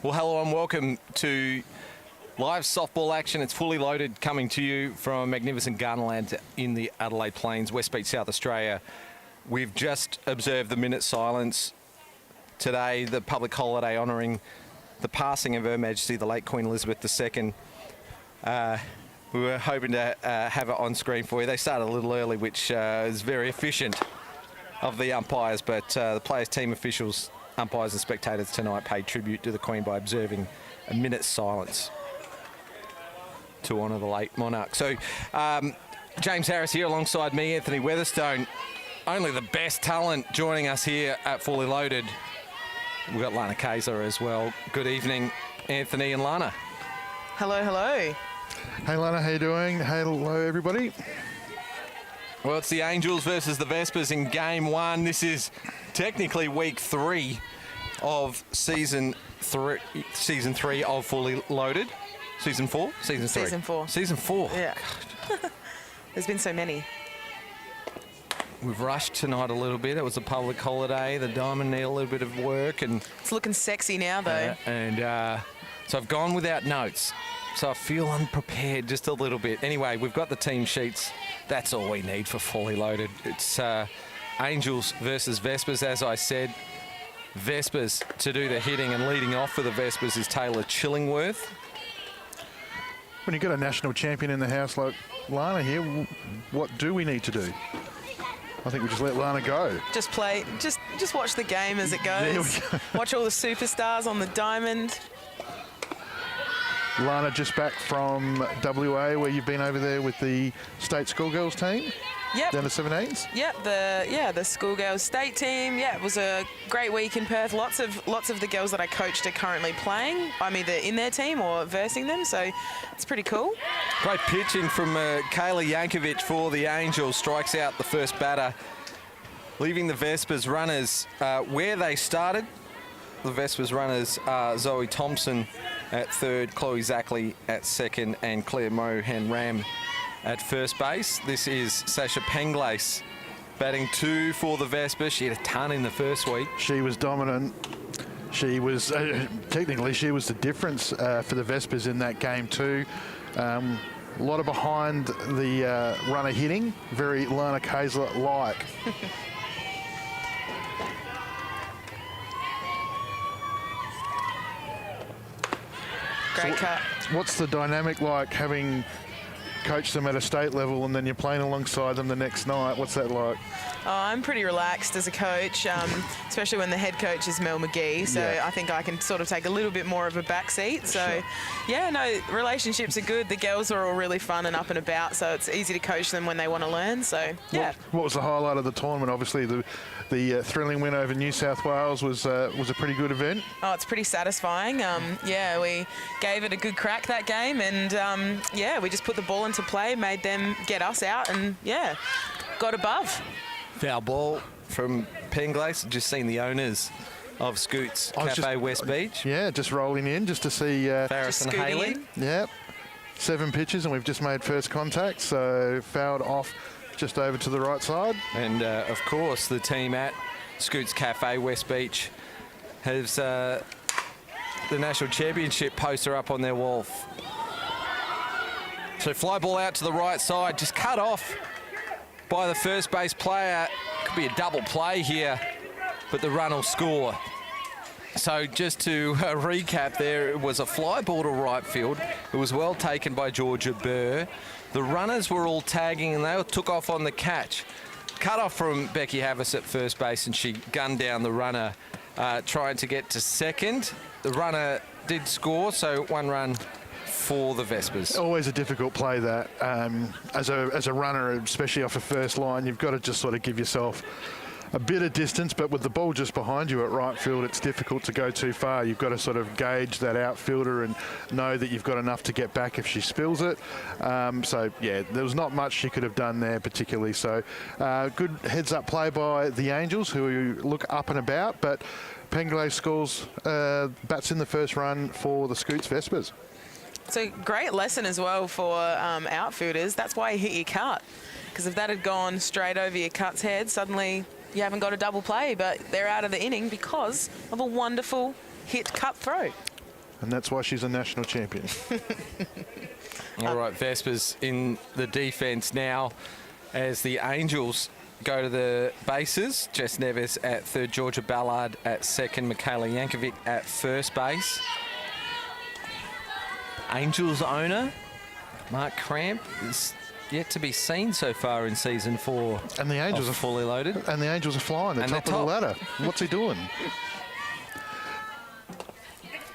Well, hello and welcome to live softball action. It's fully loaded, coming to you from magnificent Garnerland in the Adelaide Plains, West Beach, South Australia. We've just observed the minute silence today, the public holiday honouring the passing of Her Majesty, the late Queen Elizabeth II. We were hoping to have it on screen for you. They started a little early, which is very efficient of the umpires, but the players, team officials, umpires and spectators tonight paid tribute to the Queen by observing a minute's silence to honour the late monarch. So James Harris here alongside me, Anthony Weatherstone. Only the best talent joining us here at Fully Loaded. We've got Lana Kaiser as well. Good evening, Anthony and Lana. Hello, hello. Hey Lana, how you doing? Hello everybody. Well, it's the Angels versus the Vespers in game one. This is technically week 3 of season 3 of Fully Loaded. Season 4? Season 3? Season 4. Season 4. Yeah. There's been so many. We've rushed tonight a little bit. It was a public holiday. The Diamond need a little bit of work. And it's looking sexy now, though. So I've gone without notes. So I feel unprepared just a little bit. Anyway, we've got the team sheets. That's all we need for Fully Loaded. It's Angels versus Vespers, as I said. Vespers to do the hitting, and leading off for the Vespers is Taylor Chillingworth. When you've got a national champion in the house like Lana here, what do we need to do? I think we just let Lana go. Just play, just watch the game as it goes. Watch all the superstars on the diamond. Lana just back from WA, where you've been over there with the state schoolgirls team. Yep. Down to 17s. Yep. The schoolgirls state team. Yeah, it was a great week in Perth. Lots of the girls that I coached are currently playing. I'm either in their team or versing them, so it's pretty cool. Great pitching from Kayla Yankovic for the Angels. Strikes out the first batter, leaving the Vespers runners where they started. The Vespers runners are Zoe Thompson at third, Chloe Zackley at second, and Claire Mohan-Ram at first base. This is Sasha Penglace batting 2 for the Vespers. She had a ton in the first week. She was dominant. She was, technically, she was the difference for the Vespers in that game too. A lot of behind the runner hitting, very Lana Kaiser-like. Great cut. What's the dynamic like having coached them at a state level and then you're playing alongside them the next night? What's that like? Oh, I'm pretty relaxed as a coach, especially when the head coach is Mel McGee. So yeah. I think I can sort of take a little bit more of a back seat. So, sure. Yeah, no, relationships are good. The girls are all really fun and up and about, so it's easy to coach them when they want to learn. So, yeah. What was the highlight of the tournament? Obviously, the thrilling win over New South Wales was a pretty good event. Oh, it's pretty satisfying. Yeah, we gave it a good crack that game, and yeah, we just put the ball into play, made them get us out, and yeah, got above. Foul ball from Penglace. Just seen the owners of Scootz Cafe West Beach. Yeah, just rolling in just to see Farris and Haley. Yep, 7 pitches, and we've just made first contact, so fouled off just over to the right side. And of course, the team at Scootz Cafe West Beach has the National Championship poster up on their wall. So fly ball out to the right side, just cut off by the first base player. Could be a double play here, but the run will score. So just to recap there, it was a fly ball to right field. It was well taken by Georgia Burr. The runners were all tagging and they all took off on the catch. Cut off from Becky Havis at first base, and she gunned down the runner trying to get to second. The runner did score, so 1 run for the Vespers. Always a difficult play that. As a runner, especially off a first line, you've got to just sort of give yourself a bit of distance, but with the ball just behind you at right field, it's difficult to go too far. You've got to sort of gauge that outfielder and know that you've got enough to get back if she spills it. So, yeah, there was not much she could have done there particularly. So, good heads-up play by the Angels, who look up and about, but Penglace scores, bats in the first run for the Scootz Vespers. It's a great lesson as well for outfielders. That's why you hit your cut, because if that had gone straight over your cut's head, suddenly you haven't got a double play, but they're out of the inning because of a wonderful hit cut throw. And that's why she's a national champion. All right, Vespers in the defence now as the Angels go to the bases. Jess Nevis at third, Georgia Ballard at second, Michaela Yankovic at first base. Angels owner Mark Cramp is yet to be seen so far in season 4. And the Angels are fully loaded. And the Angels are flying. They're And top they're of the top. ladder. What's he doing?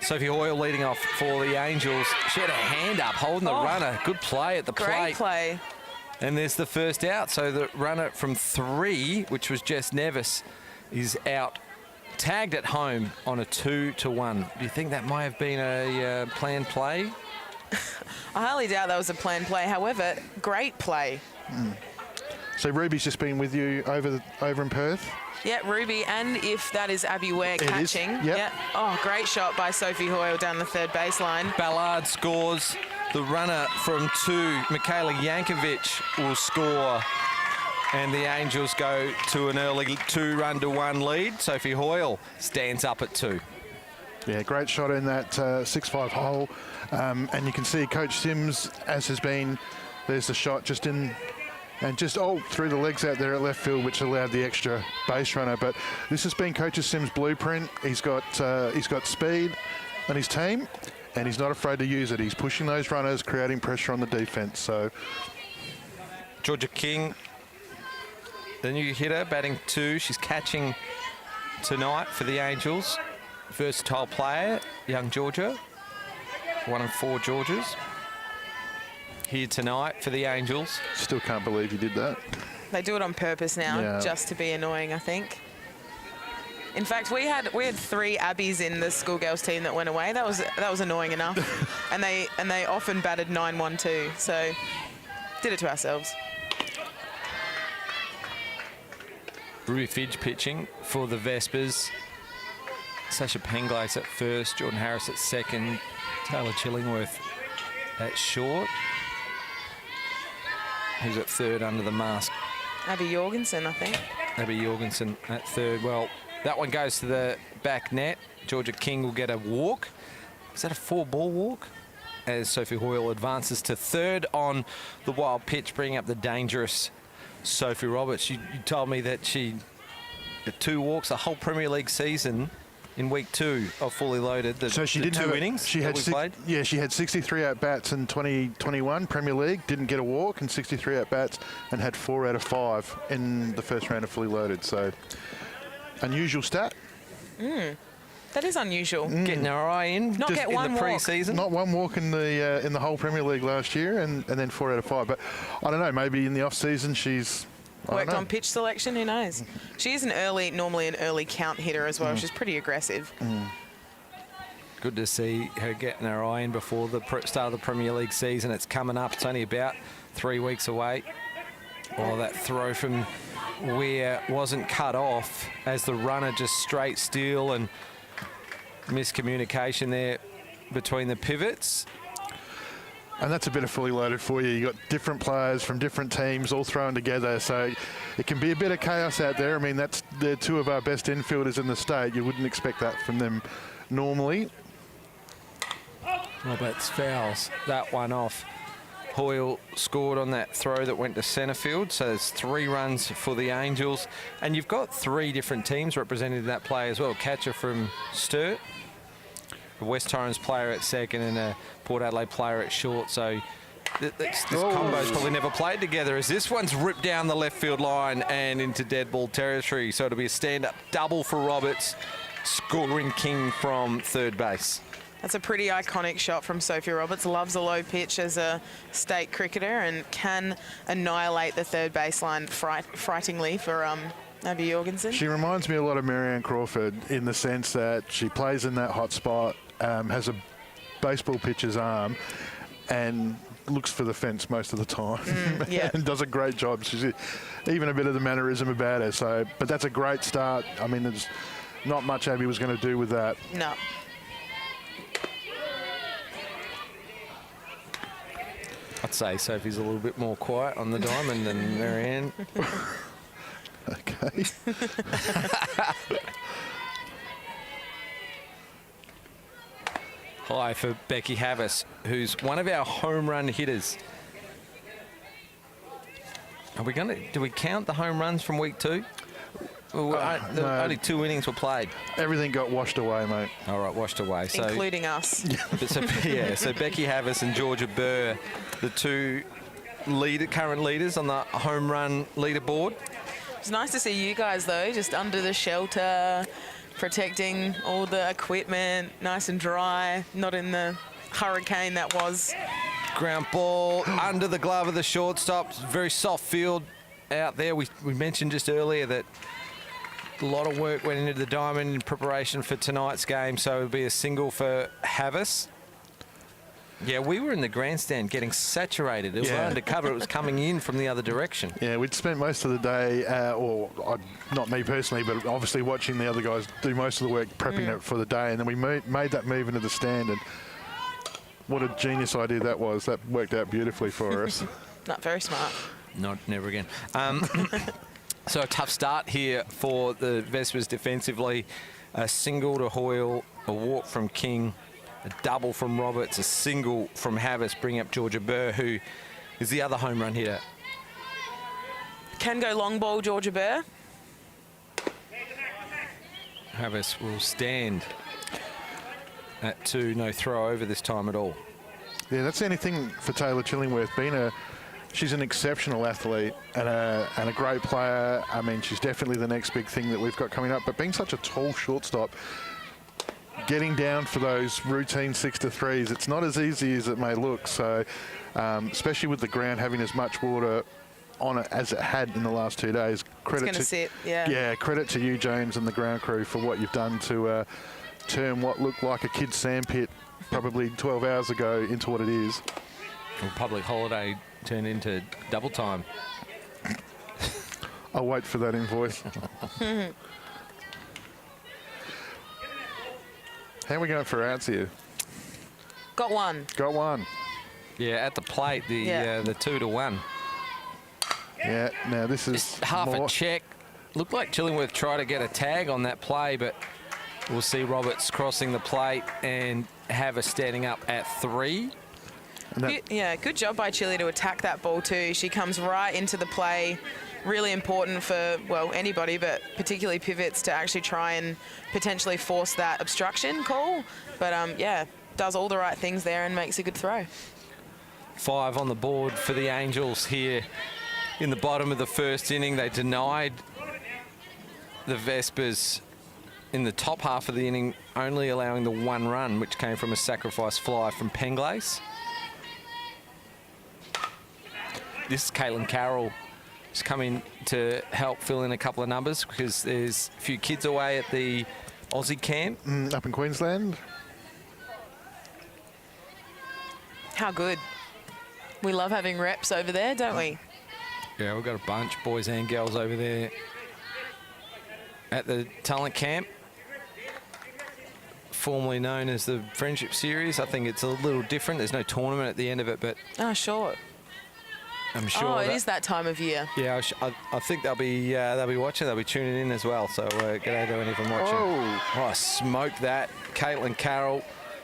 Sophie Hoyle leading off for the Angels. She had a hand up holding the runner. Good play at the Great plate. play. And there's the first out. So the runner from 3, which was Jess Nevis, is out, tagged at home on a 2-1. Do you think that might have been a planned play? I highly doubt that was a planned play. However, great play. So Ruby's just been with you over in Perth. Yeah, Ruby, and if that is Abby Ware It is, catching. yep. Yeah. Oh, great shot by Sophie Hoyle down the third baseline. Ballard scores. The runner from 2, Michaela Yankovic, will score. And the Angels go to an early 2-1 lead. Sophie Hoyle stands up at 2. Yeah, great shot in that 6-5 hole. And you can see Coach Sims, as has been, there's the shot just in, and just through the legs out there at left field, which allowed the extra base runner. But this has been Coach Sims' blueprint. He's got speed on his team, and he's not afraid to use it. He's pushing those runners, creating pressure on the defence. So Georgia King, the new hitter, batting 2. She's catching tonight for the Angels. Versatile player, young Georgia. 1 of 4 Georgias here tonight for the Angels. still can't believe he did that. They do it on purpose now, Yeah. just to be annoying, I think. In fact, we had 3 Abbies in the schoolgirls team that went away. That was annoying enough. and they often batted 9-1-2. So did it to ourselves. Ruby Fidge pitching for the Vespers. Sasha Penglace at first, Jordan Harris at second, Taylor Chillingworth at short. Who's at third under the mask? Abby Jorgensen, I think. Abby Jorgensen at third. Well, that one goes to the back net. Georgia King will get a walk. Is that a 4-ball walk? As Sophie Hoyle advances to third on the wild pitch, bringing up the dangerous Sophie Roberts. You told me that she had 2 walks the whole Premier League season in week 2 of Fully Loaded. So she didn't have 2 innings She had played. Yeah, she had 63 at bats in 2021 Premier League. Didn't get a walk, and 63 at bats, and had 4 out of 5 in the first round of Fully Loaded. So unusual stat. That is unusual. Getting her eye in. Not get in one the walk. pre-season. Not one walk in the whole Premier League last year, and then 4 out of 5. But I don't know. Maybe in the off season she's Worked on pitch selection, who knows? She is normally an early count hitter as well. She's pretty aggressive. Good to see her getting her eye in before the start of the Premier League season. It's coming up. It's only about 3 weeks away. Oh, that throw from Weir wasn't cut off as the runner just straight steal, and miscommunication there between the pivots. And that's a bit of Fully Loaded for you. You've got different players from different teams all thrown together, so it can be a bit of chaos out there. I mean, they're 2 of our best infielders in the state. You wouldn't expect that from them normally. Roberts fouls that one off. Hoyle scored on that throw that went to centre field, so there's 3 runs for the Angels. And you've got 3 different teams represented in that play as well. Catcher from Sturt, a West Torrens player at second, and a Port Adelaide player at short. So this combo's probably never played together, as this one's ripped down the left field line and into dead ball territory. So it'll be a stand-up double for Roberts, scoring King from third base. That's a pretty iconic shot from Sophie Roberts. Loves a low pitch as a state cricketer and can annihilate the third baseline frighteningly for Abby Jorgensen. She reminds me a lot of Marianne Crawford in the sense that she plays in that hot spot, has a baseball pitcher's arm, and looks for the fence most of the time. Yeah. And does a great job. She's even a bit of the mannerism about her. So, but that's a great start. I mean, there's not much Abby was going to do with that. No. I'd say Sophie's a little bit more quiet on the diamond than Marianne. Okay. high for Becky Havas, who's one of our home run hitters. Are we going to, do we count the home runs from week 2? Well, no. Only 2 innings were played. Everything got washed away, mate. All right, washed away. So, Including us. so Becky Havas and Georgia Burr, the 2 current leaders on the home run leaderboard. It's nice to see you guys, though, just under the shelter, protecting all the equipment, nice and dry, not in the hurricane that was. Ground ball under the glove of the shortstop. Very soft field out there. We mentioned just earlier that a lot of work went into the diamond in preparation for tonight's game, so it'll be a single for Havas. Yeah, we were in the grandstand getting saturated. It was undercover. It was coming in from the other direction. Yeah, we'd spent most of the day, not me personally, but obviously watching the other guys do most of the work, prepping it for the day, and then we made that move into the stand, and what a genius idea that was. That worked out beautifully for us. Not very smart. Never again. So a tough start here for the Vespers defensively. A single to Hoyle, a walk from King, a double from Roberts, a single from Havas, bring up Georgia Burr, who is the other home run hitter. Can go long ball, Georgia Burr. Havas will stand at 2, no throw over this time at all. Yeah, that's anything for Taylor Chillingworth. She's an exceptional athlete and a great player. I mean, she's definitely the next big thing that we've got coming up. But being such a tall shortstop, getting down for those routine 6-3s, it's not as easy as it may look. So, especially with the ground having as much water on it as it had in the last 2 days. Credit credit to you, James, and the ground crew for what you've done to turn what looked like a kid's sandpit probably 12 hours ago into what it is. Well, public holiday turned into double time. I'll wait for that invoice. How are we going for outs here? Got one. Got one. Yeah, at the plate, the 2-1. Yeah, now this is just half a check. Looked like Chillingworth tried to get a tag on that play, but we'll see Roberts crossing the plate and Havas standing up at 3. Yeah, good job by Chili to attack that ball too. She comes right into the play. Really important for, well, anybody, but particularly pivots to actually try and potentially force that obstruction call. But, yeah, does all the right things there and makes a good throw. 5 on the board for the Angels here in the bottom of the first inning. They denied the Vespers in the top half of the inning, only allowing the 1 run, which came from a sacrifice fly from Penglace. This is Caitlin Carroll. She's coming to help fill in a couple of numbers because there's a few kids away at the Aussie camp. Up in Queensland. How good. We love having reps over there, don't we? Yeah, we've got a bunch, boys and girls over there at the talent camp, formerly known as the Friendship Series. I think it's a little different. There's no tournament at the end of it, but... Oh, sure. I'm sure. Oh, it is that time of year. Yeah, I think they'll be watching. They'll be tuning in as well. So g'day to anyone watching. Oh, smoked that. Caitlin Carroll.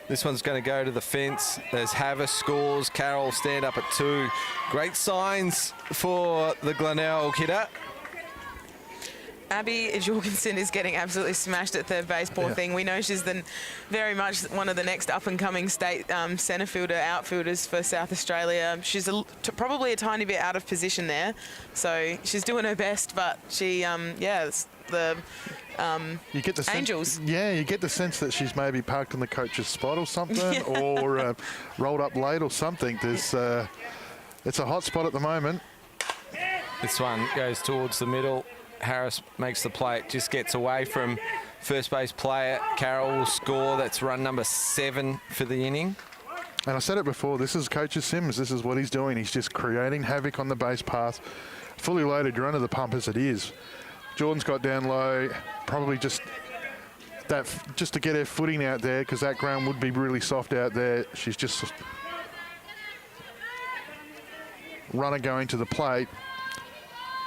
This one's going to go to the fence. There's Havas scores. Carroll stand up at 2. Great signs for the Glenelg hitter. Abby Jorgensen is getting absolutely smashed at third base, poor thing. We know she's very much one of the next up-and-coming state centre fielder, outfielders for South Australia. She's probably a tiny bit out of position there, so she's doing her best, but she, you get the Angels. You get the sense that she's maybe parked in the coach's spot or something, or rolled up late or something. It's a hot spot at the moment. This one goes towards the middle. Harris makes the play, just gets away from first base player. Carroll will score. That's run number 7 for the inning. And I said it before, this is Coach Sims. This is what he's doing. He's just creating havoc on the base path. Fully loaded, you're under the pump as it is. Jordan's got down low, probably just to get her footing out there because that ground would be really soft out there. She's just runner going to the plate.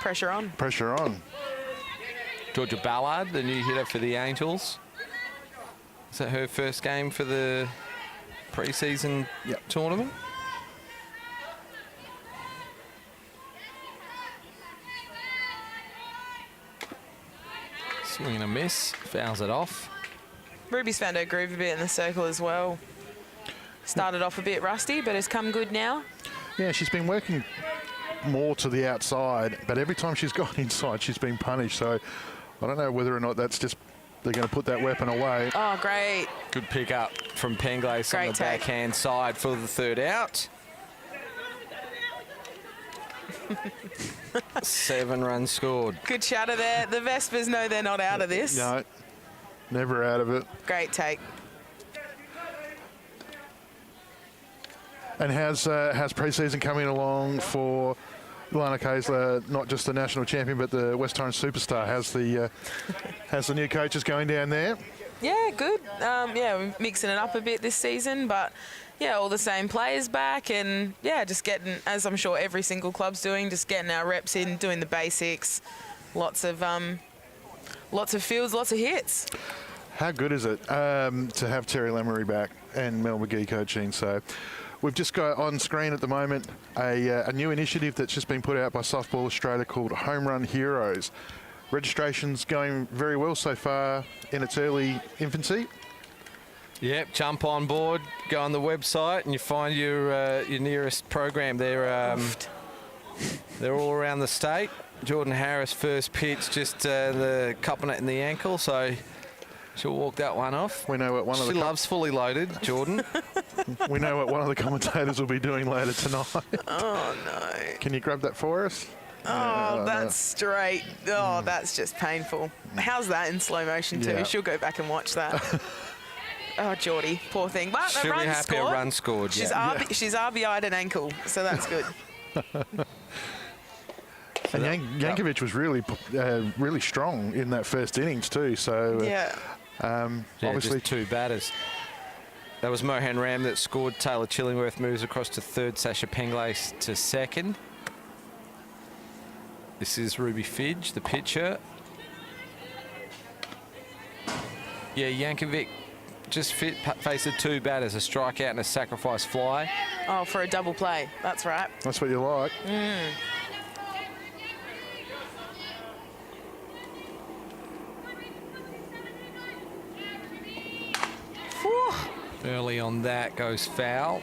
Pressure on. Pressure on. Georgia Ballard, the new hitter for the Angels. Is that her first game for the pre-season tournament. Swing and a miss, fouls it off. Ruby's found her groove a bit in the circle as well. Started off a bit rusty, but has come good now. Yeah, she's been working more to the outside, but every time she's gone inside, she's been punished. So I don't know whether or not that's just they're going to put that weapon away. Oh, great. Good pick up from Penglace on the backhand side for the third out. 7 runs scored. Good chatter there. The Vespers know they're not out of this. No, never out of it. Great take. And how's pre-season coming along for Lana Kaysler, not just the national champion, but the West Torrens superstar? How's the new coaches going down there? Yeah, good. Yeah, we're mixing it up a bit this season, but yeah, all the same players back, and yeah, just getting, as I'm sure every single club's doing, just getting our reps in, doing the basics. Lots of fields, lots of hits. How good is it to have Terry Lemery back and Mel McGee coaching? So we've just got on screen at the moment a new initiative that's just been put out by Softball Australia called Home Run Heroes. Registration's going very well so far in its early infancy. Yep, jump on board, go on the website, and you find your nearest program. They're all around the state. Jordan Harris first pitch, just the cupping it in the ankle, so she'll walk that one off. We know what one of the she loves fully loaded, Jordan. We know what one of the commentators will be doing later tonight. Oh no! Can you grab that for us? Oh, that's straight. Oh, that's just painful. How's that in slow motion too? Yeah. She'll go back and watch that. Oh, Geordie, poor thing. But She'll be happy a run scored. She's RBI'd an ankle, so that's good. And Yankovic was really strong in that first innings too. So obviously just 2 batters. That was Mohan Ram that scored. Taylor Chillingworth moves across to third. Sasha Penglace to second. This is Ruby Fidge, the pitcher. Yeah, Yankovic just faced the 2 batters, a strikeout and a sacrifice fly. Oh, for a double play. That's right. That's what you like. Whew. Early on that goes foul.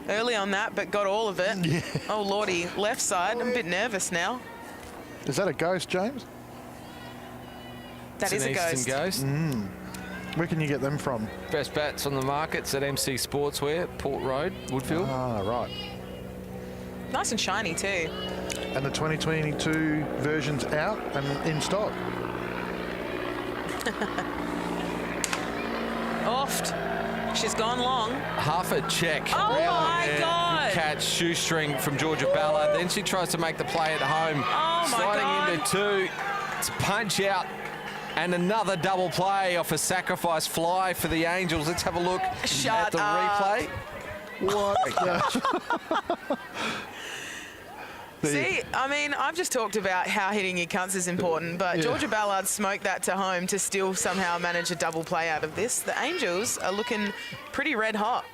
Early on that, but got all of it. Yeah. Oh, Lordy, left side. I'm a bit nervous now. Is that a ghost, James? That is a ghost. Ghost. Where can you get them from? Best bats on the markets at Emmsee Sportswear, Port Road, Woodfield. Ah, right. Nice and shiny too. And the 2022 version's out and in stock. Oft. She's gone long. Half a check. Oh my God. Good catch, shoestring from Georgia Ballard. Then she tries to make the play at home. Oh my Sliding God. into 2. It's a punch out. And another double play off a sacrifice fly for the Angels. Let's have a look at the replay. What? See, I mean, I've just talked about how hitting your cunts is important, but Georgia Ballard smoked that to home to still somehow manage a double play out of this. The Angels are looking pretty red hot.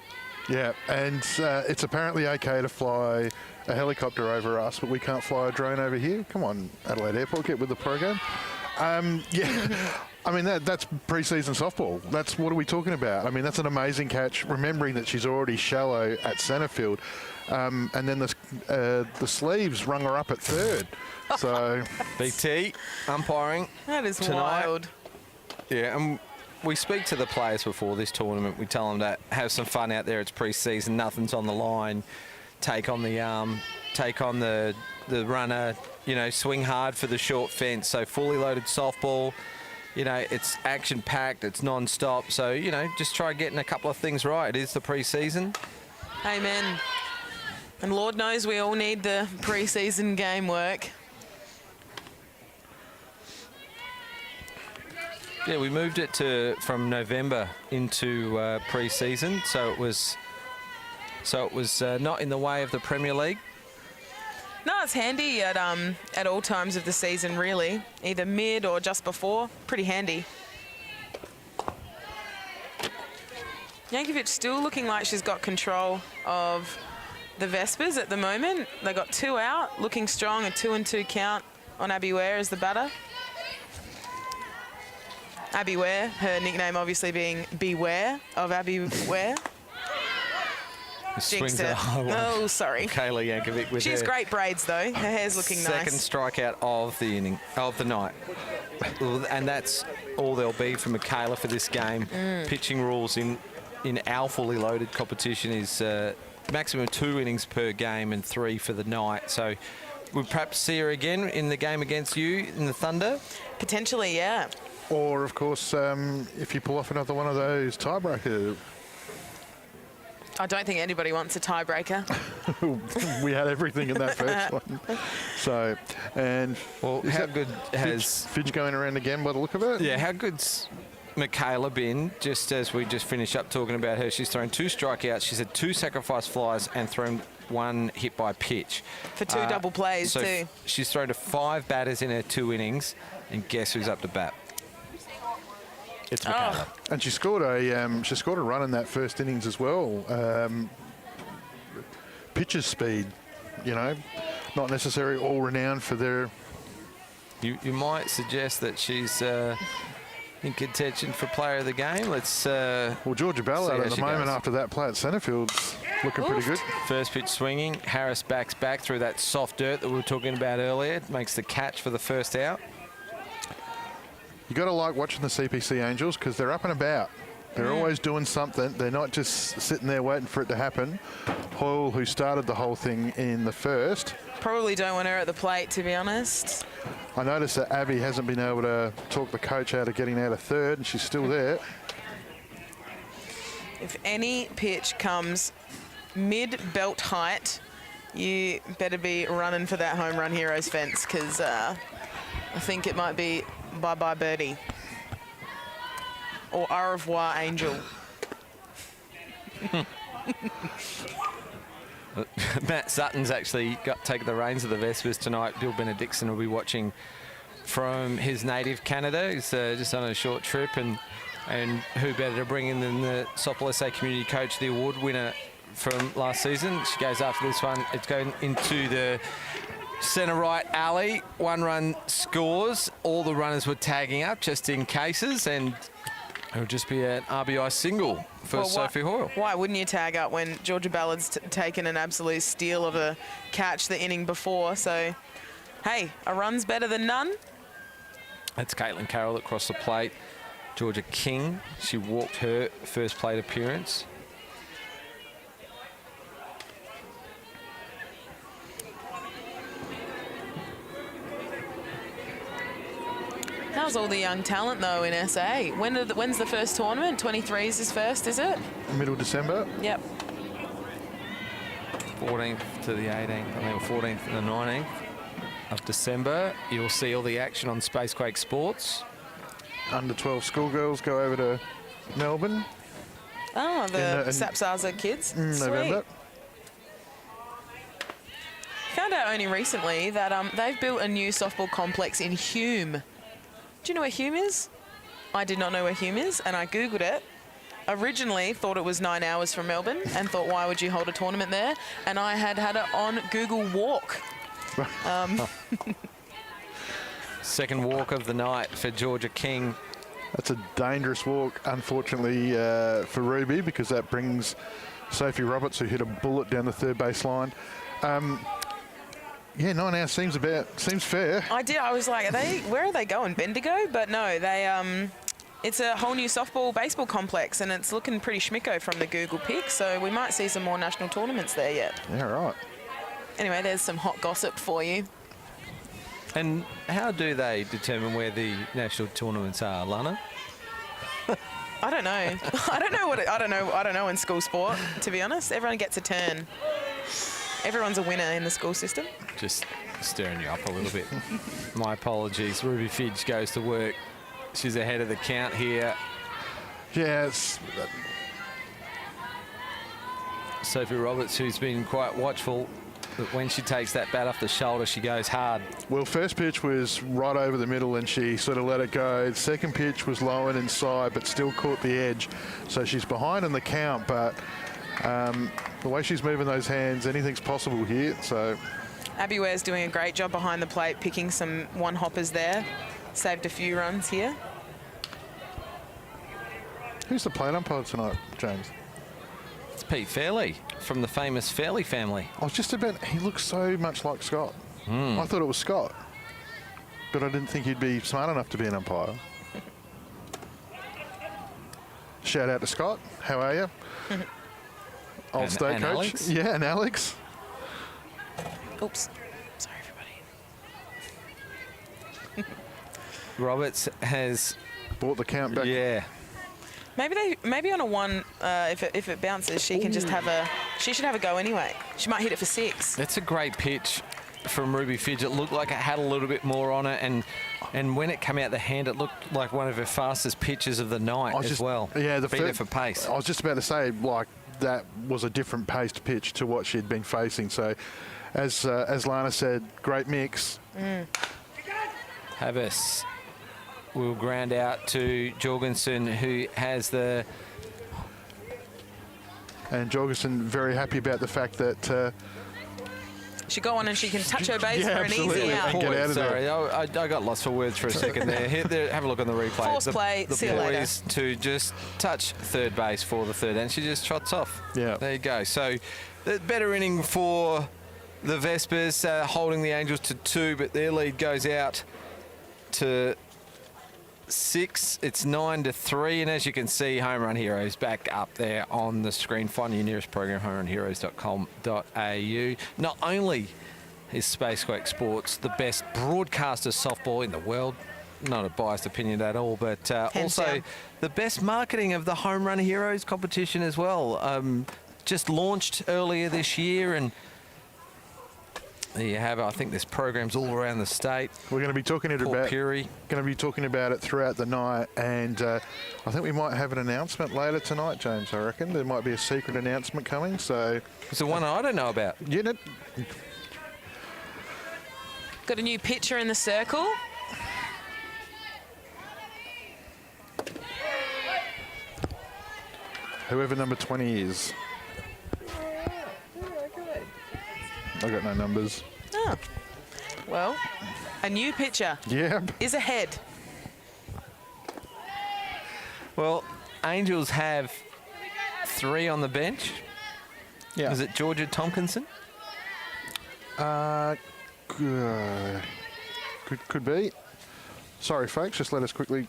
Yeah, and it's apparently okay to fly a helicopter over us, but we can't fly a drone over here. Come on, Adelaide Airport, get with the program. Yeah, I mean, that's pre-season softball. That's what are we talking about? I mean, that's an amazing catch, remembering that she's already shallow at centre field. And then the sleeves rung her up at third. So BT umpiring. That is tonight. wild. Yeah, and we speak to the players before this tournament. We tell them to have some fun out there. It's pre-season. Nothing's on the line. Take on the arm. Take on the runner. You know, swing hard for the short fence. So fully loaded softball. You know, it's action-packed. It's non-stop. So, you know, just try getting a couple of things right. It is the pre-season. Amen. And Lord knows we all need the pre-season game work. Yeah, we moved it from November into pre-season, so it was not in the way of the Premier League. No, it's handy at all times of the season, really. Either mid or just before. Pretty handy. Yankovic still looking like she's got control of the Vespers at the moment. They got 2 out, looking strong, a 2-2 count on Abby Ware as the batter. Abby Ware, her nickname obviously being Beware of Abby Ware. Swings Jinxed it. a high one. Oh, sorry. Kayla Yankovic with She's her great braids though. Her hair's looking second nice. strikeout of the inning, of the night. And that's all there'll be from Michaela for this game. Pitching rules in our fully loaded competition is maximum 2 innings per game and 3 for the night. So we'll perhaps see her again in the game against you in the Thunder. Potentially, yeah. Or, of course, if you pull off another one of those tiebreaker. I don't think anybody wants a tiebreaker. We had everything in that first one. So, and Well, how good has Fidge going around again by the look of it? Yeah, how good's Michaela been? Just as we just finished up talking about her, she's thrown 2 strikeouts, she's had 2 sacrifice flies and thrown 1 hit by pitch. For 2 double plays so too. She's thrown to 5 batters in her 2 innings, and guess who's up to bat? It's Michaela. And she scored a run in that first innings as well. Pitcher's speed, not necessarily all renowned for their. You might suggest that she's in contention for player of the game. Let's. Well, Georgia Ballard how at the she moment goes. after that play at Centerfield's looking pretty good. First pitch swinging. Harris backs back through that soft dirt that we were talking about earlier. Makes the catch for the first out. You got to like watching the CPC Angels because they're up and about. They're always doing something. They're not just sitting there waiting for it to happen. Hoyle, who started the whole thing in the first. Probably don't want her at the plate, to be honest. I noticed that Abby hasn't been able to talk the coach out of getting out of third, and she's still there. If any pitch comes mid-belt height, you better be running for that home run heroes fence because I think it might be bye-bye birdie. Or au revoir angel. Matt Sutton's actually taken the reins of the Vespers tonight. Bill Benedictson will be watching from his native Canada. He's just on a short trip, and who better to bring in than the Soppel SA Community Coach, the award winner from last season. She goes after this one. It's going into the centre right alley. 1 run scores. All the runners were tagging up just in cases, and it'll just be an RBI single for Sophie Hoyle. Why wouldn't you tag up when Georgia Ballard's taken an absolute steal of a catch the inning before? So, hey, a run's better than none. That's Caitlin Carroll across the plate. Georgia King, she walked her first plate appearance. How's all the young talent, though, in SA? When's the first tournament? 23 is his first, is it? Middle December. Yep. 14th to the 18th, I think 14th to the 19th of December. You'll see all the action on Spacequake Sports. Under 12 schoolgirls go over to Melbourne. Oh, the in Sapsaza kids. November. Sweet. Found out only recently that they've built a new softball complex in Hume. Do you know where Hume is? I did not know where Hume is, and I Googled it. Originally thought it was 9 hours from Melbourne and thought, why would you hold a tournament there? And I had it on Google Walk. Second walk of the night for Georgia King. That's a dangerous walk, unfortunately, for Ruby, because that brings Sophie Roberts, who hit a bullet down the third base line. Yeah, 9 hours seems fair. I was like, where are they going? Bendigo? But no, it's a whole new softball baseball complex, and it's looking pretty schmicko from the Google pic, so we might see some more national tournaments there yet. Yeah, right. Anyway, there's some hot gossip for you. And how do they determine where the national tournaments are, Lana? I don't know. I don't know in school sport, to be honest. Everyone gets a turn. Everyone's a winner in the school system. Just stirring you up a little bit. My apologies. Ruby Fidge goes to work. She's ahead of the count here. Yeah, it's... Sophie Roberts, who's been quite watchful But when she takes that bat off the shoulder, she goes hard. Well, first pitch was right over the middle and she sort of let it go. Second pitch was low and inside, but still caught the edge. So she's behind in the count, but the way she's moving those hands, anything's possible here. So Abby Ware's doing a great job behind the plate, picking some one-hoppers there. Saved a few runs here. Who's the plate umpire tonight, James? It's Pete Fairley from the famous Fairley family. I was just about, he looks so much like Scott. I thought it was Scott, but I didn't think he'd be smart enough to be an umpire. Shout out to Scott. How are you? Old state and coach. Alex. Yeah, and Alex. Oops. Sorry, everybody. Roberts has, Brought the count back. yeah. Maybe on a one, if it bounces, she can just have a. She should have a go anyway. She might hit it for 6. That's a great pitch from Ruby Fidge. It looked like it had a little bit more on it, and when it came out the hand, it looked like one of her fastest pitches of the night as well. Yeah, beat it for pace. I was just about to say, like, that was a different paced pitch to what she'd been facing. So, as Lana said, great mix. Havis will ground out to Jorgensen, who has the. And Jorgensen very happy about the fact that. She got one and she can touch her base Yeah, for an absolutely. easy out. And get out of there. Sorry, I got lost for words for a second there. Have a look on the replay. Force play, The see you later. boys to just touch third base for the third, and she just trots off. Yeah. There you go. So, the better inning for the Vespers, holding the Angels to 2, but their lead goes out to 6. It's 9-3, and as you can see, Home Run Heroes back up there on the screen. Find your nearest program, homerunheroes.com.au. Not only is Spacequake Sports the best broadcaster softball in the world, not a biased opinion at all, but also down. the best marketing of the Home Run Heroes competition as well. Just launched earlier this year, and there you have it. I think there's programs all around the state. We're going to be talking Port about Pirie. Going to be talking about it throughout the night, and I think we might have an announcement later tonight, James. I reckon there might be a secret announcement coming. So It's the one I don't know about. unit. Got a new pitcher in the circle. Whoever number 20 is. I got no numbers. Oh. Well, a new pitcher Yeah. is ahead. Well, Angels have 3 on the bench. Yeah. Is it Georgia Tompkinson? Could be. Sorry, folks. Just let us quickly.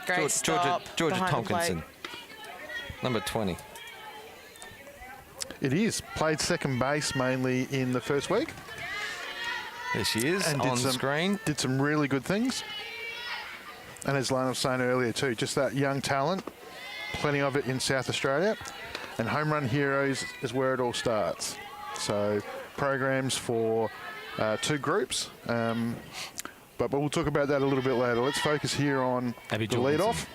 Great stop Georgia behind the Tompkinson, plate. number 20. It is played second base mainly in the first week. There she is And on screen. Did some really good things. And as Lana was saying earlier too, just that young talent, plenty of it in South Australia. And Home Run Heroes is where it all starts. So programs for 2 groups. But we'll talk about that a little bit later. Let's focus here on Abby the Jorgensen. lead-off.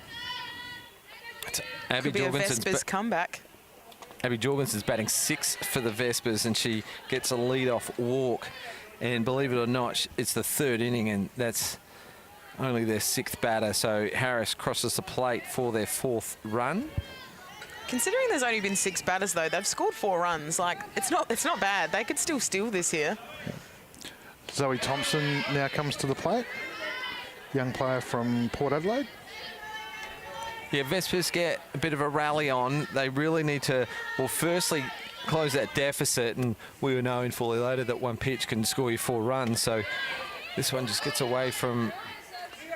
Abby Could be a Jorgensen's Vespers comeback. Abby Jorgensen's batting 6th for the Vespers, and she gets a lead-off walk. And believe it or not, it's the 3rd inning, and that's only their 6th batter. So Harris crosses the plate for their 4th run. Considering there's only been 6 batters though, they've scored 4 runs. Like it's not bad. They could still steal this here. Zoe Thompson now comes to the plate. Young player from Port Adelaide. Yeah, Vespers get a bit of a rally on. They really need to, well, firstly, close that deficit, and we were knowing fully later that one pitch can score you 4 runs. So this one just gets away from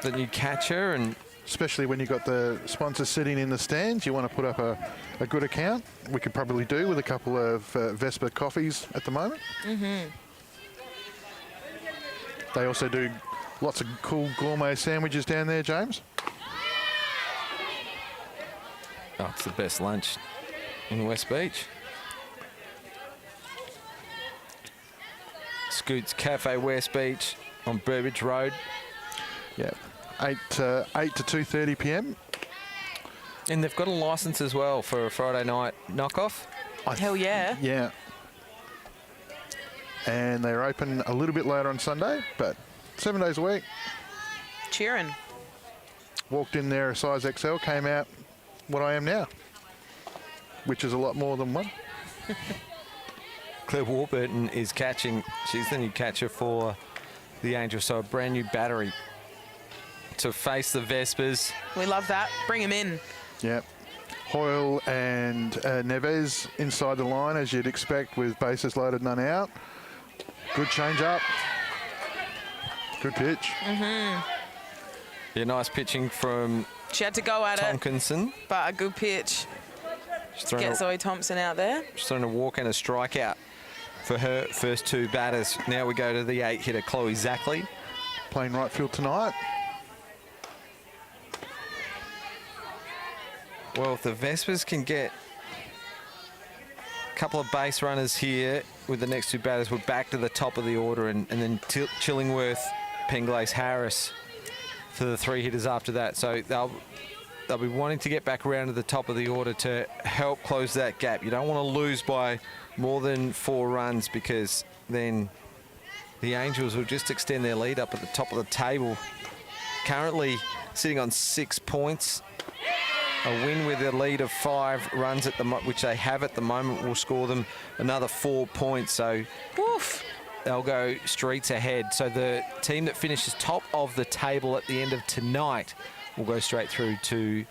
the new catcher, and Especially when you've got the sponsors sitting in the stands, you want to put up a good account. We could probably do with a couple of Vespa coffees at the moment. They also do lots of cool gourmet sandwiches down there, James. oh, it's the best lunch in West Beach. Scootz Cafe West Beach on Burbage Road. Yeah, 8 to 2:30 p.m. And they've got a licence as well for a Friday night knockoff. Hell yeah. Yeah. and they're open a little bit later on Sunday, but 7 days a week. Cheering. Walked in there a size XL, came out what I am now, which is a lot more than one. Claire Warburton is catching. She's the new catcher for the Angels, so a brand new battery to face the Vespers. We love that. Bring him in. Yep. Hoyle and Neves inside the line, as you'd expect, with bases loaded, none out. Good change up. Good pitch. Yeah, nice pitching from She had to go at it, Tompkinson. but a good pitch. She's Get Zoe Thompson out there. thrown a walk and a strikeout for her first two batters. Now we go to the 8-hitter, Chloe Zackley. Playing right field tonight. Well, if the Vespers can get a couple of base runners here with the next two batters, we're back to the top of the order, and then Chillingworth, Penglace, Harris for the 3 hitters after that. So they'll be wanting to get back around to the top of the order to help close that gap. You don't want to lose by more than 4 runs, because then the Angels will just extend their lead up at the top of the table. Currently sitting on 6 points. A win with a lead of 5 runs, which they have at the moment, will score them another 4 points. So Woof. they'll go streets ahead. So the team that finishes top of the table at the end of tonight will go straight through to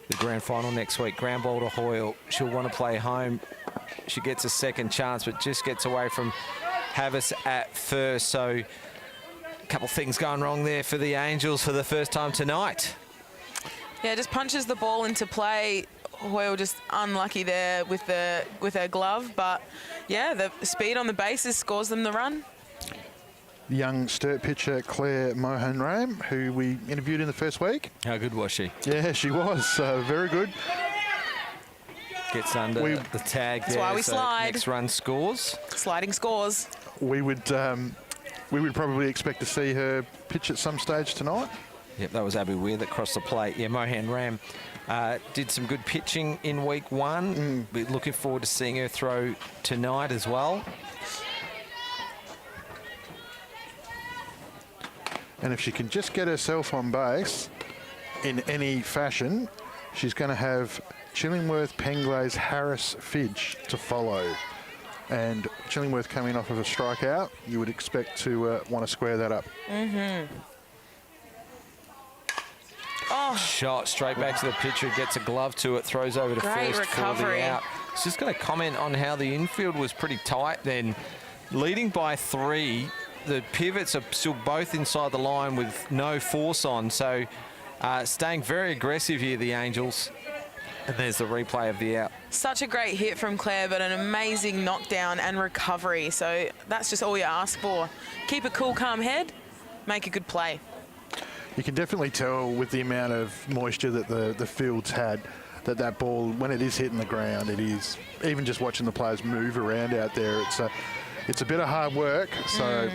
the grand final next week. Ground ball to Hoyle. She'll want to play home. She gets a second chance, but just gets away from Havis at first. So a couple things going wrong there for the Angels for the first time tonight. Yeah, just punches the ball into play. Hoyle just unlucky there with her glove, but yeah, the speed on the bases scores them the run. Young Sturt pitcher Claire Mohan-Ram, who we interviewed in the first week. How good was she? Yeah, she was. Very good. Gets under the tag. That's there, why we so slide. Next run scores. Sliding scores. We would probably expect to see her pitch at some stage tonight. Yep, that was Abby Weir that crossed the plate. Yeah, Mohan Ram did some good pitching in week 1. We're looking forward to seeing her throw tonight as well. And if she can just get herself on base in any fashion, she's going to have Chillingworth, Penglace, Harris, Fidge to follow. And Chillingworth coming off of a strikeout, you would expect to want to square that up. Oh, Shot straight back to the pitcher, gets a glove to it, throws over to Great first for recovery. the out. I was just going to comment on how the infield was pretty tight then. Leading by 3, the pivots are still both inside the line with no force on. So staying very aggressive here, the Angels. And there's the replay of the out. such a great hit from Claire, but an amazing knockdown and recovery. So that's just all you ask for. Keep a cool, calm head, make a good play. You can definitely tell with the amount of moisture that the field's had that ball, when it is hitting the ground, it is, even just watching the players move around out there, it's a bit of hard work. So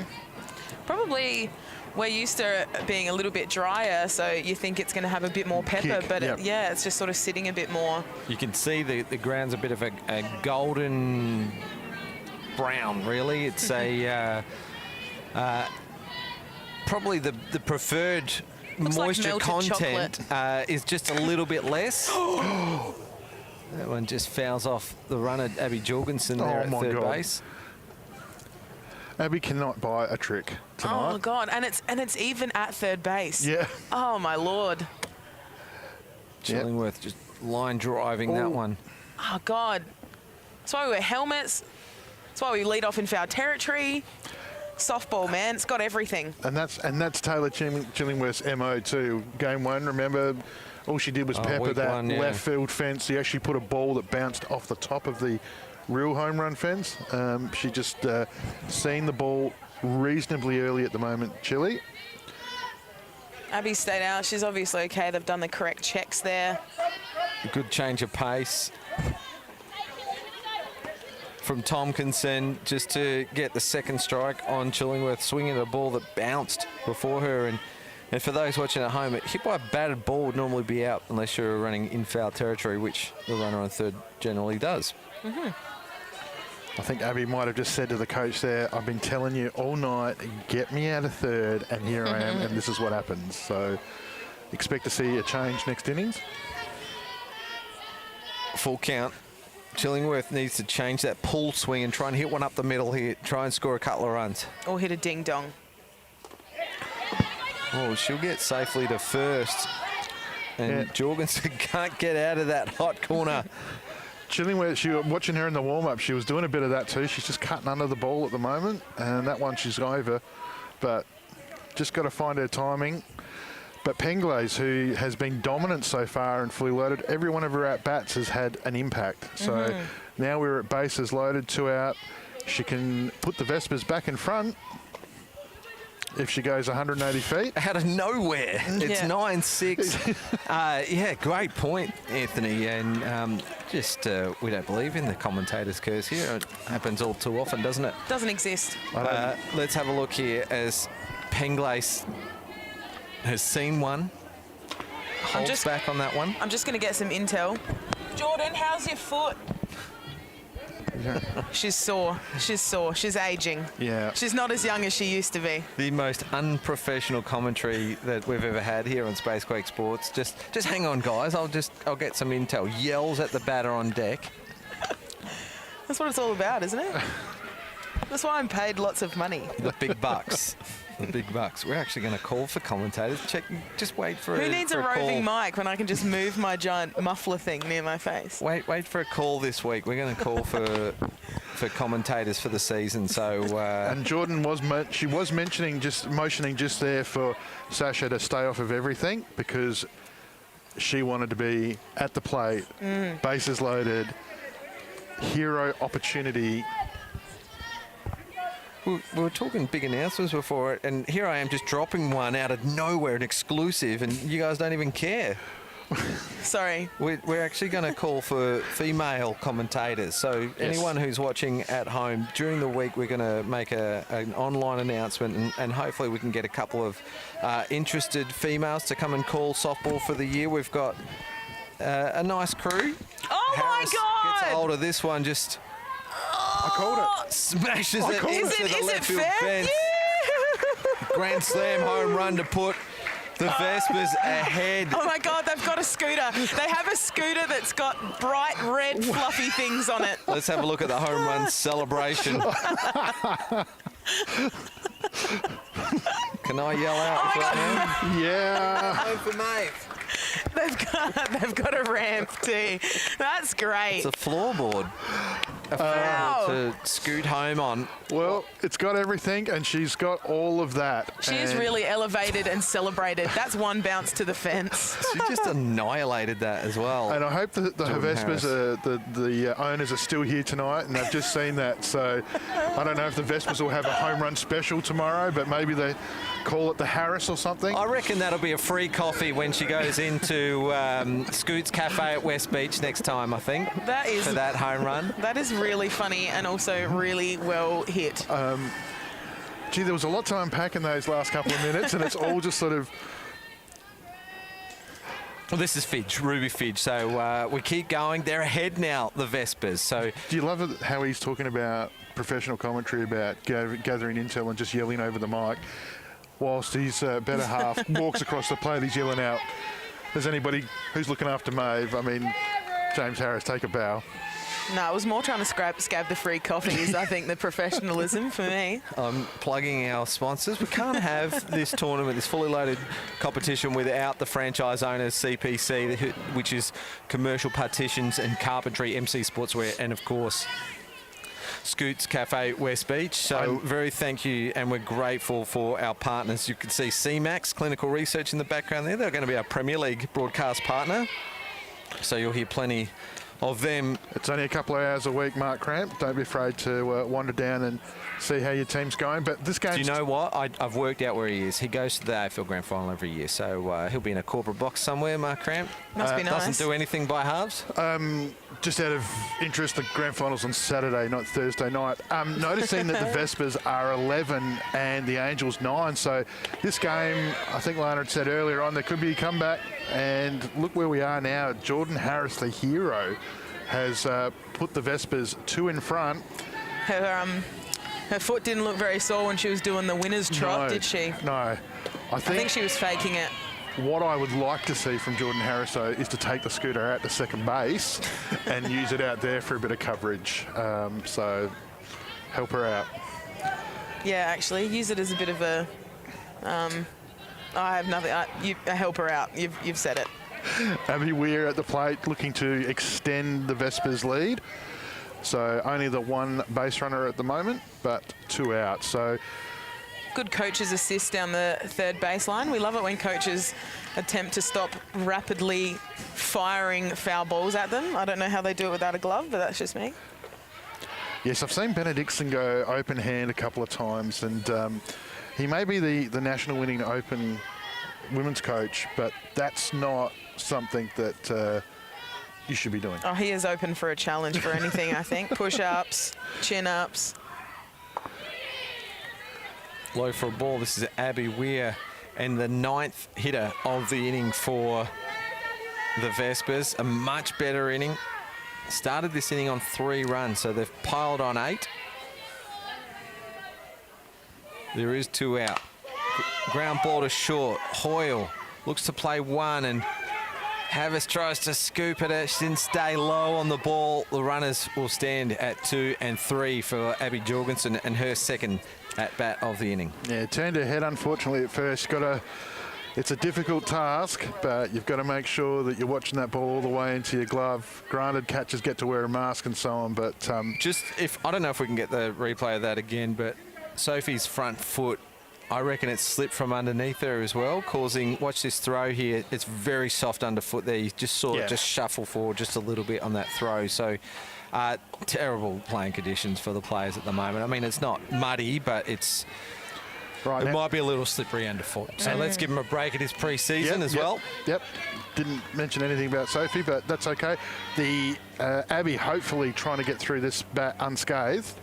Probably we're used to it being a little bit drier, so you think it's going to have a bit more pepper, Kick, but yep. yeah, it's just sort of sitting a bit more. You can see the ground's a bit of a golden brown, really. It's a probably the preferred Looks like moisture melted content is just a little bit less. That one just fouls off the runner, Abby Jorgensen, there Oh at my third God. base. Abby cannot buy a trick tonight. Oh God, and it's even at third base. Yeah. Oh my Lord. Chillingworth just line driving that Ooh. one. Oh God. That's why we wear helmets. That's why we lead off in foul territory. Softball, man, it's got everything. And that's Taylor Chillingworth's MO too. Game 1, remember, all she did was pepper week that 1, yeah. left field fence. She actually put a ball that bounced off the top of the real home run fence. She just seen the ball reasonably early at the moment, Chilli. Abby stayed out. She's obviously okay. They've done the correct checks there. A good change of pace from Tompkinson just to get the second strike on Chillingworth, swinging a ball that bounced before her. And for those watching at home, it hit by a batted ball would normally be out unless you're running in foul territory, which the runner on third generally does. I think Abby might have just said to the coach there, I've been telling you all night, get me out of third, and here I am, and this is what happens. So expect to see a change next innings. Full count. Chillingworth needs to change that pull swing and try and hit one up the middle here. Try and score a couple of runs. Or hit a ding-dong. Oh, she'll get safely to first. And Jorgensen can't get out of that hot corner. Chillingworth, watching her in the warm-up, she was doing a bit of that too. She's just cutting under the ball at the moment, and that one she's over. But just got to find her timing. But Penglaze, who has been dominant so far and fully loaded, every one of her at-bats has had an impact. So now we're at bases loaded, 2 out. She can put the Vespers back in front if she goes 180 feet. Out of nowhere. It's 9-6. Yeah, great point, Anthony. And we don't believe in the commentator's curse here. It happens all too often, doesn't it? Doesn't exist. Let's have a look here as Penglace has seen one. Holds back on that one. I'm just going to get some intel. Jordan, how's your foot? She's sore. She's sore. She's aging. Yeah. She's not as young as she used to be. The most unprofessional commentary that we've ever had here on Spacequake Sports. Just hang on, guys. I'll get some intel. Yells at the batter on deck. That's what it's all about, isn't it? That's why I'm paid lots of money. The big bucks. The big bucks. We're actually going to call for commentators. Just wait for Who needs a roving call. mic when I can just move my giant muffler thing near my face? Wait for a call this week. We're going to call for commentators for the season. So and Jordan was motioning just there for Sasha to stay off of everything because she wanted to be at the plate, bases loaded, hero opportunity. we were talking big announcements before it, and here I am just dropping one out of nowhere, an exclusive, and you guys don't even care. Sorry. We're actually going to call for female commentators. So anyone who's watching at home, during the week we're going to make an online announcement, and hopefully we can get a couple of interested females to come and call softball for the year. We've got a nice crew. Oh, Harris my God! Gets a hold of this one, just... I called it. Smashes it into the Is left it field fair? fence. Yeah. Grand slam home run to put the Vespers ahead. Oh my God, they've got a scooter. They have a scooter that's got bright red fluffy things on it. Let's have a look at the home run celebration. Can I yell out? Oh my God. Yeah. Home for Maeve. They've got a ramp too. That's great. It's a floorboard. Wow. To scoot home on. Well, it's got everything, and she's got all of that. She is really elevated and celebrated. That's one bounce to the fence. She just annihilated that as well. And I hope that the Jordan Vespers, the owners are still here tonight, and they've just seen that. So I don't know if the Vespers will have a home run special tomorrow, but maybe they call it the Harris or something. I reckon that'll be a free coffee when she goes into Scootz Cafe at West Beach next time, I think. That is... For that home run. That is really funny and also really well hit. Gee, there was a lot to unpack in those last couple of minutes, and it's all just sort of... Well, this is Fidge, Ruby Fidge. So we keep going. They're ahead now, the Vespers. So Do you love it how he's talking about professional commentary about gathering intel and just yelling over the mic, whilst his better half walks across the plate, he's yelling out, "There's anybody who's looking after Maeve?" I mean, James Harris, take a bow. No, it was more trying to scab the free coffees, I think, the professionalism for me. I'm plugging our sponsors. We can't have this tournament, this fully loaded competition, without the franchise owners, CPC, which is Commercial Partitions and Carpentry, Emmsee Sportswear, and of course, Scootz Cafe West Beach. So very thank you, and we're grateful for our partners. You can see CMAX Clinical Research in the background there. They're going to be our Premier League broadcast partner. So you'll hear plenty of them. It's only a couple of hours a week, Mark Cramp. Don't be afraid to wander down and see how your team's going. But this game... Do you know what? I've worked out where he is. He goes to the AFL Grand Final every year. So he'll be in a corporate box somewhere, Mark Cramp. Must be nice. Doesn't do anything by halves. Just out of interest, the grand final's on Saturday, not Thursday night. Noticing that the Vespers are 11 and the Angels 9. So this game, I think Lana had said earlier on, there could be a comeback. And look where we are now. Jordan Harris, the hero, has put the Vespers 2 in front. her foot didn't look very sore when she was doing the winner's trot, did she? No. I I think she was faking it. what I would like to see from Jordan Harris, though, is to take the scooter out to second base and use it out there for a bit of coverage. So help her out. Yeah, actually, use it as a bit of a. I have nothing. Help her out. You've said it. Abby Weir at the plate, looking to extend the Vespers lead. So only the one base runner at the moment, but 2 out. So Good coaches assist down the third baseline. We love it when coaches attempt to stop rapidly firing foul balls at them. I don't know how they do it without a glove, but that's just me. yes, I've seen Benedictson go open hand a couple of times, and he may be the national winning open women's coach, but that's not something that you should be doing. Oh, he is open for a challenge for anything, I think. Push-ups, chin-ups. Low for a ball. This is Abby Weir, and the 9th hitter of the inning for the Vespers. A much better inning. Started this inning on 3 runs, so they've piled on 8. There is 2 out. Ground ball to short. Hoyle looks to play 1, and Havas tries to scoop it. She didn't stay low on the ball. The runners will stand at 2 and 3 for Abby Jorgensen and her second at bat of the inning. Yeah, turned her head unfortunately at first. It's a difficult task, but you've got to make sure that you're watching that ball all the way into your glove. Granted, catchers get to wear a mask and so on, but I don't know if we can get the replay of that again, but Sophie's front foot, I reckon it slipped from underneath her as well, causing, watch this throw here, it's very soft underfoot there. You just saw it just shuffle forward just a little bit on that throw. So terrible playing conditions for the players at the moment. I mean, it's not muddy, but it might be a little slippery underfoot. So let's give them a break. It is pre-season as well. Yep. Didn't mention anything about Sophie, but that's okay. The Abby hopefully trying to get through this bat unscathed.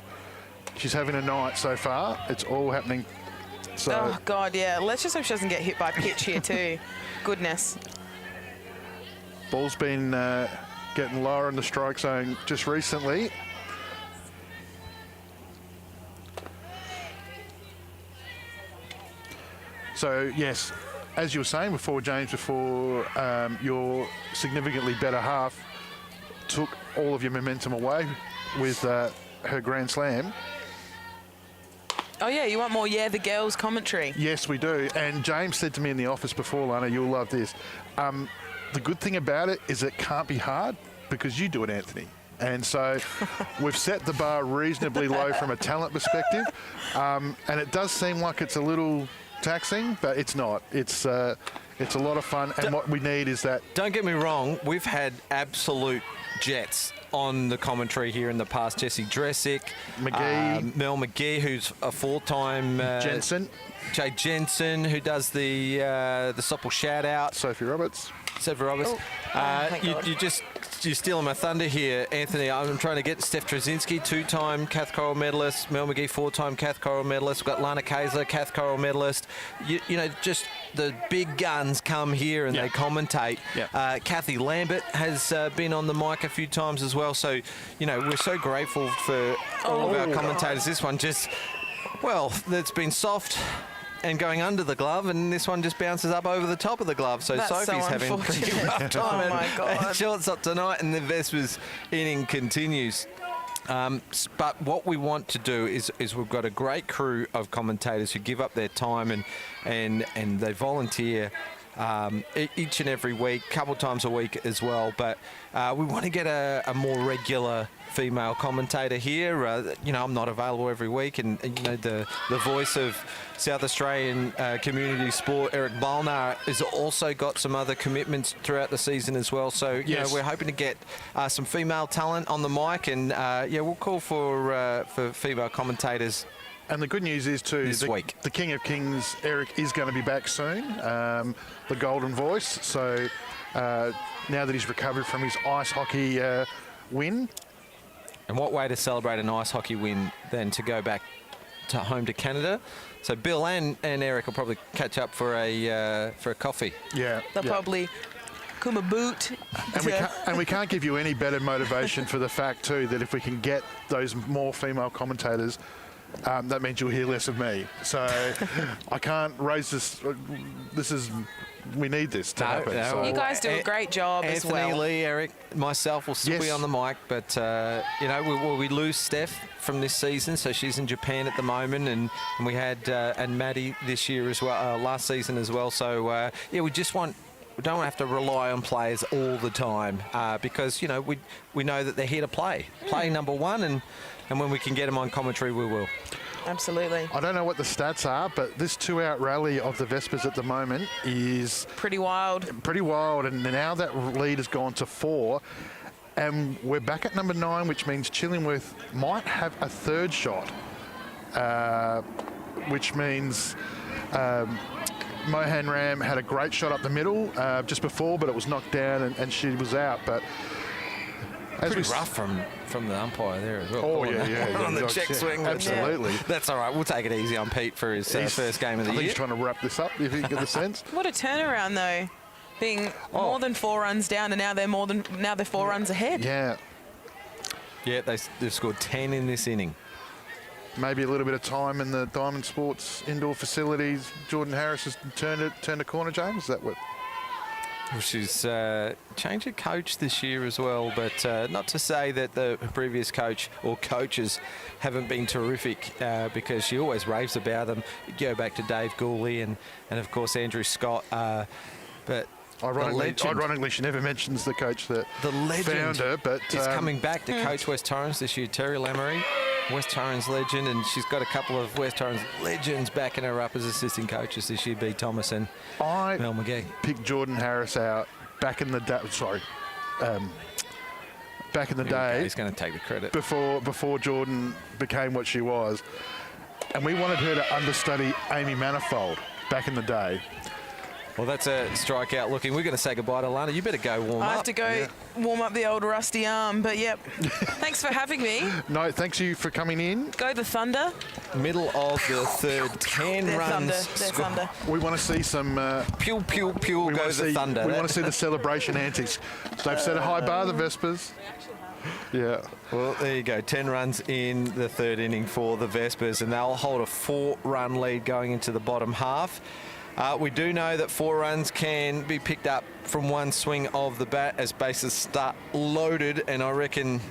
She's having a night so far. It's all happening. So Oh, God, yeah. Let's just hope she doesn't get hit by pitch here, too. Goodness. ball's been getting lower in the strike zone just recently. So, yes, as you were saying before, James, your significantly better half took all of your momentum away with her Grand Slam. Oh, yeah, you want more the girls commentary? Yes, we do. And James said to me in the office before, Lana, you'll love this. The good thing about it is it can't be hard because you do it, Anthony. And so we've set the bar reasonably low from a talent perspective. And it does seem like it's a little taxing, but it's not. It's a lot of fun. And what we need is that... Don't get me wrong. We've had absolute jets on the commentary here in the past. Jessie Dressick, McGee, Mel McGee, who's a full-time Jensen, Jay Jensen, who does the Soppel shout-out. Sophie Roberts. You're stealing my thunder here, Anthony. I'm trying to get Steph Trzynski, 2-time Cath Corral medalist. Mel McGee, 4-time Cath Corral medalist. We've got Lana Kayser, Cath Corral medalist. You know, just the big guns come here and they commentate. Kathy Lambert has been on the mic a few times as well. So, you know, we're so grateful for all of our commentators. This one just, well, it's been soft and going under the glove, and this one just bounces up over the top of the glove. So That's Sophie's having a pretty rough time. Oh, my God. And shorts up tonight, and the Vespers inning continues. But what we want to do is we've got a great crew of commentators who give up their time and they volunteer each and every week, couple times a week as well. But we want to get a more regular female commentator here. You know, I'm not available every week, and you know, the voice of South Australian community sport, Eric Balnar, has also got some other commitments throughout the season as well. So you know, we're hoping to get some female talent on the mic, and we'll call for female commentators. And the good news is, too, the King of Kings, Eric, is going to be back soon, the Golden Voice. So now that he's recovered from his ice hockey win. And what way to celebrate an ice hockey win than to go back to home to Canada? So Bill and Eric will probably catch up for a coffee. Yeah. They'll probably Kuma boot. And we can't give you any better motivation for the fact, too, that if we can get those more female commentators, that means you'll hear less of me. So I can't raise this. We need this to happen. No. So. You guys do a great job as well. Anthony, Lee, Eric, myself will still be on the mic, but we lose Steph from this season, so she's in Japan at the moment, and we had and Maddie this year as well, last season as well. So we just want. We don't have to rely on players all the time because we know that they're here to play number one, and when we can get them on commentary, we will. Absolutely. I don't know what the stats are, but this 2-out rally of the Vespers at the moment is pretty wild. And now that lead has gone to 4, and we're back at number 9, which means Chillingworth might have a third shot, which means Mohan Ram had a great shot up the middle just before, but it was knocked down and she was out. But pretty rough from the umpire there as well. Oh, yeah. On the check swing. Absolutely. That's all right. We'll take it easy on Pete for his first game of the year. He's trying to wrap this up, if you get the sense. What a turnaround, though. Being more than 4 runs down, and now they're 4 runs ahead. Yeah. Yeah, they've scored 10 in this inning. Maybe a little bit of time in the Diamond Sports indoor facilities. Jordan Harris has turned a corner, James. Is that what? Well, she's changed her coach this year as well, but not to say that the previous coach or coaches haven't been terrific because she always raves about them. You go back to Dave Gooley and of course Andrew Scott, but Ironically, she never mentions the coach that found her, but is coming back to coach West Torrens this year, Terry Lamery, West Torrens legend, and she's got a couple of West Torrens legends backing her up as assistant coaches this year, B. Thomas and Mel McGee. Picked Jordan Harris out back in the day. Back in the day. He's going to take the credit. Before Jordan became what she was, and we wanted her to understudy Amy Manifold back in the day. Well, that's a strikeout looking. We're going to say goodbye to Lana. You better go warm up. I have to go warm up the old rusty arm, but yep. Thanks for having me. No, thanks you for coming in. Go the Thunder. Middle of the third, 10 runs. Thunder. We want to see some... pew, pew, pew, goes the Thunder. We want to see the celebration antics. They've set a high bar, the Vespers. Yeah. Well, there you go. 10 runs in the third inning for the Vespers, and they'll hold a 4-run lead going into the bottom half. We do know that 4 runs can be picked up from one swing of the bat as bases start loaded, and I reckon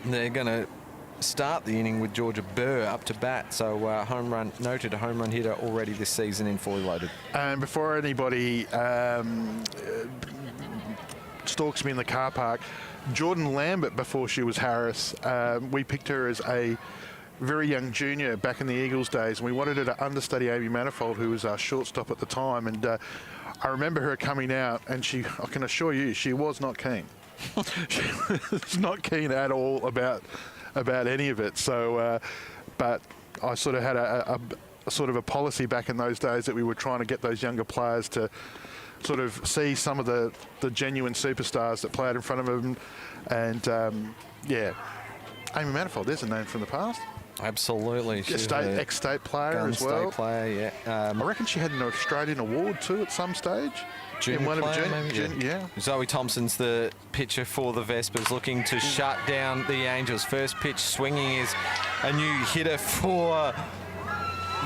they're going to start the inning with Georgia Burr up to bat. So noted home run hitter already this season in fully loaded. And before anybody stalks me in the car park, Jordan Lambert, before she was Harris, we picked her as a very young junior back in the Eagles days, and we wanted her to understudy Amy Manifold, who was our shortstop at the time. And I remember her coming out, and I can assure you, she was not keen. She was not keen at all about any of it. So, but I sort of had a sort of a policy back in those days that we were trying to get those younger players to sort of see some of the genuine superstars that played in front of them. And Amy Manifold, there's a name from the past. Absolutely. Ex-state player as well. State player, yeah. I reckon she had an Australian award too at some stage. Junior player, Zoe Thompson's the pitcher for the Vespers, looking to shut down the Angels. First pitch swinging is a new hitter for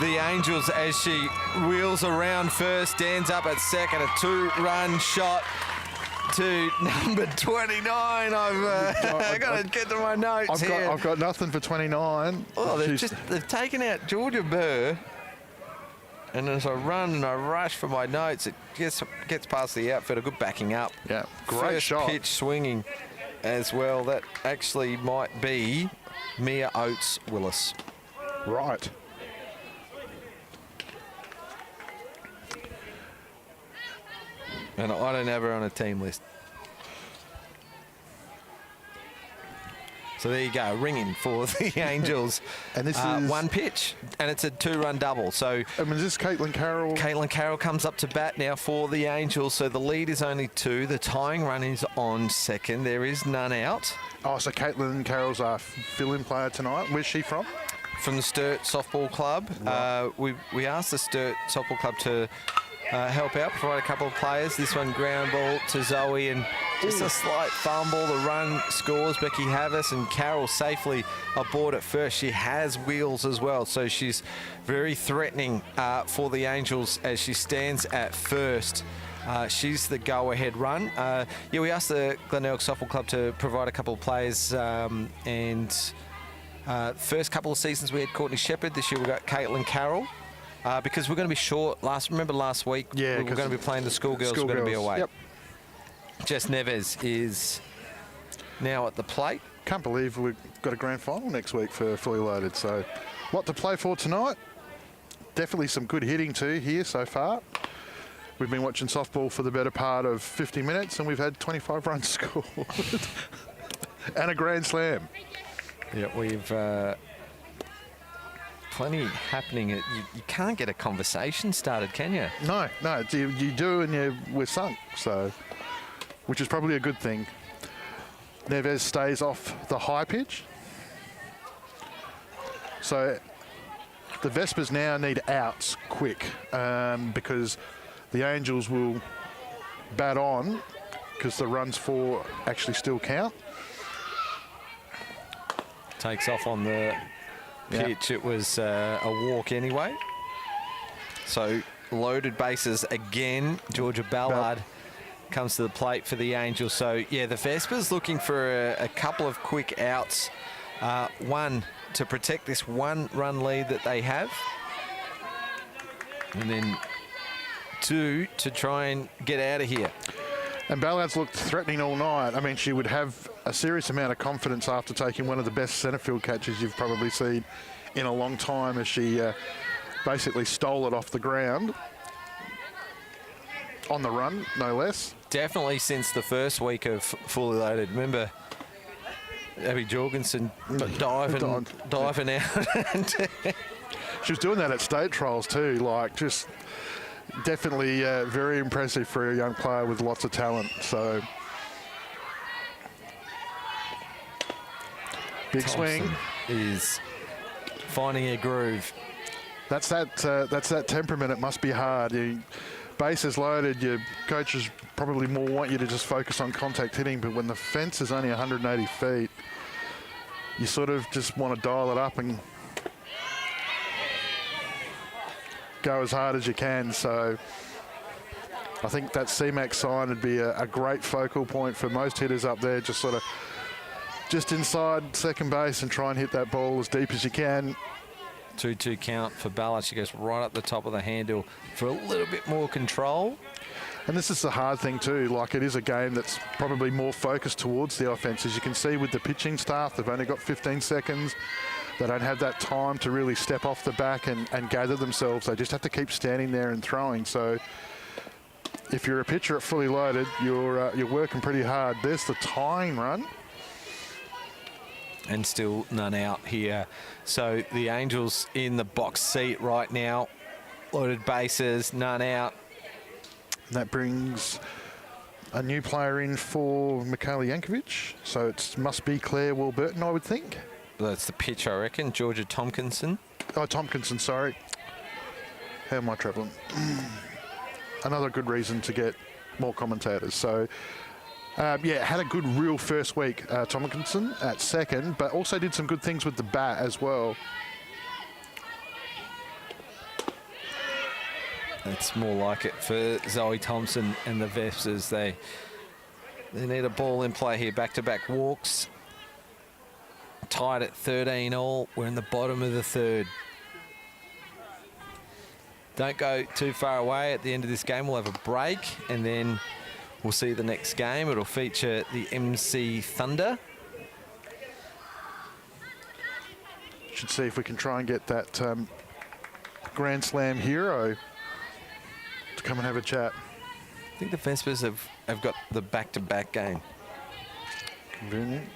the Angels as she wheels around first, stands up at second, a 2-run shot to number 29. I've got to get to my notes here. I've got nothing for 29. Oh, they've taken out Georgia Burr. And as I run and I rush for my notes, it gets past the outfielder. Good backing up. Yeah, great shot. First pitch swinging as well. That actually might be Mia Oates-Willis. Right. And I don't have her on a team list. So there you go, ringing for the Angels. And this is one pitch, and it's a 2-run double. So is this Caitlin Carroll? Caitlin Carroll comes up to bat now for the Angels. So the lead is only 2. The tying run is on second. There is none out. Oh, so Caitlin Carroll's our fill-in player tonight. Where's she from? From the Sturt Softball Club. Right. We asked the Sturt Softball Club to help out, provide a couple of players. This one ground ball to Zoe and just a slight fumble. The run scores. Becky Havas and Carol safely aboard at first. She has wheels as well, so she's very threatening for the Angels as she stands at first. She's the go-ahead run. Yeah, we asked the Glenelg Softball Club to provide a couple of players, and first couple of seasons we had Courtney Shepherd. This year we got Caitlin Carroll. Because we're going to be short. Remember last week we were going to be playing the schoolgirls. We're going to be away. Yep. Jess Neves is now at the plate. Can't believe we've got a grand final next week for Fully Loaded. So, lot to play for tonight. Definitely some good hitting too here so far. We've been watching softball for the better part of 50 minutes, and we've had 25 runs scored and a grand slam. Yeah, we've plenty happening. You can't get a conversation started, can you? No, you do, and we're sunk. So, which is probably a good thing. Neves stays off the high pitch. So the Vespers now need outs quick because the Angels will bat on because the runs for actually still count. Takes off on the pitch. It was a walk anyway. So loaded bases again. Georgia Ballard comes to the plate for the Angels. So, yeah, the Vespers looking for a couple of quick outs. One, to protect this one-run lead that they have. And then two, to try and get out of here. And Ballard's looked threatening all night. I mean, she would have a serious amount of confidence after taking one of the best centre field catches you've probably seen in a long time, as she basically stole it off the ground. On the run, no less. Definitely since the first week of Fully Loaded. Remember Abby Jorgensen diving out. She was doing that at state trials too, like just definitely very impressive for a young player with lots of talent. So big Thompson swing is finding a groove. That's that temperament. It must be hard. Bases loaded, your coaches probably more want you to just focus on contact hitting, but when the fence is only 180 feet, you sort of just want to dial it up and go as hard as you can. So I think that C-Max sign would be a great focal point for most hitters up there, just sort of just inside second base and try and hit that ball as deep as you can. 2-2 count for Ballard. She goes right up the top of the handle for a little bit more control. And this is the hard thing too, like it is a game that's probably more focused towards the offense. As you can see with the pitching staff, they've only got 15 seconds. They don't have that time to really step off the back and gather themselves. They just have to keep standing there and throwing. So if you're a pitcher at Fully Loaded, you're working pretty hard. There's the tying run. And still none out here. So the Angels in the box seat right now. Loaded bases, none out. That brings a new player in for Michaela Yankovic. So it must be Claire Warburton, I would think. That's the pitch, I reckon. Georgia Tompkinson. Oh, Tompkinson, sorry. How am I travelling? Another good reason to get more commentators. So, yeah, had a good real first week, Tompkinson at second, but also did some good things with the bat as well. It's more like it for Zoe Thompson and the Vespers. They need a ball in play here. Back-to-back walks. Tied at 13 all. We're in the bottom of the third. Don't go too far away. At the end of this game, we'll have a break, and then we'll see the next game. It'll feature the Emmsee Thunder. Should see if we can try and get that Grand Slam hero to come and have a chat. I think the Vespers have got the back-to-back game. Convenient.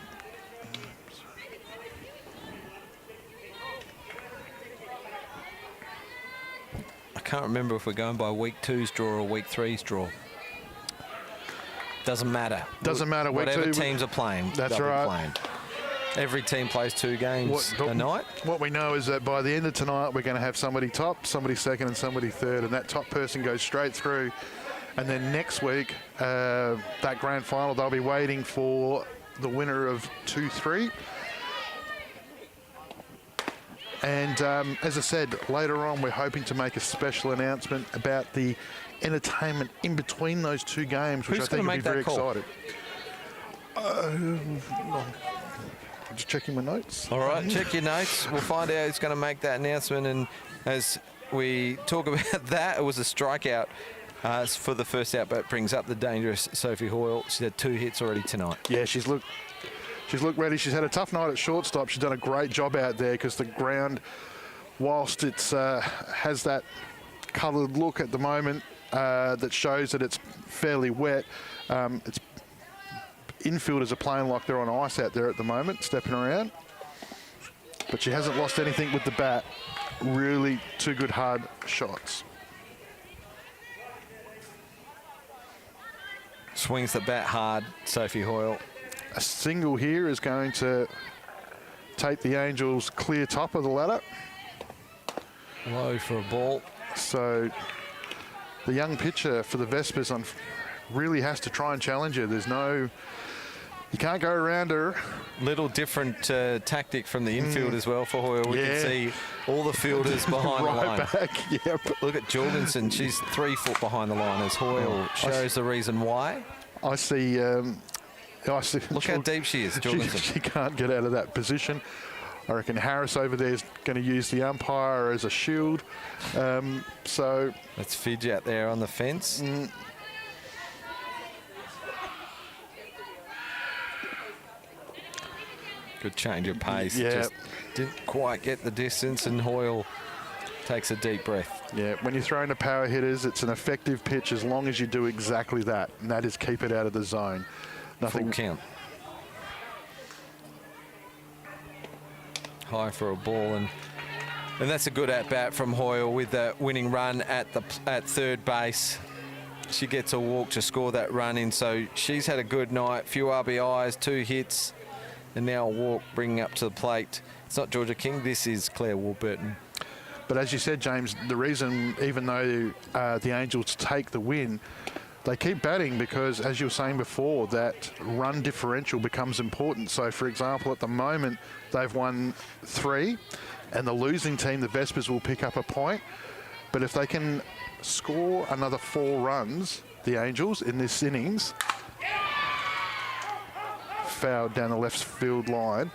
I can't remember if we're going by week 2's draw or week 3's draw. Doesn't matter. Doesn't matter. Whatever teams are playing, that's they'll right. be playing. Every team plays 2 games a night. What we know is that by the end of tonight, we're going to have somebody top, somebody second, and somebody third, and that top person goes straight through. And then next week, that grand final, they'll be waiting for the winner of 2-3. And as I said, later on, we're hoping to make a special announcement about the entertainment in between those 2 games, which I think will be very exciting. I'm just checking my notes. All right, check your notes. We'll find out who's going to make that announcement. And as we talk about that, it was a strikeout for the first out, but brings up the dangerous Sophie Hoyle. She's had 2 hits already tonight. Yeah, she's looked ready. She's had a tough night at shortstop. She's done a great job out there because the ground, whilst it's has that coloured look at the moment that shows that it's fairly wet, it's infielders are playing like they're on ice out there at the moment, stepping around. But she hasn't lost anything with the bat. Really 2 good hard shots. Swings the bat hard, Sophie Hoyle. A single here is going to take the Angels clear top of the ladder. Low for a ball. So the young pitcher for the Vespers really has to try and challenge her. You can't go around her. Little different tactic from the infield as well for Hoyle. We can see all the fielders behind the line. Back. Yep. Look at Jorgensen. She's 3 foot behind the line as Hoyle shows the reason why. I see. Look how deep she is, Jorgensen. She can't get out of that position. I reckon Harris over there is going to use the umpire as a shield. So that's Fidge out there on the fence. Good change of pace. Yeah. Just didn't quite get the distance, and Hoyle takes a deep breath. Yeah, when you're throwing to power hitters, it's an effective pitch as long as you do exactly that, and that is keep it out of the zone. Nothing. Full count. High for a ball, and that's a good at-bat from Hoyle with the winning run at third base. She gets a walk to score that run in, so she's had a good night. Few RBIs, 2 hits, and now a walk bringing up to the plate. It's not Georgia King, this is Claire Warburton. But as you said, James, the reason, even though the Angels take the win, they keep batting because, as you were saying before, that run differential becomes important. So, for example, at the moment, they've won 3, and the losing team, the Vespers, will pick up a point. But if they can score another 4 runs, the Angels, in this innings, fouled down the left field line,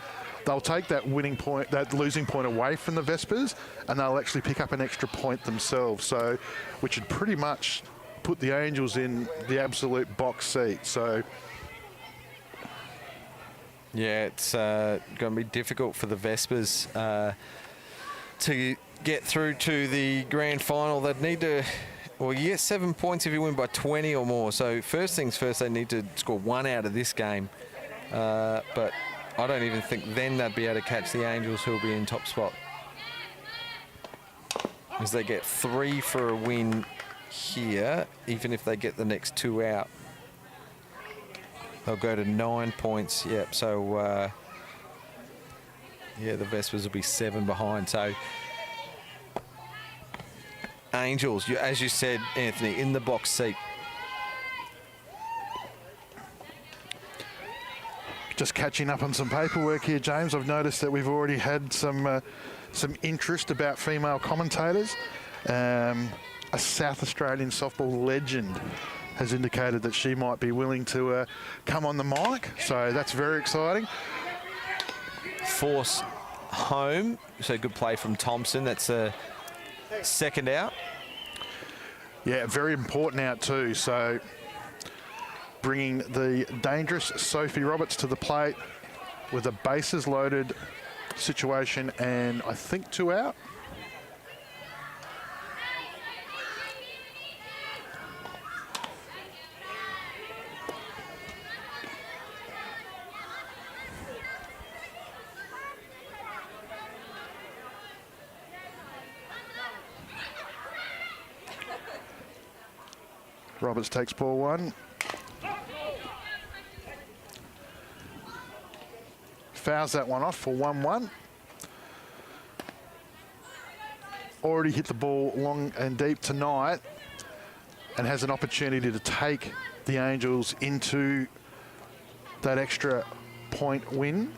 they'll take that winning point, that losing point away from the Vespers, and they'll actually pick up an extra point themselves. So, which would pretty much put the Angels in the absolute box seat. So, yeah, it's going to be difficult for the Vespers to get through to the grand final. They'd need to, well, you get 7 points if you win by 20 or more. So first things first, they need to score 1 out of this game. But I don't even think then they'd be able to catch the Angels, who'll be in top spot. As they get 3 for a win here, even if they get the next 2 out. They'll go to 9 points. Yep, so yeah, the Vespers will be 7 behind. So Angels, as you said, Anthony, in the box seat. just catching up on some paperwork here, James. I've noticed that we've already had some interest about female commentators. A South Australian softball legend has indicated that she might be willing to come on the mic, so that's very exciting. Force home, so good play from Thompson. That's a second out. Yeah, very important out too. So bringing the dangerous Sophie Roberts to the plate with a bases loaded situation and I think 2 out. Roberts takes ball 1. fouls that one off for 1-1. Already hit the ball long and deep tonight and has an opportunity to take the Angels into that extra point win.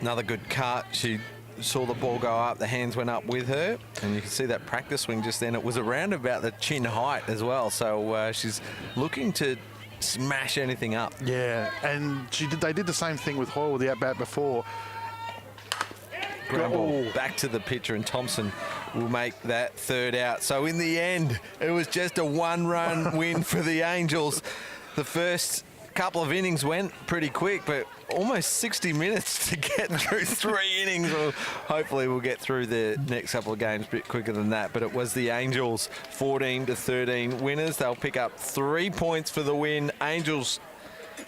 Another good cut. She saw the ball go up, the hands went up with her, and you can see that practice swing just then. It was around about the chin height as well, so she's looking to smash anything up. Yeah, and they did the same thing with Hoyle with the at-bat before. Ground ball back to the pitcher, and Thompson will make that third out. So in the end, it was just a one-run win for the Angels. The first couple of innings went pretty quick, but almost 60 minutes to get through 3 innings. Well, hopefully we'll get through the next couple of games a bit quicker than that. But it was the Angels 14-13 winners. They'll pick up 3 points for the win. Angels,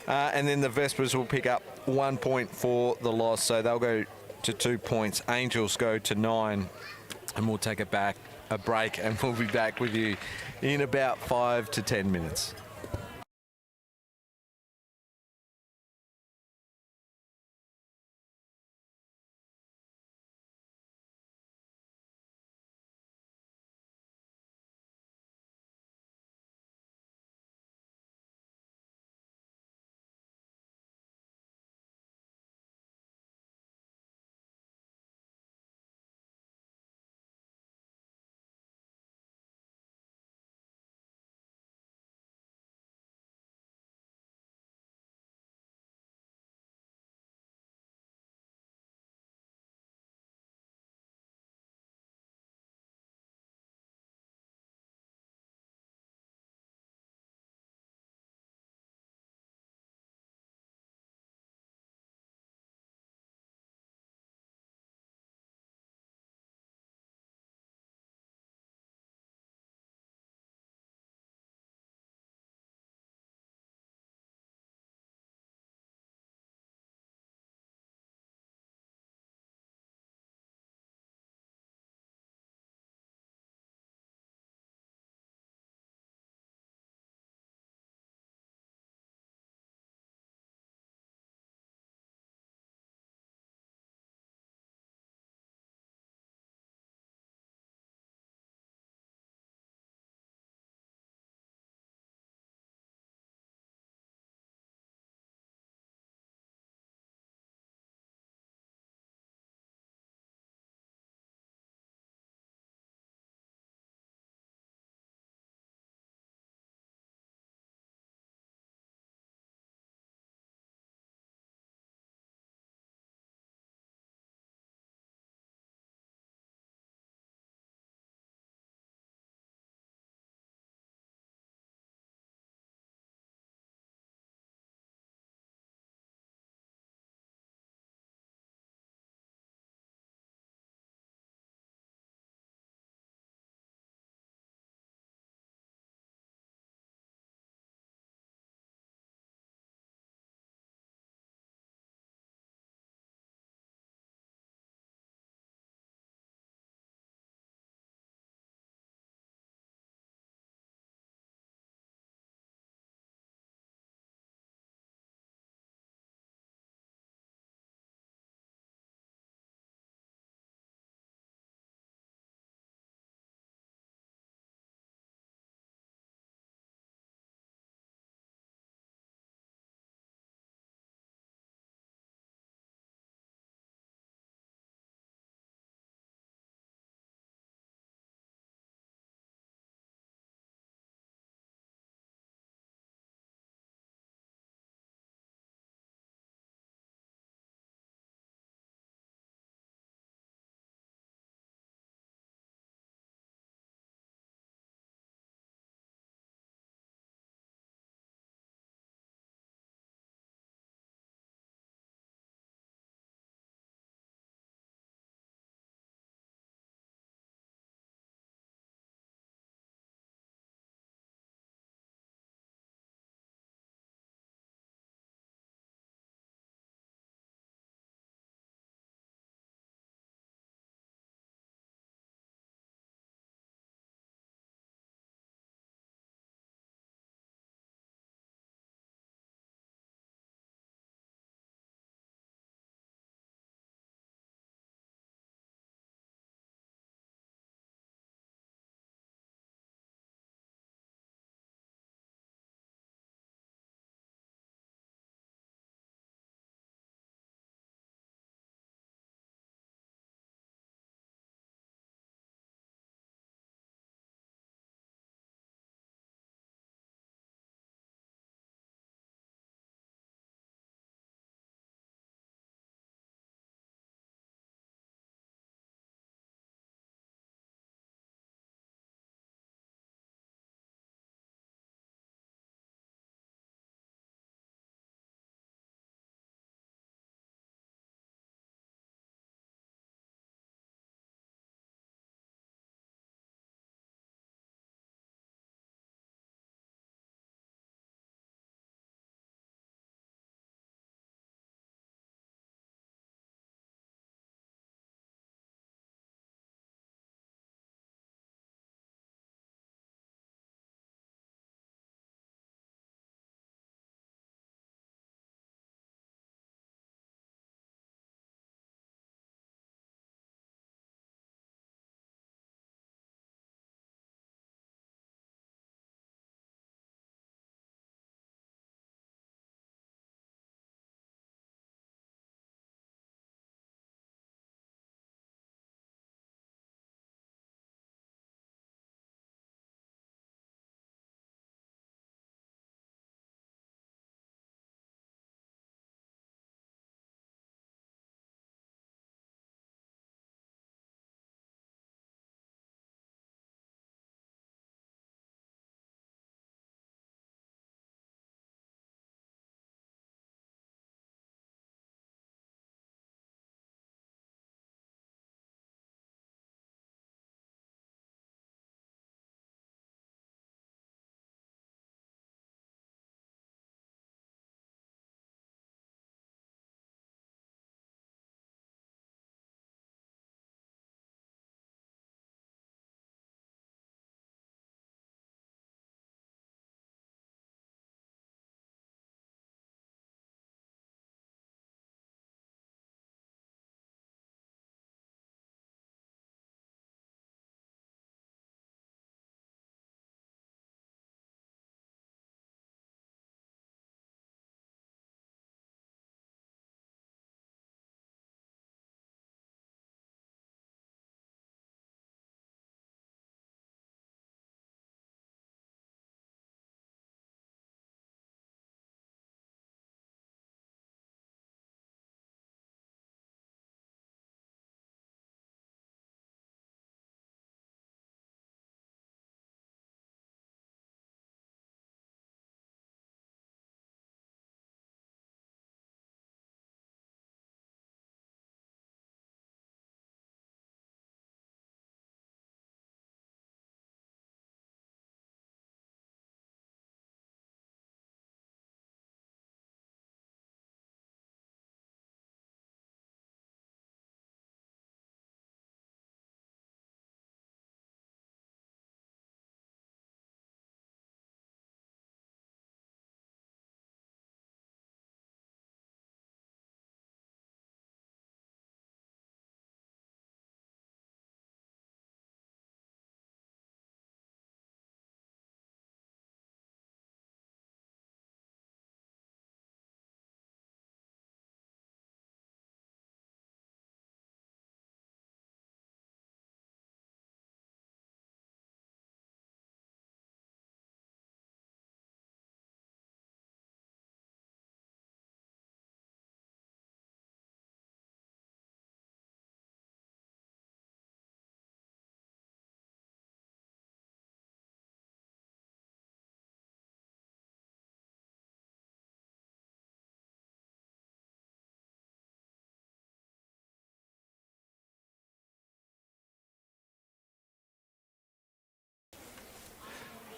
and then the Vespers will pick up 1 point for the loss. So they'll go to 2 points. Angels go to 9, and we'll take a break, and we'll be back with you in about 5 to 10 minutes.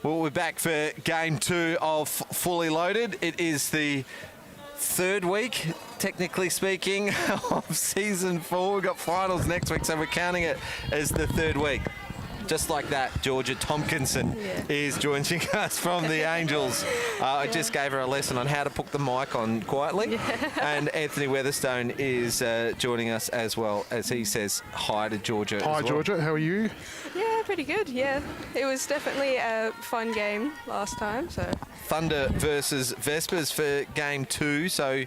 Well, we're back for game 2 of Fully Loaded. It is the 3rd week, technically speaking, of season 4. We've got finals next week, so we're counting it as the 3rd week. Just like that, Georgia Tompkinson is joining us from the Angels. I just gave her a lesson on how to put the mic on quietly. And Anthony Weatherstone is joining us as well, as he says hi to Georgia. Hi, Georgia. How are you? Yeah, pretty good, yeah. It was definitely a fun game last time, so. Thunder versus Vespers for game 2. So,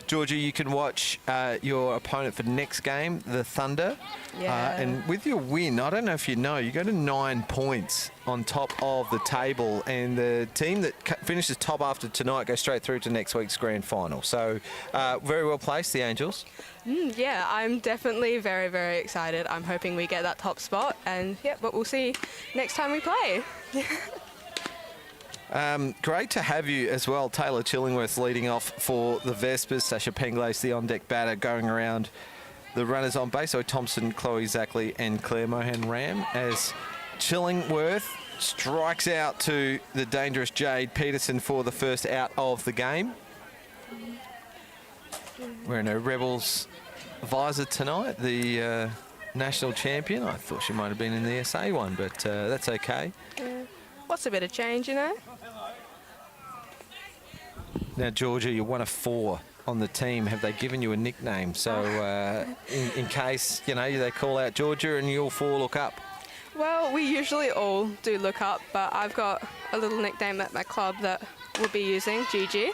Georgia, you can watch your opponent for next game, the Thunder. Yeah. And with your win, I don't know if you know, you go to 9 points on top of the table, and the team that finishes top after tonight goes straight through to next week's grand final. So, very well placed, the Angels. Yeah, I'm definitely very, very excited. I'm hoping we get that top spot, and yeah, but we'll see next time we play. Great to have you as well. Taylor Chillingworth leading off for the Vespers. Sasha Penglace, the on-deck batter, going around the runners on base. So Thompson, Chloe Zackley and Claire Mohan-Ram as Chillingworth strikes out to the dangerous Jade Peterson for the first out of the game. Wearing her Rebels visor tonight, the national champion. I thought she might have been in the SA one, but that's okay. What's a bit of change, you know? Now, Georgia, you're 1 of 4 on the team. Have they given you a nickname? So in case, you know, they call out Georgia and you all 4 look up. Well, we usually all do look up, but I've got a little nickname at my club that we'll be using, Gigi.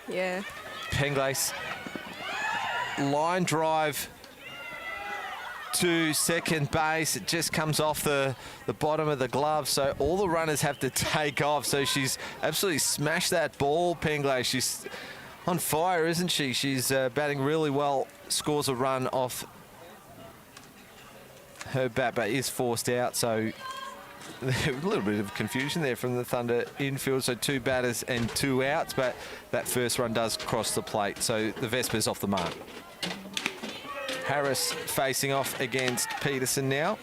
Yeah. Penglace, line drive to second base. It just comes off the bottom of the glove, so all the runners have to take off. So she's absolutely smashed that ball, Penglace. She's on fire, isn't she? She's batting really well, scores a run off her bat, but is forced out. So a little bit of confusion there from the Thunder infield. So 2 batters and 2 outs, but that first run does cross the plate. So the Vespers off the mark. Harris facing off against Peterson now.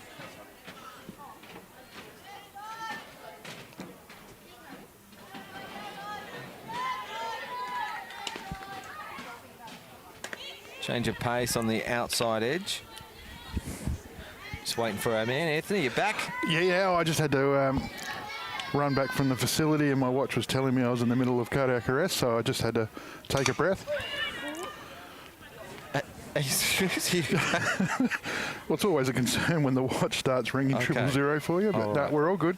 Change of pace on the outside edge. Just waiting for our man. Anthony, you back? Yeah, I just had to run back from the facility and my watch was telling me I was in the middle of cardiac arrest, so I just had to take a breath. Well, it's always a concern when the watch starts ringing 000 for you, but no, we're all good.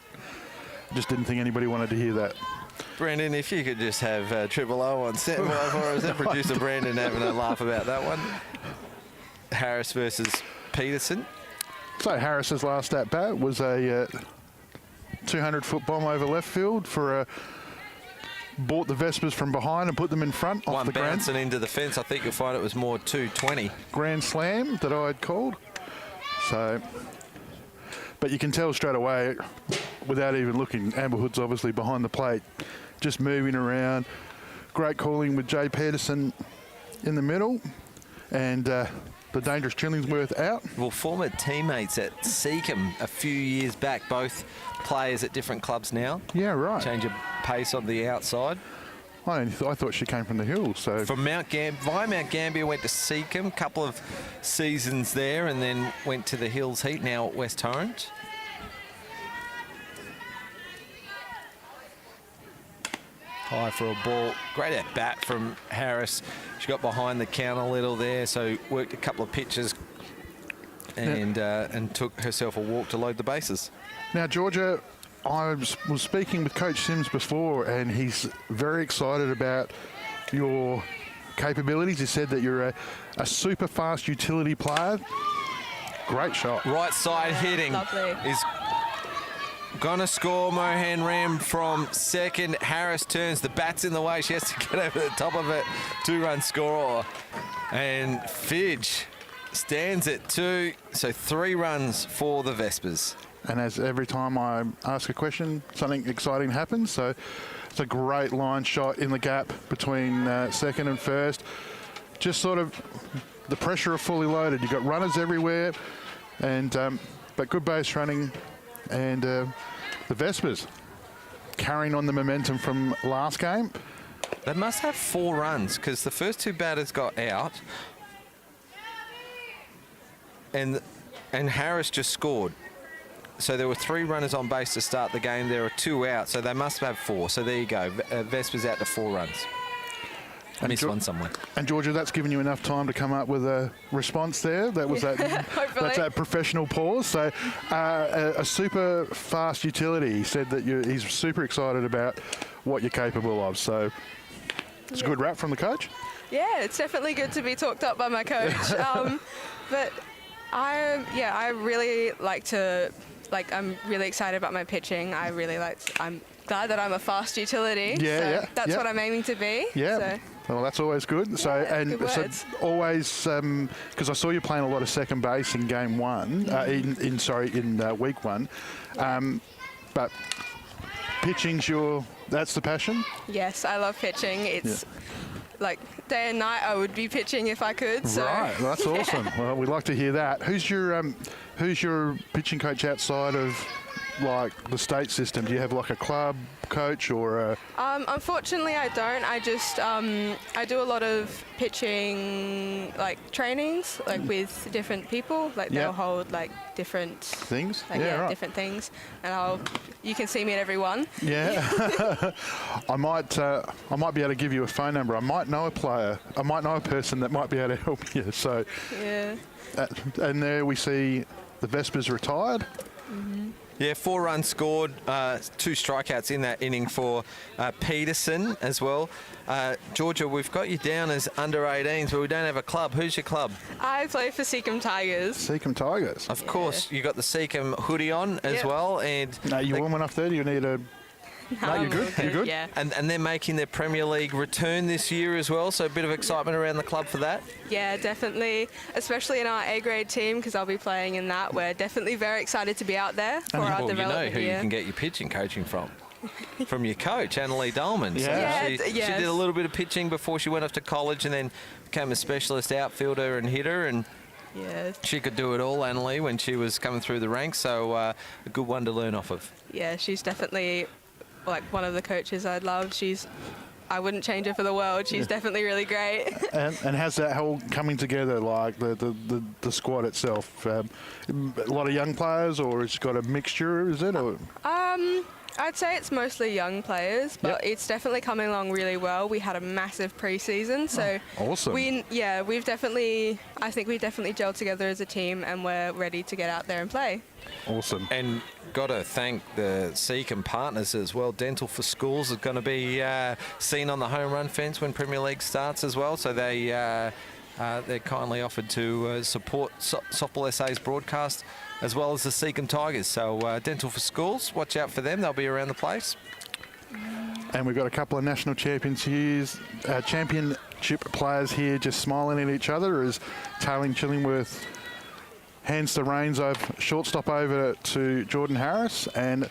Just didn't think anybody wanted to hear that. Brendan, if you could just have 000 on standby for us, and producer Brendan having a laugh about that one. Harris versus Peterson. So Harris's last at bat was a 200-foot bomb over left field for a bought the Vespers from behind and put them in front off one the ground. Bouncing into the fence. I think you'll find it was more 220. Grand slam that I had called. So, but you can tell straight away, without even looking, Amber Hood's obviously behind the plate, just moving around. Great calling with Jay Peterson in the middle, and the dangerous Chillingworth out. Well, former teammates at Seacombe a few years back, both players at different clubs now. Yeah, right. Change of pace on the outside. I thought she came from the hills. So from via Mount Gambier, went to Seacombe, couple of seasons there, and then went to the Hills Heat, now at West Torrent. High for a ball. Great at bat from Harris. She got behind the count a little there, so worked a couple of pitches and took herself a walk to load the bases. Now, Georgia, I was speaking with Coach Sims before, and he's very excited about your capabilities. He said that you're a super fast utility player. Great shot. Right side hitting is gonna score. Mohan-Ram from second. Harris turns, the bat's in the way. She has to get over the top of it. 2-run scorer. And Fidge stands at 2. So 3 runs for the Vespers. And as every time I ask a question, something exciting happens. So it's a great line shot in the gap between second and first. Just sort of the pressure of Fully Loaded. You've got runners everywhere, and but good base running, and the Vespers carrying on the momentum from last game. They must have 4 runs because the first 2 batters got out, and Harris just scored. So there were 3 runners on base to start the game. There are 2 out, so they must have 4. So there you go. Vespers out to 4 runs. I missed one somewhere. And Georgia, that's given you enough time to come up with a response there. That was that. That's that professional pause. So a super fast utility. He said that he's super excited about what you're capable of. So it's a good rap from the coach. Yeah, it's definitely good to be talked up by my coach. But I really like to. I'm really excited about my pitching. I'm glad that I'm a fast utility. That's what I'm aiming to be. Yeah. So. Well, that's always good. So good always because I saw you playing a lot of second base in game 1, in week 1, but pitching's that's the passion. Yes, I love pitching. It's like day and night. I would be pitching if I could. So. Right, well, that's awesome. Well, we'd like to hear that. Who's your pitching coach outside of like the state system? Do you have like a club coach or a... Unfortunately, I don't. I just I do a lot of pitching trainings with different people. They'll hold different things. Different things, and you can see me at every one. Yeah. I might be able to give you a phone number. I might know a player. I might know a person that might be able to help you. So yeah. And there we see the Vespers retired. Mm-hmm. Yeah, 4 runs scored, 2 strikeouts in that inning for Peterson as well. Georgia, we've got you down as under 18s, but we don't have a club. Who's your club? I play for Seacombe Tigers. Seacombe Tigers. Of course, you got the Seacombe hoodie on as well. And no, you warm enough there? Do you need a... No, you're good. You're good. Yeah. And they're making their Premier League return this year as well, so a bit of excitement around the club for that. Yeah, definitely, especially in our A-grade team because I'll be playing in that. We're definitely very excited to be out there for our development. You know who you can get your pitching coaching from. From your coach, Annalie Dolman. Yeah. So she did a little bit of pitching before she went off to college and then became a specialist outfielder and hitter, and she could do it all, Annalie, when she was coming through the ranks, so a good one to learn off of. Yeah, she's definitely one of the coaches I'd love. I wouldn't change her for the world. She's definitely really great. And how's that whole coming together, like the squad itself? A lot of young players, or it's got a mixture, is it? Or? I'd say it's mostly young players, but it's definitely coming along really well. We had a massive pre-season, so awesome. I think we definitely gelled together as a team, and we're ready to get out there and play. Awesome. And got to thank the Seacombe partners as well. Dental for Schools is going to be seen on the home run fence when Premier League starts as well. So they're kindly offered to support Softball SA's broadcast as well as the Seacombe Tigers. So Dental for Schools, watch out for them. They'll be around the place. And we've got a couple of national championship players here just smiling at each other as Tailing Chillingworth hands the reins of shortstop over to Jordan Harris, and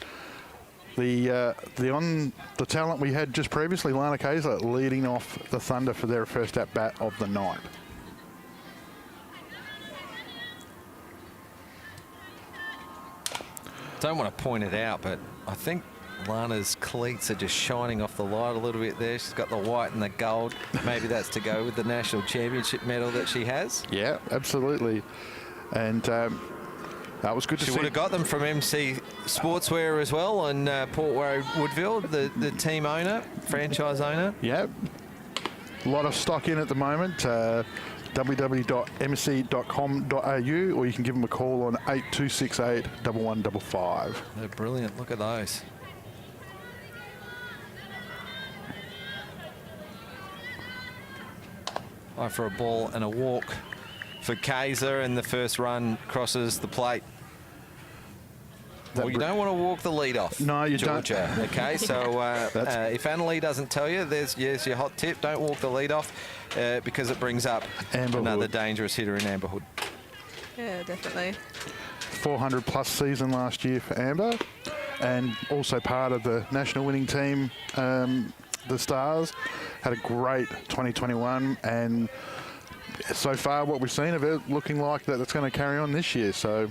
the talent we had just previously, Lana Kayser, leading off the Thunder for their first at bat of the night. Don't want to point it out, but I think Lana's cleats are just shining off the light a little bit there. She's got the white and the gold. Maybe that's to go with the national championship medal that she has. Yeah, absolutely. And that was good to see. She would have got them from Emmsee Sportswear as well, and Port Road Woodville, the team owner, franchise owner. Yeah. A lot of stock in at the moment. www.msc.com.au, or you can give them a call on 8268 1155. They're brilliant. Look at those. Eye for a ball and a walk for Kayser, and the first run crosses the plate. Well, you don't want to walk the lead off. No, you Georgia, don't. Okay, so if Annalie doesn't tell you, there's your hot tip. Don't walk the lead off because it brings up another dangerous hitter in Amber Hood. Yeah, definitely. 400 plus season last year for Amber, and also part of the national winning team, the Stars. Had a great 2021, and so far what we've seen of it looking like that's going to carry on this year. So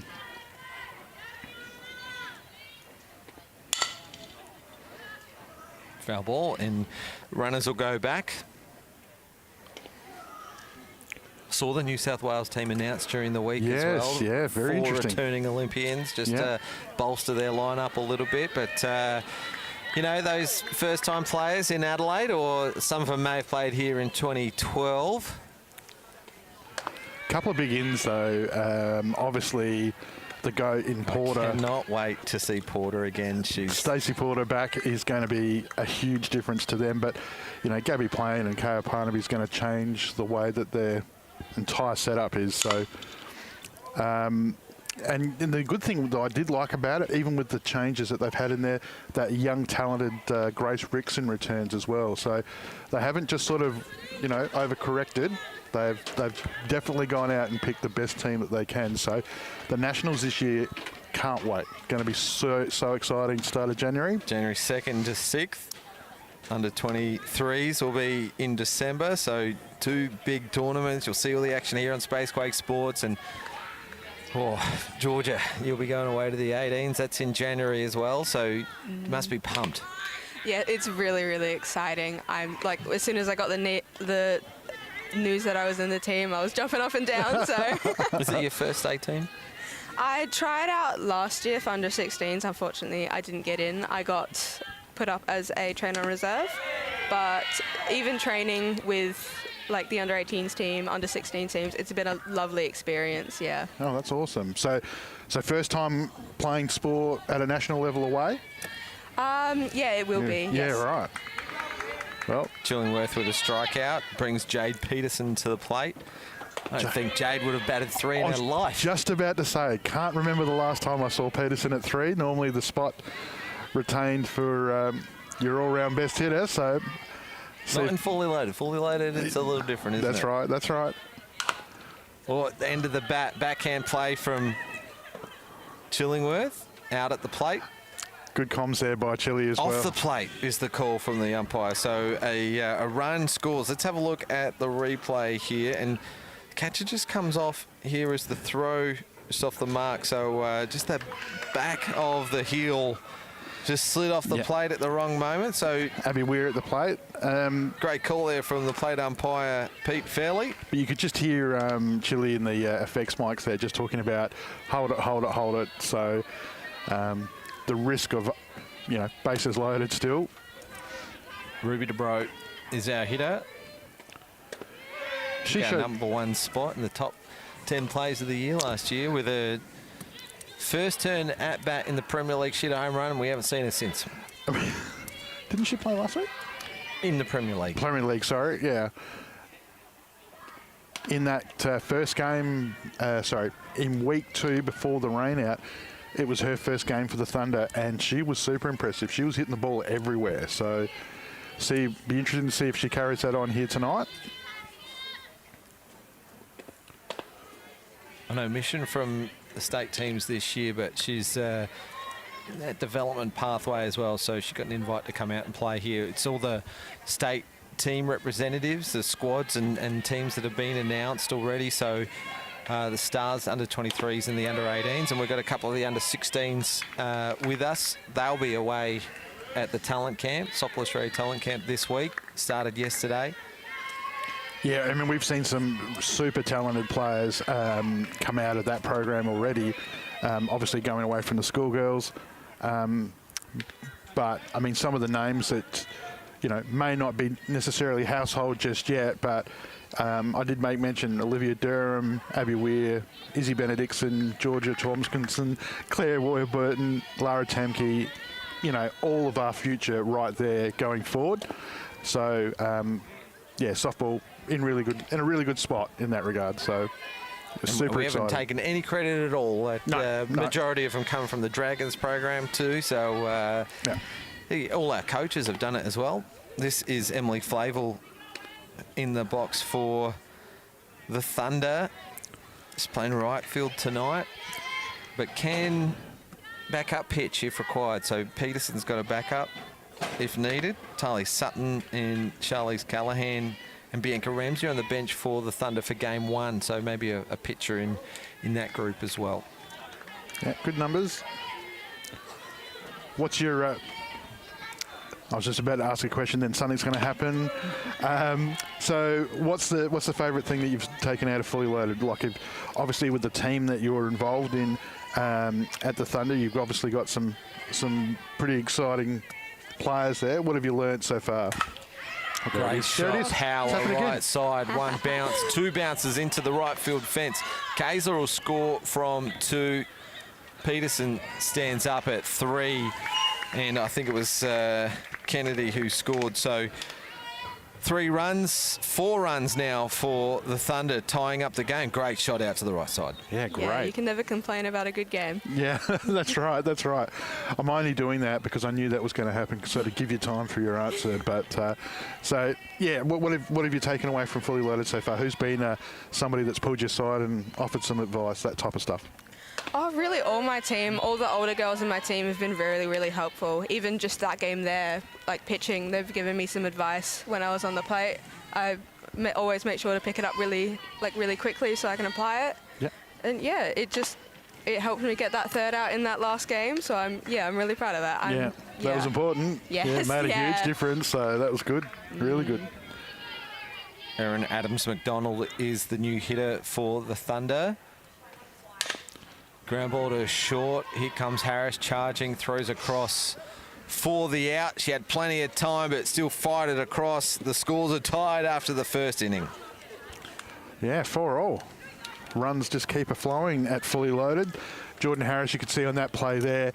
Foul ball, and runners will go back. Saw the New South Wales team announced during the week as well. Yeah, very interesting. 4 returning Olympians, just to bolster their lineup a little bit. But, you know, those first-time players in Adelaide, or some of them may have played here in 2012. Couple of big ins, though. Obviously, the goat in Porter. I cannot wait to see Porter again. Stacey Porter back is going to be a huge difference to them. But, you know, Gabby Plain and Kaya Parnaby is going to change the way that their entire setup is. So, and the good thing that I did like about it, even with the changes that they've had in there, that young, talented Grace Rickson returns as well. So they haven't just sort of, you know, overcorrected. They've definitely gone out and picked the best team that they can. So the Nationals this year, can't wait. Going to be so exciting. Start of January. January 2nd to 6th. Under 23s will be in December. So 2 big tournaments. You'll see all the action here on Spacequake Sports. And Georgia, you'll be going away to the 18s. That's in January as well. So you must be pumped. Yeah, it's really, really exciting. I'm like, as soon as I got the news that I was in the team, I was jumping up and down. So Is it your first 18? I tried out last year for under 16s. Unfortunately, I didn't get in. I got put up as a trainer on reserve, but even training with like the under 18s team, under 16 teams, it's been a lovely experience. Yeah. Oh, that's awesome. So first time playing sport at a national level away? Yeah, it will be. Yeah, yes. right. Well, Chillingworth with a strikeout brings Jade Peterson to the plate. I don't think Jade would have batted 3 in her life. Just about to say, can't remember the last time I saw Peterson at 3. Normally the spot retained for your all-round best hitter. So not in fully loaded. Fully loaded, it's a little different, isn't it? That's right. That's right. Or at the end of the backhand play from Chillingworth out at the plate. Good comms there by Chile as well. Off the plate is the call from the umpire. So a run scores. Let's have a look at the replay here. And catcher just comes off here as the throw just off the mark. So just that back of the heel just slid off the plate at the wrong moment. So Abby Weir at the plate. Great call there from the plate umpire, Pete Fairley. But you could just hear Chile in the effects mics there just talking about hold it, hold it, hold it. So the risk of, you know, bases loaded still. Ruby DeBro is our hitter. She got showed number 1 spot in the top 10 plays of the year last year with a first turn at bat in the Premier League. She hit a home run, and we haven't seen her since. Didn't she play last week? In the Premier League. Premier League, sorry, yeah. In that first game, in week 2 before the rain out, it was her first game for the Thunder, and she was super impressive. She was hitting the ball everywhere. So, be interesting to see if she carries that on here tonight. I know Mission from the state teams this year, but she's in that development pathway as well. So she got an invite to come out and play here. It's all the state team representatives, the squads and teams that have been announced already. So the Stars under 23s and the under 18s, and we've got a couple of the under 16s with us. They'll be away at the talent camp, Sopple Australia Talent Camp this week. Started yesterday. Yeah, I mean, we've seen some super talented players come out of that program already, obviously going away from the schoolgirls. But, I mean, some of the names that, you know, may not be necessarily household just yet, but I did make mention Olivia Durham, Abby Weir, Izzy Benedictson, Georgia Tomkinson, Claire Warburton, Lara Tamke, you know, all of our future right there going forward. So, yeah, softball in a really good spot in that regard. So super we exciting. haven't taken any credit at all. Majority of them come from the Dragons program too. So all our coaches have done it as well. This is Emily Flavel in the box for the Thunder. She's playing right field tonight, but can back up pitch if required. So Peterson's got a backup if needed. Tali Sutton and Charlize Callahan and Bianca Ramsey are on the bench for the Thunder for game 1. So maybe a pitcher in that group as well. Yeah, good numbers. What's your I was just about to ask a question, then something's going to happen. So what's the favourite thing that you've taken out of Fully Loaded? Like, obviously with the team that you're involved in at the Thunder, you've obviously got some pretty exciting players there. What have you learnt so far? Great shot. Power right side. One bounce. Two bounces into the right field fence. Kaiser will score from 2. Peterson stands up at 3. And I think it was Kennedy who scored. So 3 runs, 4 runs now for the Thunder, tying up the game. Great shot out to the right side. Yeah, great. Yeah, you can never complain about a good game. Yeah, that's right. That's right. I'm only doing that because I knew that was going to happen, so to give you time for your answer. But so yeah, what have you taken away from Fully Loaded so far? Who's been somebody that's pulled your side and offered some advice, that type of stuff? Oh, really, all my team, all the older girls in my team have been really, really helpful. Even just that game there, like pitching, they've given me some advice when I was on the plate. I always make sure to pick it up really quickly so I can apply it. Yeah. And yeah, it helped me get that 3rd out in that last game. So I'm really proud of that. That was important. Yes, yeah, made a huge difference. So that was good, really good. Erin Adams-McDonald is the new hitter for the Thunder. Ground ball to short. Here comes Harris charging, throws across for the out. She had plenty of time, but still fired it across. The scores are tied after the first inning. Yeah, 4-4. Runs just keep flowing at Fully Loaded. Jordan Harris, you could see on that play there,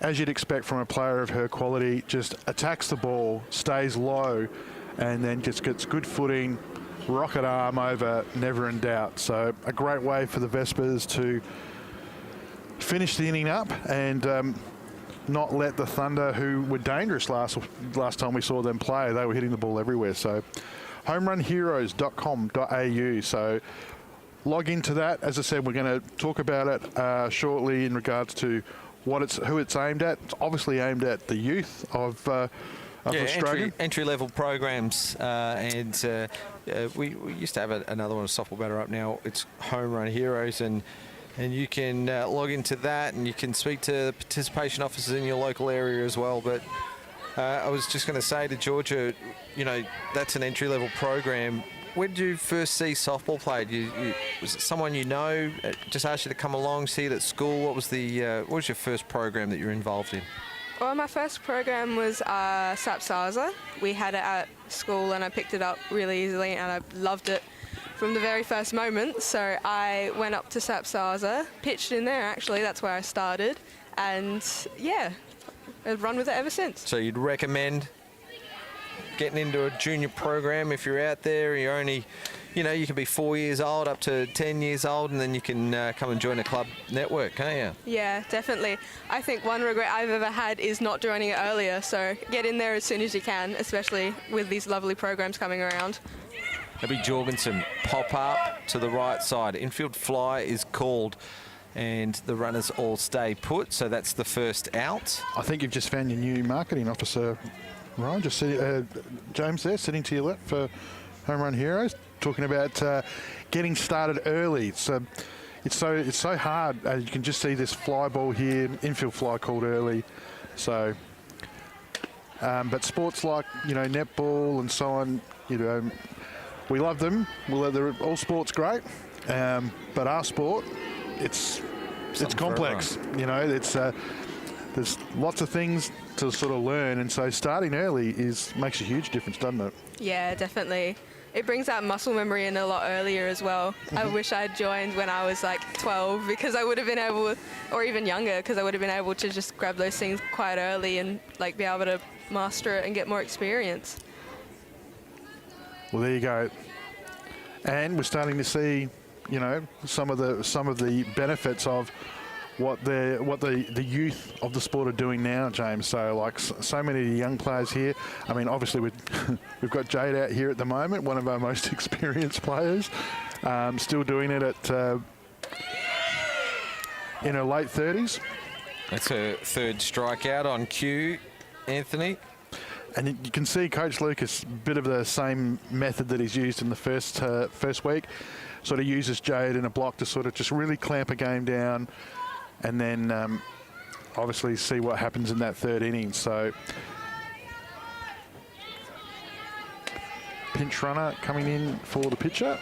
as you'd expect from a player of her quality, just attacks the ball, stays low, and then just gets good footing, rocket arm over, never in doubt. So a great way for the Vespers to finish the inning up and not let the Thunder, who were dangerous last time we saw them play, they were hitting the ball everywhere. So homerunheroes.com.au. So log into that. As I said, we're going to talk about it shortly in regards to who it's aimed at. It's obviously aimed at the youth of Australia. Entry-level programs, and we used to have another one, a softball batter up now. It's Home Run Heroes, and you can log into that, and you can speak to participation officers in your local area as well. But I was just going to say to Georgia, that's an entry-level program. When did you first see softball played? Was it someone you know just asked you to come along, see it at school? What was your first program that you were involved in? Well, my first program was Sapsaza. We had it at school, and I picked it up really easily, and I loved it from the very first moment. So I went up to Sapsaza, pitched in there actually, that's where I started, and yeah, I've run with it ever since. So you'd recommend getting into a junior program if you're out there, you're only, you can be 4 years old up to 10 years old, and then you can come and join a club network, can't you? Yeah, definitely. I think one regret I've ever had is not joining it earlier, so get in there as soon as you can, especially with these lovely programs coming around. Abby Jorgensen, pop up to the right side. Infield fly is called, and the runners all stay put, so that's the first out. I think you've just found your new marketing officer, Ryan, just sitting, James there, sitting to your left for Home Run Heroes, talking about getting started early. So it's so hard. You can just see this fly ball here, infield fly called early. So, but sports like netball and so on, we love them. All sport's great, but our sport, it's complex. There's lots of things to sort of learn, and so starting early makes a huge difference, doesn't it? Yeah, definitely. It brings that muscle memory in a lot earlier as well. I wish I'd joined when I was like 12, because I would have been able, or even younger, because I would have been able to just grab those things quite early and like be able to master it and get more experience. Well, there you go. And we're starting to see, some of the benefits of what the youth of the sport are doing now, James. So like so many of the young players here. I mean, obviously we've got Jade out here at the moment, one of our most experienced players, still doing it at in her late 30s. That's her third strikeout on cue, Anthony. And you can see Coach Lucas, a bit of the same method that he's used in the first week, sort of uses Jade in a block to sort of just really clamp a game down, and then obviously see what happens in that third inning. So pinch runner coming in for the pitcher.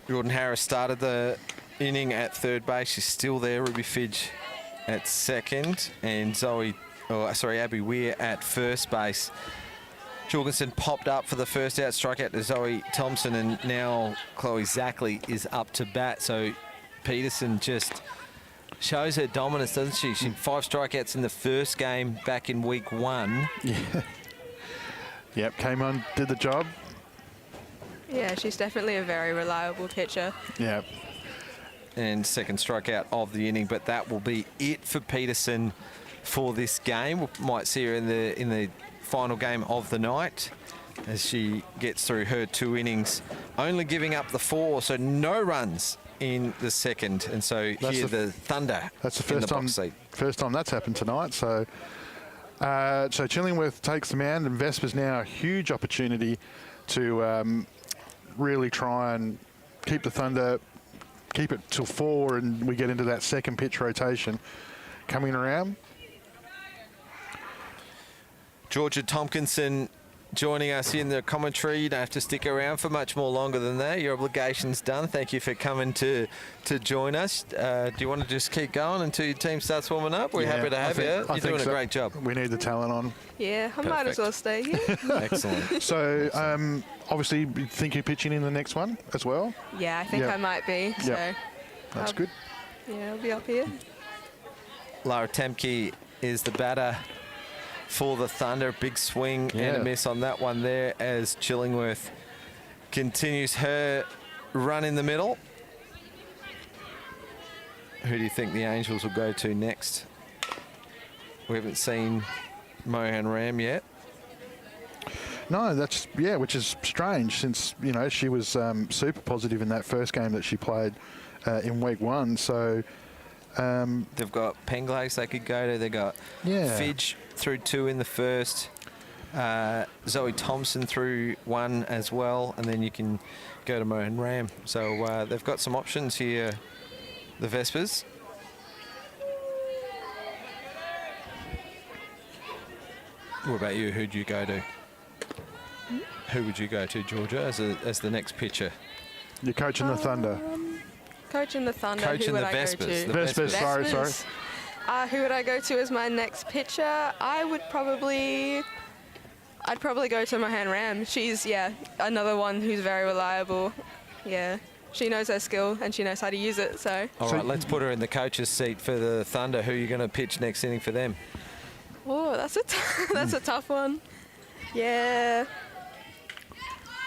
Jordan Harris started the inning at third base. She's still there. Ruby Fidge at second, and Abby Weir at first base. Jorgensen popped up for the first out, strikeout to Zoe Thompson, and now Chloe Zackley is up to bat. So Peterson just shows her dominance, doesn't she? She had 5 strikeouts in the first game back in week 1. Yeah. Yep, came on, did the job. Yeah, she's definitely a very reliable pitcher. Yeah. And second strikeout of the inning, but that will be it for Peterson for this game. We might see her in the final game of the night as she gets through her 2 innings, only giving up the 4, so no runs in the second. And so here the Thunder. That's the in first the time. box seat. First time that's happened tonight. So, so Chillingworth takes the mound, and Vespers now a huge opportunity to really try and keep the Thunder, keep it till 4, and we get into that second pitch rotation coming around. Georgia Tompkinson joining us in the commentary. You don't have to stick around for much more longer than that. Your obligation's done. Thank you for coming to join us. Do you want to just keep going until your team starts warming up? We're happy to have you. You're doing a great job. We need the talent on. Yeah, I might as well stay here. Excellent. So, obviously, you think you're pitching in the next one as well? Yeah, I think I might be. So That's good. yeah, I'll be up here. Lara Temke is the batter for the Thunder. Big swing and a miss on that one there as Chillingworth continues her run in the middle. Who do you think the Angels will go to next? We haven't seen Mohan Ram yet. No, that's, which is strange since, you know, she was super positive in that first game that she played in week 1. So they've got Penglace they could go to. They've got Fidge through 2 in the first. Zoe Thompson through 1 as well. And then you can go to Mohan Ram. So they've got some options here, the Vespers. What about you? Who'd you go to? Who would you go to, Georgia, as the next pitcher? You're coaching the Thunder. Coaching the Thunder. Coaching who would the I Vespers. go to? The Vespers, sorry. Who would I go to as my next pitcher? I'd probably go to Mohan Ram. She's, another one who's very reliable. Yeah, she knows her skill and she knows how to use it, so. All right, let's put her in the coach's seat for the Thunder. Who are you going to pitch next inning for them? Oh, that's a tough one. Yeah.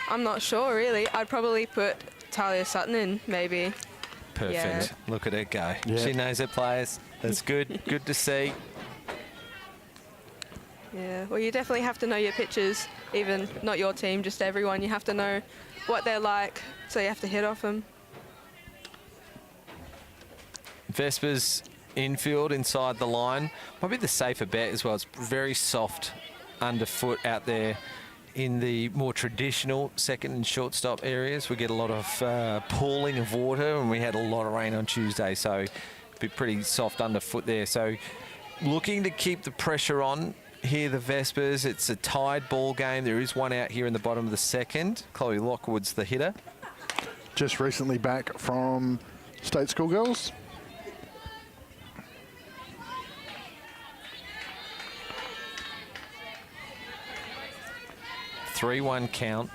I'm not sure, really. I'd probably put Talia Sutton in, maybe. Perfect. Yeah. Look at her go. Yeah. She knows her players. That's good. Good to see. Yeah, well, you definitely have to know your pitchers, even not your team, just everyone. You have to know what they're like, so you have to hit off them. Vespers infield inside the line. Might be the safer bet as well. It's very soft underfoot out there in the more traditional second and shortstop areas. We get a lot of pooling of water, and we had a lot of rain on Tuesday, so it'd be pretty soft underfoot there. So looking to keep the pressure on here, the Vespers. It's a tied ball game. There is one out here in the bottom of the second. Chloe Lockwood's the hitter. Just recently back from State Schoolgirls. Three-one count.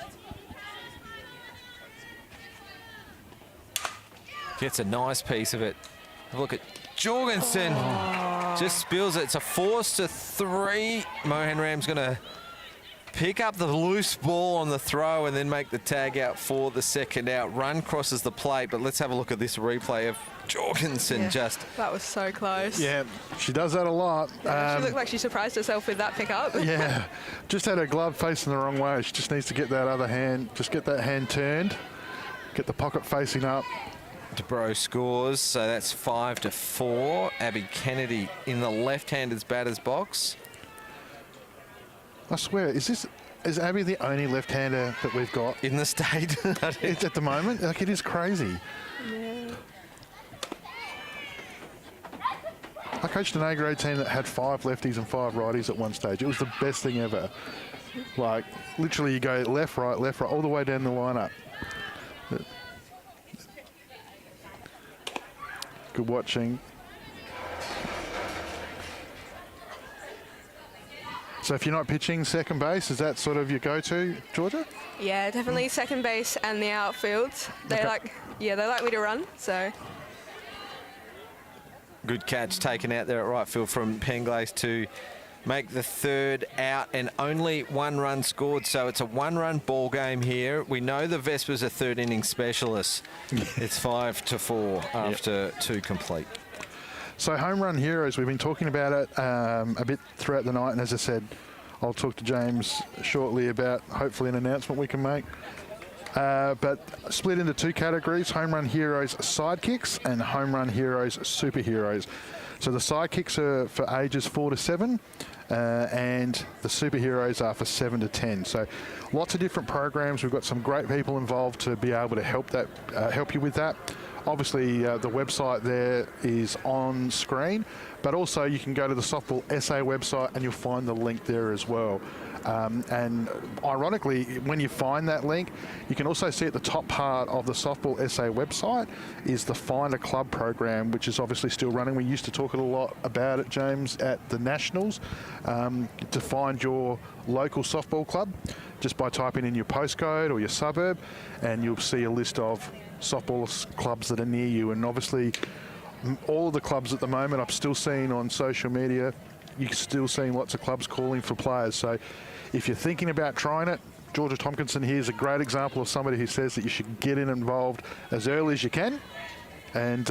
Gets a nice piece of it. Look at Jorgensen. Just spills it. It's a 4-3. Mohan Ram's going to pick up the loose ball on the throw and then make the tag out for the second out. Run crosses the plate, but let's have a look at this replay of Jorgensen just. That was so close. Yeah, she does that a lot. Yeah, she looked like she surprised herself with that pickup. Yeah, just had her glove facing the wrong way. She just needs to get that other hand, just get that hand turned, get the pocket facing up. DeBro scores, so that's 5-4. Abby Kennedy in the left-handers batter's box. I swear, is Abby the only left-hander that we've got In the state. it's at the moment? Like, it is crazy. Yeah. I coached an A-grade team that had 5 lefties and 5 righties at one stage. It was the best thing ever. Like, literally you go left, right, all the way down the lineup. Good watching. So if you're not pitching second base, is that sort of your go-to, Georgia? Yeah, definitely second base and the outfield. They like me to run, so. Good catch taken out there at right field from Penglace to make the third out, and only 1 run scored, so it's a 1-run ball game here. We know the Vespers are third inning specialists. It's 5-4 after 2 complete. So home run heroes, we've been talking about it a bit throughout the night, and as I said, I'll talk to James shortly about hopefully an announcement we can make. But split into 2 categories, home run heroes sidekicks and home run heroes superheroes. So the sidekicks are for ages 4 to 7 and the superheroes are for 7 to 10. So lots of different programs. We've got some great people involved to be able to help you with that. Obviously, the website there is on screen, but also you can go to the Softball SA website and you'll find the link there as well. And ironically, when you find that link, you can also see at the top part of the Softball SA website is the Find a Club program, which is obviously still running. We used to talk a lot about it, James, at the Nationals, to find your local softball club just by typing in your postcode or your suburb, and you'll see a list of softball clubs that are near you. And obviously, all of the clubs at the moment, I'm still seeing on social media, you're still seeing lots of clubs calling for players. So if you're thinking about trying it, Georgia Tompkinson here is a great example of somebody who says that you should get involved as early as you can. And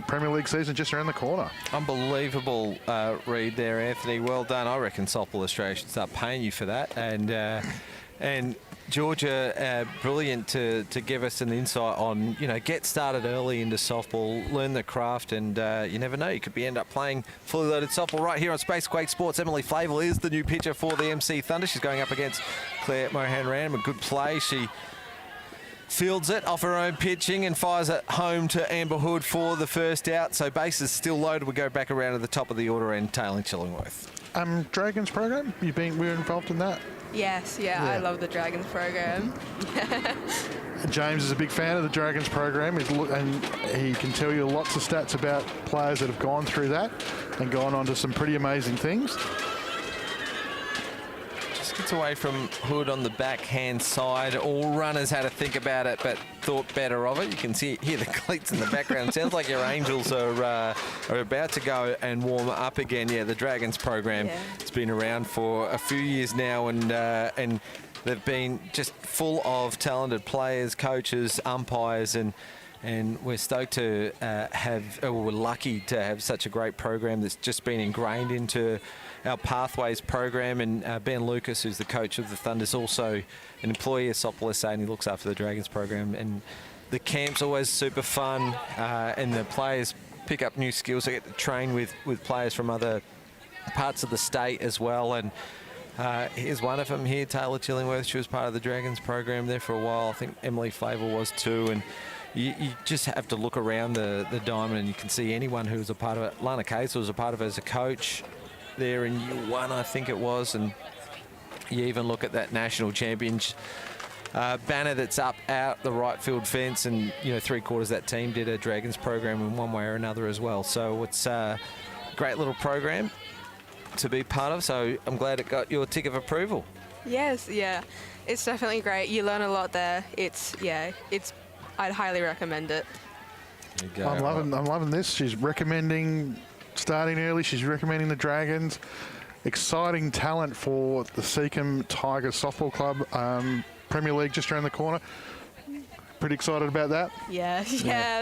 Premier League season just around the corner. Unbelievable read there, Anthony. Well done. I reckon Softball Australia should start paying you for that. And Georgia, brilliant to give us an insight on, get started early into softball, learn the craft, and you never know, you could end up playing fully loaded softball right here on Spacequake Sports. Emily Flavel is the new pitcher for the Emmsee Thunder. She's going up against Claire Mohan-Ram. A good play. She fields it off her own pitching and fires it home to Amber Hood for the first out. So bases still loaded. We go back around to the top of the order and tailing Chillingworth. Dragons program, we're involved in that? Yes, yeah, I love the Dragons program. James is a big fan of the Dragons program, and he can tell you lots of stats about players that have gone through that and gone on to some pretty amazing things. Just gets away from Hood on the backhand side. All runners had to think about it, but thought better of it. You can hear the cleats in the background. Sounds like your Angels are about to go and warm up again. Yeah, the Dragons program, it's been around for a few years now, and they've been just full of talented players, coaches, umpires, and we're stoked to we're lucky to have such a great program that's just been ingrained into our Pathways program. And Ben Lucas, who's the coach of the Thunder, is also an employee of Softball SA, and he looks after the Dragons program. And the camp's always super fun, and the players pick up new skills. They get to train with players from other parts of the state as well. And here's one of them here, Taylor Chillingworth. She was part of the Dragons program there for a while. I think Emily Flavel was too. And you just have to look around the diamond and you can see anyone who was a part of it. Lana Case was a part of it as a coach there in year 1, I think it was. And you even look at that national champions banner that's up out the right field fence, and 3/4 of that team did a Dragons program in one way or another as well. So it's a great little program to be part of. So I'm glad it got your tick of approval. Yes, yeah, it's definitely great. You learn a lot there. I'd highly recommend it. There you go. I'm loving this. She's recommending starting early. She's recommending the Dragons. Exciting talent for the Seacombe Tigers Softball Club. Premier League just around the corner. Pretty excited about that. Yeah.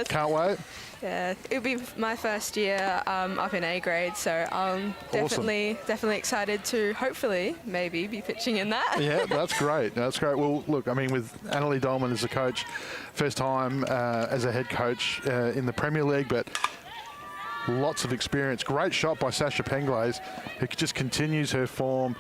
Can't wait. Yeah, it'll be my first year up in A grade, so I'm definitely excited to hopefully maybe be pitching in that. Yeah, that's great. That's great. Well, look, I mean, with Annalie Dolman as a coach, first time as a head coach in the Premier League, but lots of experience. Great shot by Sasha Penglace, who just continues her form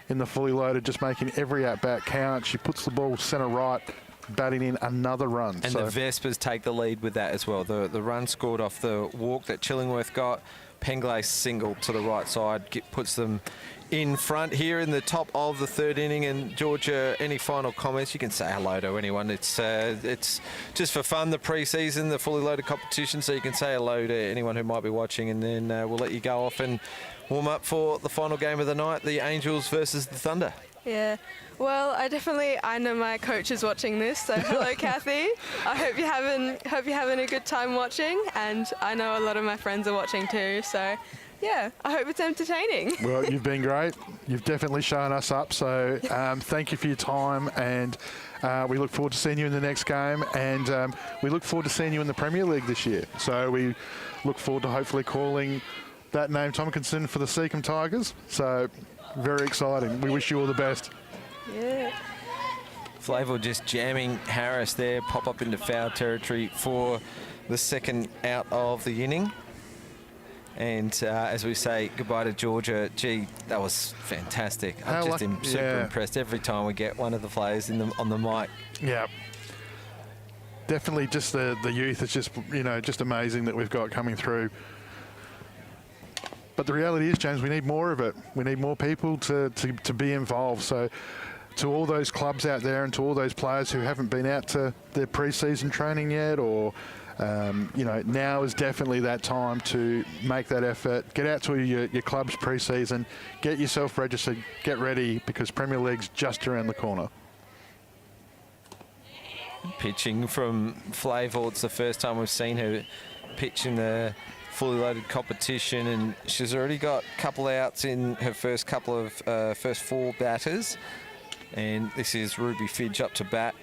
in the fully loaded, just making every at-bat count. She puts the ball centre right, batting in another run. And the Vespers take the lead with that as well. The run scored off the walk that Chillingworth got Penglay's single to the right side puts them in front here in the top of the third inning. And Georgia, any final comments? You can say hello to anyone. It's just for fun, the pre-season, the fully loaded competition, so you can say hello to anyone who might be watching, and then we'll let you go off and warm up for the final game of the night, the Angels versus the Thunder. Yeah. Well, I know my coach is watching this, so hello, Kathy. I hope you're having a good time watching, and I know a lot of my friends are watching too. So, yeah, I hope it's entertaining. Well, you've been great. You've definitely shown us up. So, thank you for your time, and we look forward to seeing you in the next game, and we look forward to seeing you in the Premier League this year. So, we look forward to hopefully calling that name Tompkinson for the Seacombe Tigers. So, very exciting. We wish you all the best. Yeah. Flavor just jamming Harris there, pop up into foul territory for the second out of the inning. And as we say goodbye to Georgia, gee, that was fantastic. I'm just super impressed every time we get one of the players on the mic. Yeah. Definitely just the youth is just, just amazing that we've got coming through. But the reality is, James, we need more of it. We need more people to be involved. So to all those clubs out there and to all those players who haven't been out to their pre-season training yet, or, now is definitely that time to make that effort. Get out to your club's pre-season, get yourself registered, get ready, because Premier League's just around the corner. Pitching from Flavor, it's the first time we've seen her pitch in the fully loaded competition, and she's already got a couple outs in her first four batters. And this is Ruby Fidge up to bat.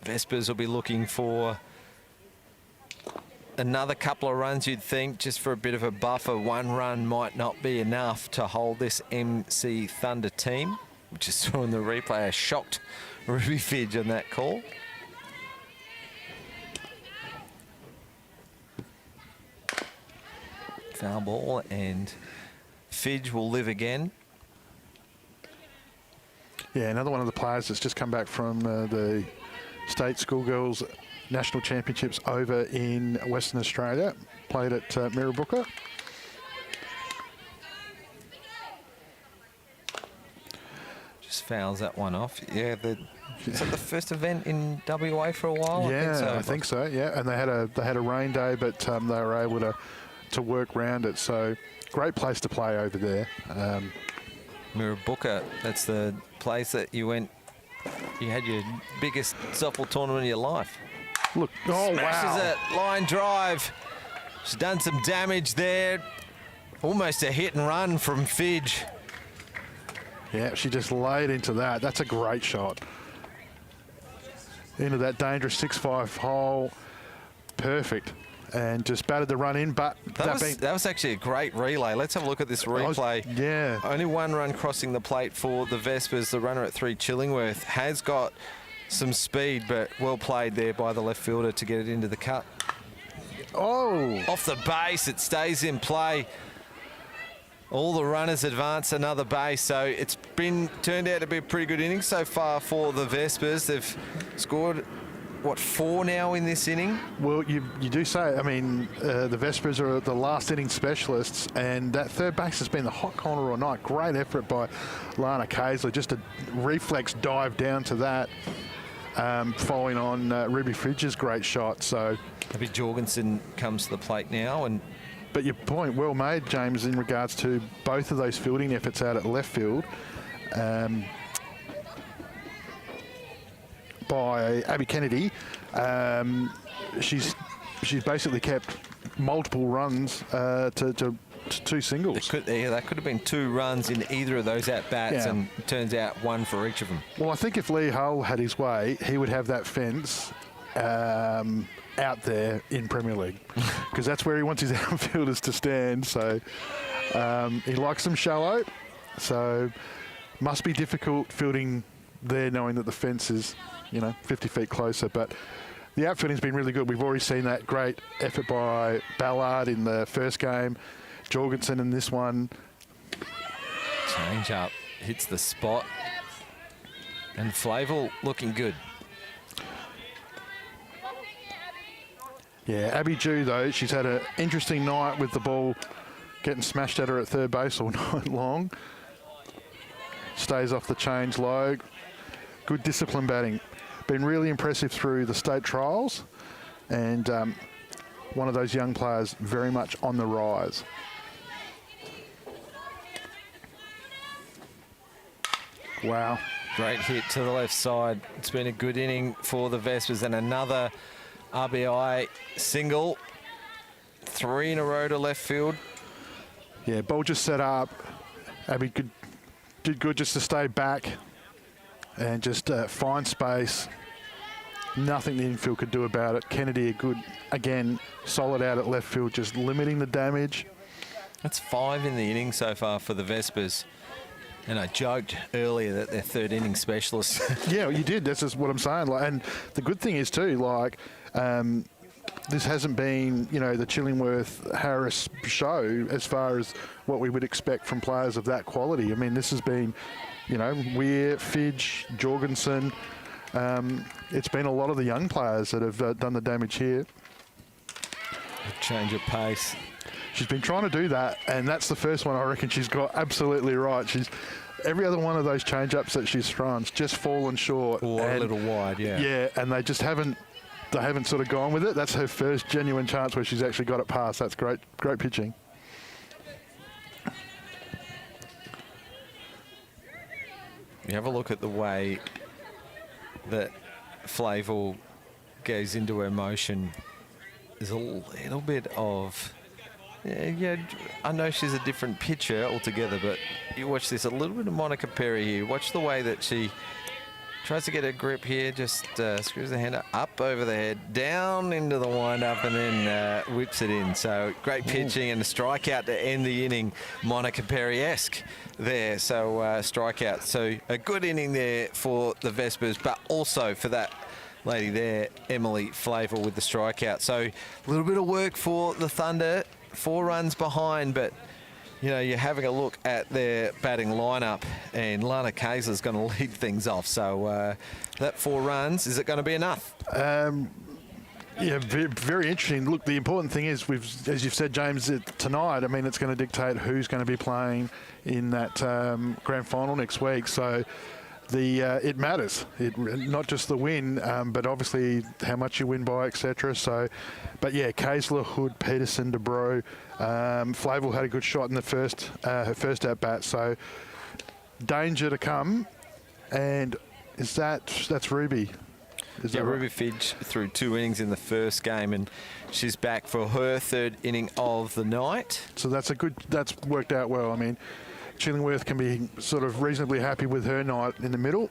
Vespers will be looking for another couple of runs, you'd think, just for a bit of a buffer. One run might not be enough to hold this Emmsee Thunder team, which is saw in the replay. A shocked Ruby Fidge on that call. Foul ball, and Fidge will live again. Yeah, another one of the players that's just come back from the State Schoolgirls National Championships over in Western Australia. Played at Mirrabooka. Just fouls that one off. Yeah, is that the first event in WA for a while? Yeah, I think so. Yeah, and they had a rain day, but they were able to work around it. So great place to play over there. Mirrabooka, that's the place that you had your biggest softball tournament of your life. Look, oh Smashes wow. it, line drive. She's done some damage there. Almost a hit and run from Fidge. Yeah, she just laid into that. That's a great shot. Into that dangerous 6-5 hole. Perfect. And just batted the run in, but that was actually a great relay. Let's have a look at this replay. Yeah. Only one run crossing the plate for the Vespers. The runner at 3, Chillingworth, has got some speed, but well played there by the left fielder to get it into the cut. Oh. Off the base, it stays in play. All the runners advance another base, so it's turned out to be a pretty good inning so far for the Vespers. They've scored, what, 4 now in this inning? Well, you do say, I mean, the Vespers are the last inning specialists, and that third base has been the hot corner all night. Great effort by Lana Casely, just a reflex dive down to that, following on Ruby Fidge's great shot. So maybe Jorgensen comes to the plate now. But your point well made, James, in regards to both of those fielding efforts out at left field. By Abby Kennedy, she's basically kept multiple runs to 2 singles. That could have been 2 runs in either of those at-bats, and it turns out 1 for each of them. Well, I think if Lee Hull had his way, he would have that fence out there in Premier League, because that's where he wants his outfielders to stand. So he likes them shallow, so must be difficult fielding there, knowing that the fence is 50 feet closer. But the outfielding's been really good. We've already seen that great effort by Ballard in the first game, Jorgensen in this one. Change up, hits the spot, and Flavel looking good. Yeah, Abby Jew, though, she's had an interesting night with the ball getting smashed at her at third base all night long. Stays off the change low. Good discipline batting. Been really impressive through the state trials, and one of those young players very much on the rise. Wow. Great hit to the left side. It's been a good inning for the Vespers, and another RBI single. 3 in a row to left field. Yeah, ball just set up. Abby did good just to stay back and just find space. Nothing the infield could do about it. Kennedy, a good, again, solid out at left field, just limiting the damage. That's 5 in the inning so far for the Vespers. And I joked earlier that they're third inning specialists. Yeah, you did. That's just what I'm saying. Like, and the good thing is too, like, this hasn't been, you know, the Chillingworth-Harris show as far as what we would expect from players of that quality. I mean, this has been, you know, Weir, Fidge, Jorgensen. It's been a lot of the young players that have done the damage here. Change of pace. She's been trying to do that, and that's the first one I reckon she's got absolutely right. She's every other one of those change-ups that she's thrown's just fallen short. Or a little wide, yeah. Yeah, and they just haven't sort of gone with it. That's her first genuine chance where she's actually got it past. That's great pitching. You have a look at the way that Flavel goes into her motion. There's a little bit of... Yeah, I know she's a different pitcher altogether, but you watch this, a little bit of Monica Perry here. Watch the way that she tries to get her grip here, just screws the hand up over the head, down into the wind-up, and then whips it in. So great pitching and a strikeout to end the inning, Monica Perry-esque there. So strikeout. So a good inning there for the Vespers, but also for that lady there, Emily Flavel, with the strikeout. So a little bit of work for the Thunder. 4 runs behind, but you know, you're having a look at their batting lineup, and Lana Kaiser's going to lead things off. So that 4 runs, is it going to be enough? Yeah, very interesting. Look, the important thing is, as you've said, James, tonight, I mean, it's going to dictate who's going to be playing in that grand final next week. So it matters. Not just the win, but obviously how much you win by, etc. So, but yeah, Kaysler, Hood, Peterson, DeBro, Flavel had a good shot in the her first at bat. So danger to come, and that's Ruby. Yeah, Ruby Fidge threw 2 innings in the first game, and she's back for her 3rd inning of the night. So that's worked out well. I mean, Chillingworth can be sort of reasonably happy with her night in the middle,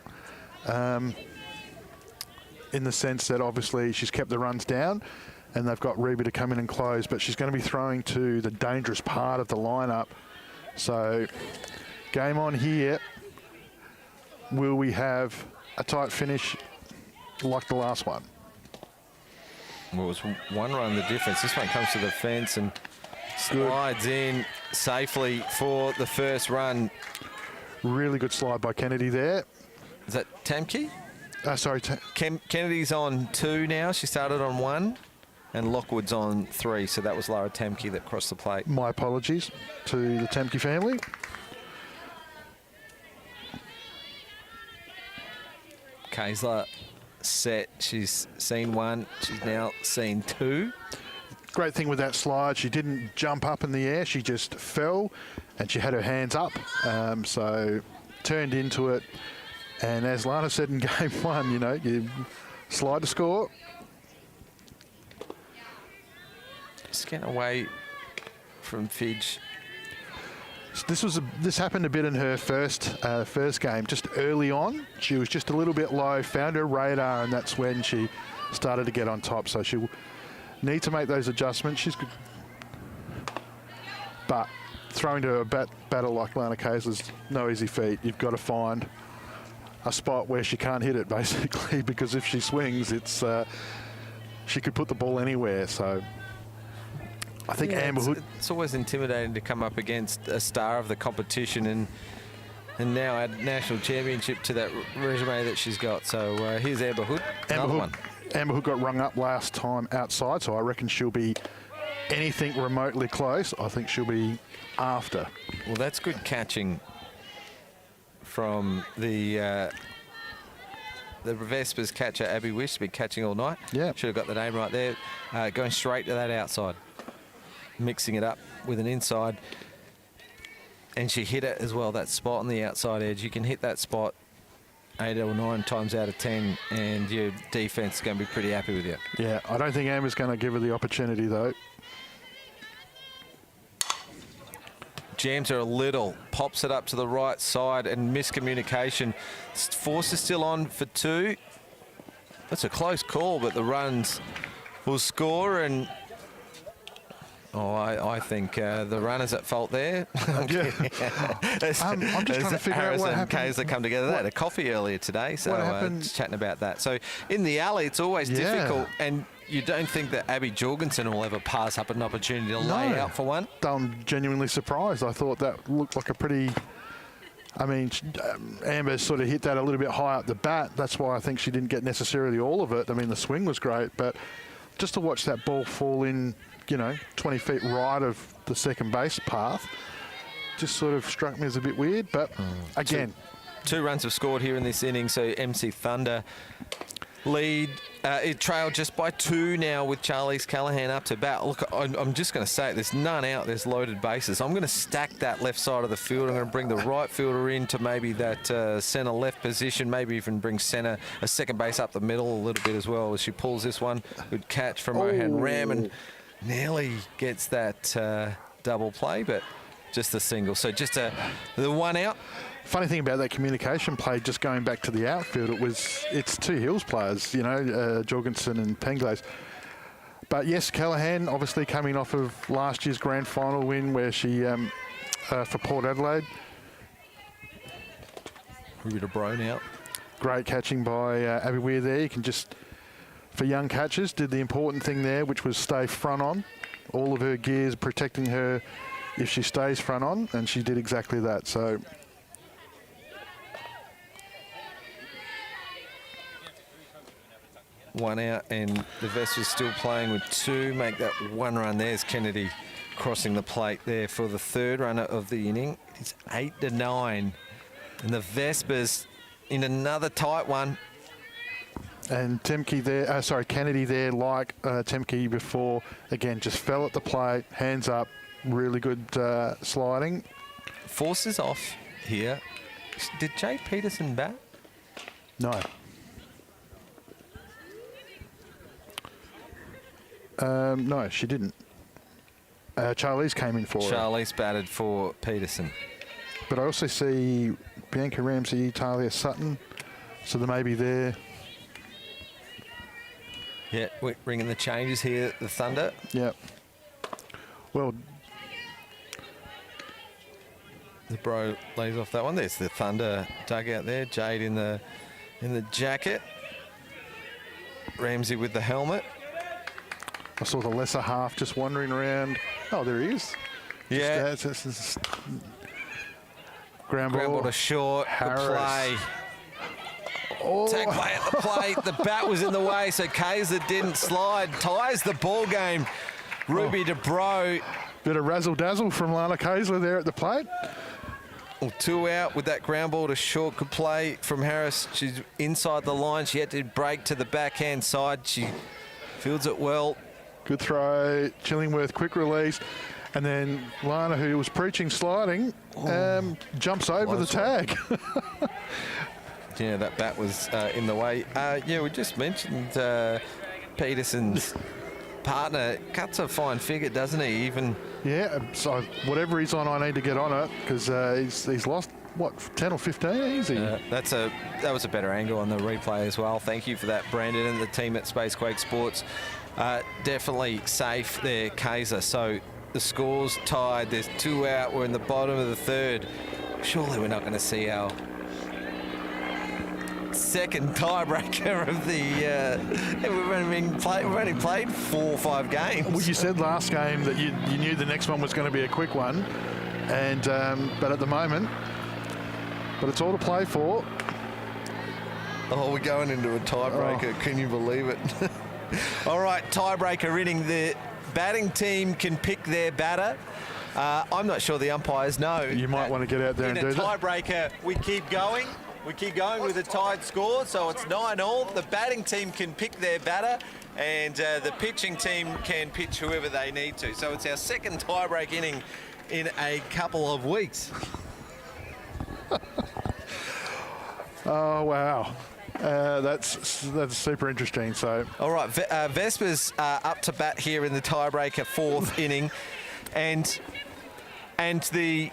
in the sense that obviously she's kept the runs down and they've got Ruby to come in and close, but she's going to be throwing to the dangerous part of the lineup. So game on here. Will we have a tight finish like the last one? Well, it was 1 run the difference. This one comes to the fence and slides in safely for the first run. Really good slide by Kennedy there. Is that Tamke? Sorry, Kennedy's on 2 now. She started on 1, and Lockwood's on 3. So that was Lara Tamke that crossed the plate. My apologies to the Tamke family. Kaysler set. She's seen 1. She's now seen 2. Great thing with that slide, she didn't jump up in the air. She just fell, and she had her hands up. So turned into it. And as Lana said in game 1, you know, you slide to score. Just getting away from Fidge. This happened a bit in her first game, just early on. She was just a little bit low, found her radar, and that's when she started to get on top. So she'll need to make those adjustments. She's good, but throwing to a batter like Lana Kaysler's no easy feat. You've got to find a spot where she can't hit it, basically, because if she swings, she could put the ball anywhere. So I think Amber Hood... It's always intimidating to come up against a star of the competition, and now add national championship to that resume that she's got. So here's Amber Hood. Another one. Amber Hood got rung up last time outside, so I reckon she'll be anything remotely close, I think she'll be after. Well, that's good catching from the Vespers catcher, Abby Wish, been catching all night. Yeah. Should have got the name right there. Going straight to that outside. Mixing it up with an inside. And she hit it as well, that spot on the outside edge. You can hit that spot 8 or 9 times out of 10 and your defence is going to be pretty happy with you. Yeah, I don't think Amber's going to give her the opportunity, though. Jams her a little, pops it up to the right side, and miscommunication. Force is still on for 2. That's a close call, but the runs will score, and I think the runner's at fault there. I'm just trying to figure out what happened. Harris and Kayser come together. They had a coffee earlier today, so chatting about that. So in the alley, it's always difficult, and you don't think that Abby Jorgensen will ever pass up an opportunity to lay out for one? I'm genuinely surprised. I thought that looked like a pretty... I mean, Amber sort of hit that a little bit high up the bat. That's why I think she didn't get necessarily all of it. I mean, the swing was great, but just to watch that ball fall in, 20 feet right of the second base path, just sort of struck me as a bit weird. But again... 2 runs have scored here in this inning, so Emmsee Thunder lead. It trailed just by 2 now with Charlize Callaghan up to bat. Look, I'm just going to say it. There's none out. There's loaded bases. I'm going to stack that left side of the field. I'm going to bring the right fielder into maybe that centre left position, maybe even bring centre a second base up the middle a little bit as well as she pulls this one. Good catch from Mohan Ram and nearly gets that double play, but just a single. So just the 1 out. Funny thing about that communication play, just going back to the outfield, it's 2 Hills players, Jorgensen and Penglace. But yes, Callaghan obviously coming off of last year's grand final win where she, for Port Adelaide. Ruby de Bro now. Great catching by Abby Weir there. You can just, for young catchers, did the important thing there, which was stay front on. All of her gears protecting her if she stays front on, and she did exactly that. So... 1 out, and the Vespers still playing with 2. Make that 1 run. There's Kennedy crossing the plate there for the 3rd runner of the inning. It's 8-9, and the Vespers in another tight one. And Kennedy there, like Temke before, again, just fell at the plate, hands up, really good sliding. Force is off here. Did Jade Peterson bat? No. No, she didn't. Charlize came in for her. Charlize batted for Peterson. But I also see Bianca Ramsey, Talia Sutton, so they may be there. Yeah, we're ringing the changes here, the Thunder. Yeah. Well, the Bro lays off that one. There's the Thunder dugout there. Jade in the jacket. Ramsey with the helmet. I saw the lesser half just wandering around. Oh, there he is. Yeah. Just ground Ground ball to short. Harris. The play. Oh. Tag play at the plate. The bat was in the way, so Kayser didn't slide. Ties the ball game. Ruby de Bro. Bit of razzle-dazzle from Lana Kayser there at the plate. Well, 2 out with that ground ball to short. Good play from Harris. She's inside the line. She had to break to the backhand side. She fields it well. Good throw. Chillingworth, quick release. And then Lana, who was preaching sliding, jumps over the tag. Yeah, that bat was in the way. Yeah, we just mentioned Peterson's partner cuts a fine figure, doesn't he? Even yeah, so whatever he's on, I need to get on it because he's lost, what, 10 or 15 easy. That was a better angle on the replay as well. Thank you for that, Brandon, and the team at Spacequake Sports. Definitely safe there, Kayser. So the score's tied. There's 2 out. We're in the bottom of the 3rd. Surely we're not going to see our second tiebreaker of the. We've only played 4 or 5 games. Well, you said last game that you knew the next one was going to be a quick one, and but at the moment, but it's all to play for. Oh, we're going into a tiebreaker. Can you believe it? All right, tiebreaker inning. The batting team can pick their batter. I'm not sure the umpires know. You might want to get out there and do In a that. tiebreaker, we keep going. We keep going with a tied score, so it's 9-all. The batting team can pick their batter, and the pitching team can pitch whoever they need to. So it's our second tiebreak inning in a couple of weeks. Oh, wow. That's super interesting. So, all right, Vespers up to bat here in the tiebreaker fourth inning, and the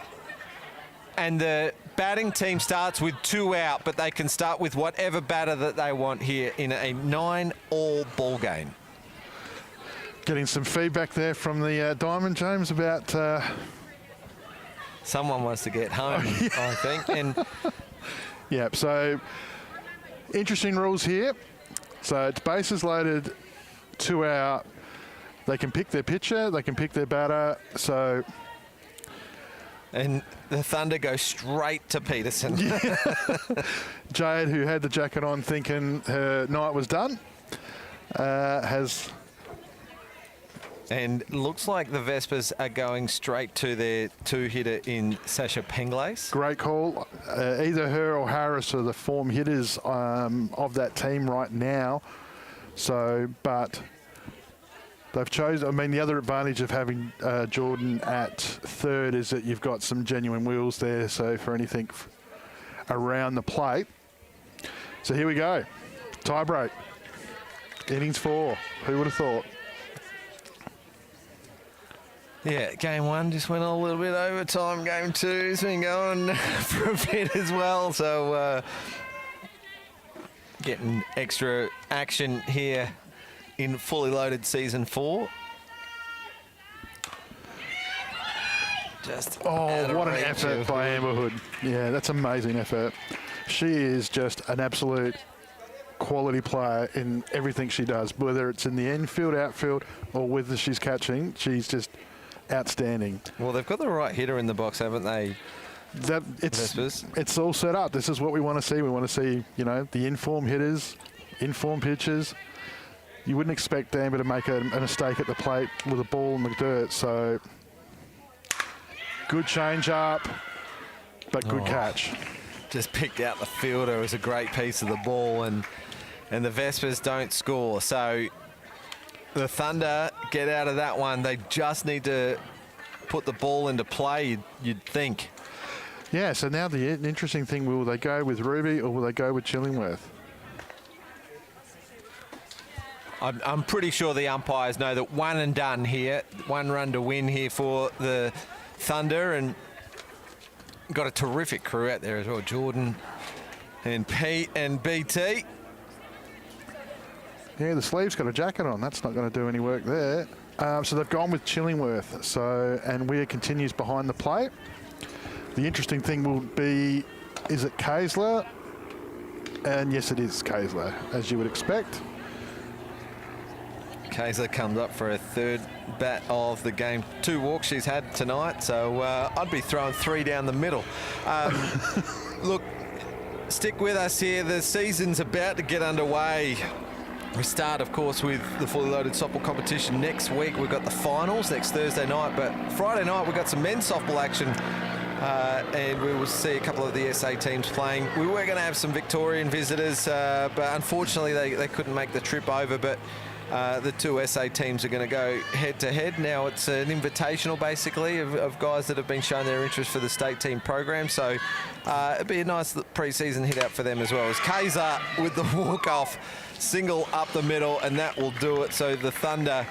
batting team starts with 2 out, but they can start with whatever batter that they want here in a 9-all ball game. getting some feedback there from the Diamond, James, about... Someone wants to get home, I think. And yeah, so interesting rules here. So it's bases loaded, 2 out. They can pick their pitcher, they can pick their batter. So... And the Thunder go straight to Peterson. Yeah. Jade, who had the jacket on thinking her night was done, has... And looks like the Vespers are going straight to their 2-hitter in Sasha Penglace. Great call. Either her or Harris are the form hitters of that team right now. So, but they've chosen... I mean, the other advantage of having Jordan at third is that you've got some genuine wheels there, so for anything around the plate. So here we go. Tie break. Innings 4. Who would have thought? Yeah, game 1 just went a little bit overtime. Game 2's been going for a bit as well. So getting extra action here in fully loaded season 4. Just what an effort by Amber Hood. Yeah, that's amazing effort. She is just an absolute quality player in everything she does, whether it's in the infield, outfield, or whether she's catching. She's just outstanding. Well, they've got the right hitter in the box, haven't they? It's all set up. This is what we want to see. We want to see, you know, the informed hitters, informed pitchers. You wouldn't expect Amber to make a mistake at the plate with a ball in the dirt. So good change up, but good catch. Just picked out the fielder. It was a great piece of the ball, and the Vespers don't score. So the Thunder get out of that one. They just need to put the ball into play, you'd think. Yeah, so now the interesting thing, will they go with Ruby or will they go with Chillingworth? I'm pretty sure the umpires know that one and done here. 1 run to win here for the Thunder, and got a terrific crew out there as well. Jordan and Pete and BT. Yeah, the sleeve's got a jacket on. That's not going to do any work there. So they've gone with Chillingworth. So, and Weir continues behind the plate. The interesting thing will be, is it Kaysler? And yes, it is Kaysler, as you would expect. Kaysler comes up for a 3rd bat of the game. 2 walks she's had tonight, so I'd be throwing 3 down the middle. Look, stick with us here. The season's about to get underway. We start, of course, with the fully loaded softball competition next week. We've got the finals next Thursday night, but Friday night we've got some men's softball action, and we will see a couple of the SA teams playing. We were going to have some Victorian visitors, but unfortunately they couldn't make the trip over, but the 2 SA teams are going to go head-to-head. Now it's an invitational, basically, of guys that have been showing their interest for the state team program, so it'd be a nice pre-season hit-out for them as well. As Kaiser with the walk-off single up the middle, and that will do it. So the Thunder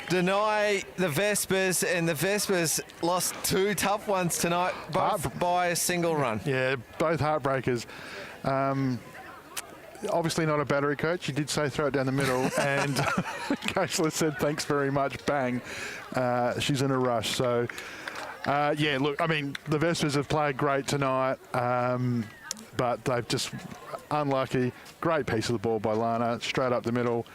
deny the Vespers, and the Vespers lost 2 tough ones tonight, both by a single run. Yeah, both heartbreakers. Obviously not a battery coach. You did say throw it down the middle, and Kaysler said thanks very much, bang. She's in a rush. So, yeah, look, I mean, the Vespers have played great tonight, but they've just unlucky. Great piece of the ball by Lana, straight up the middle.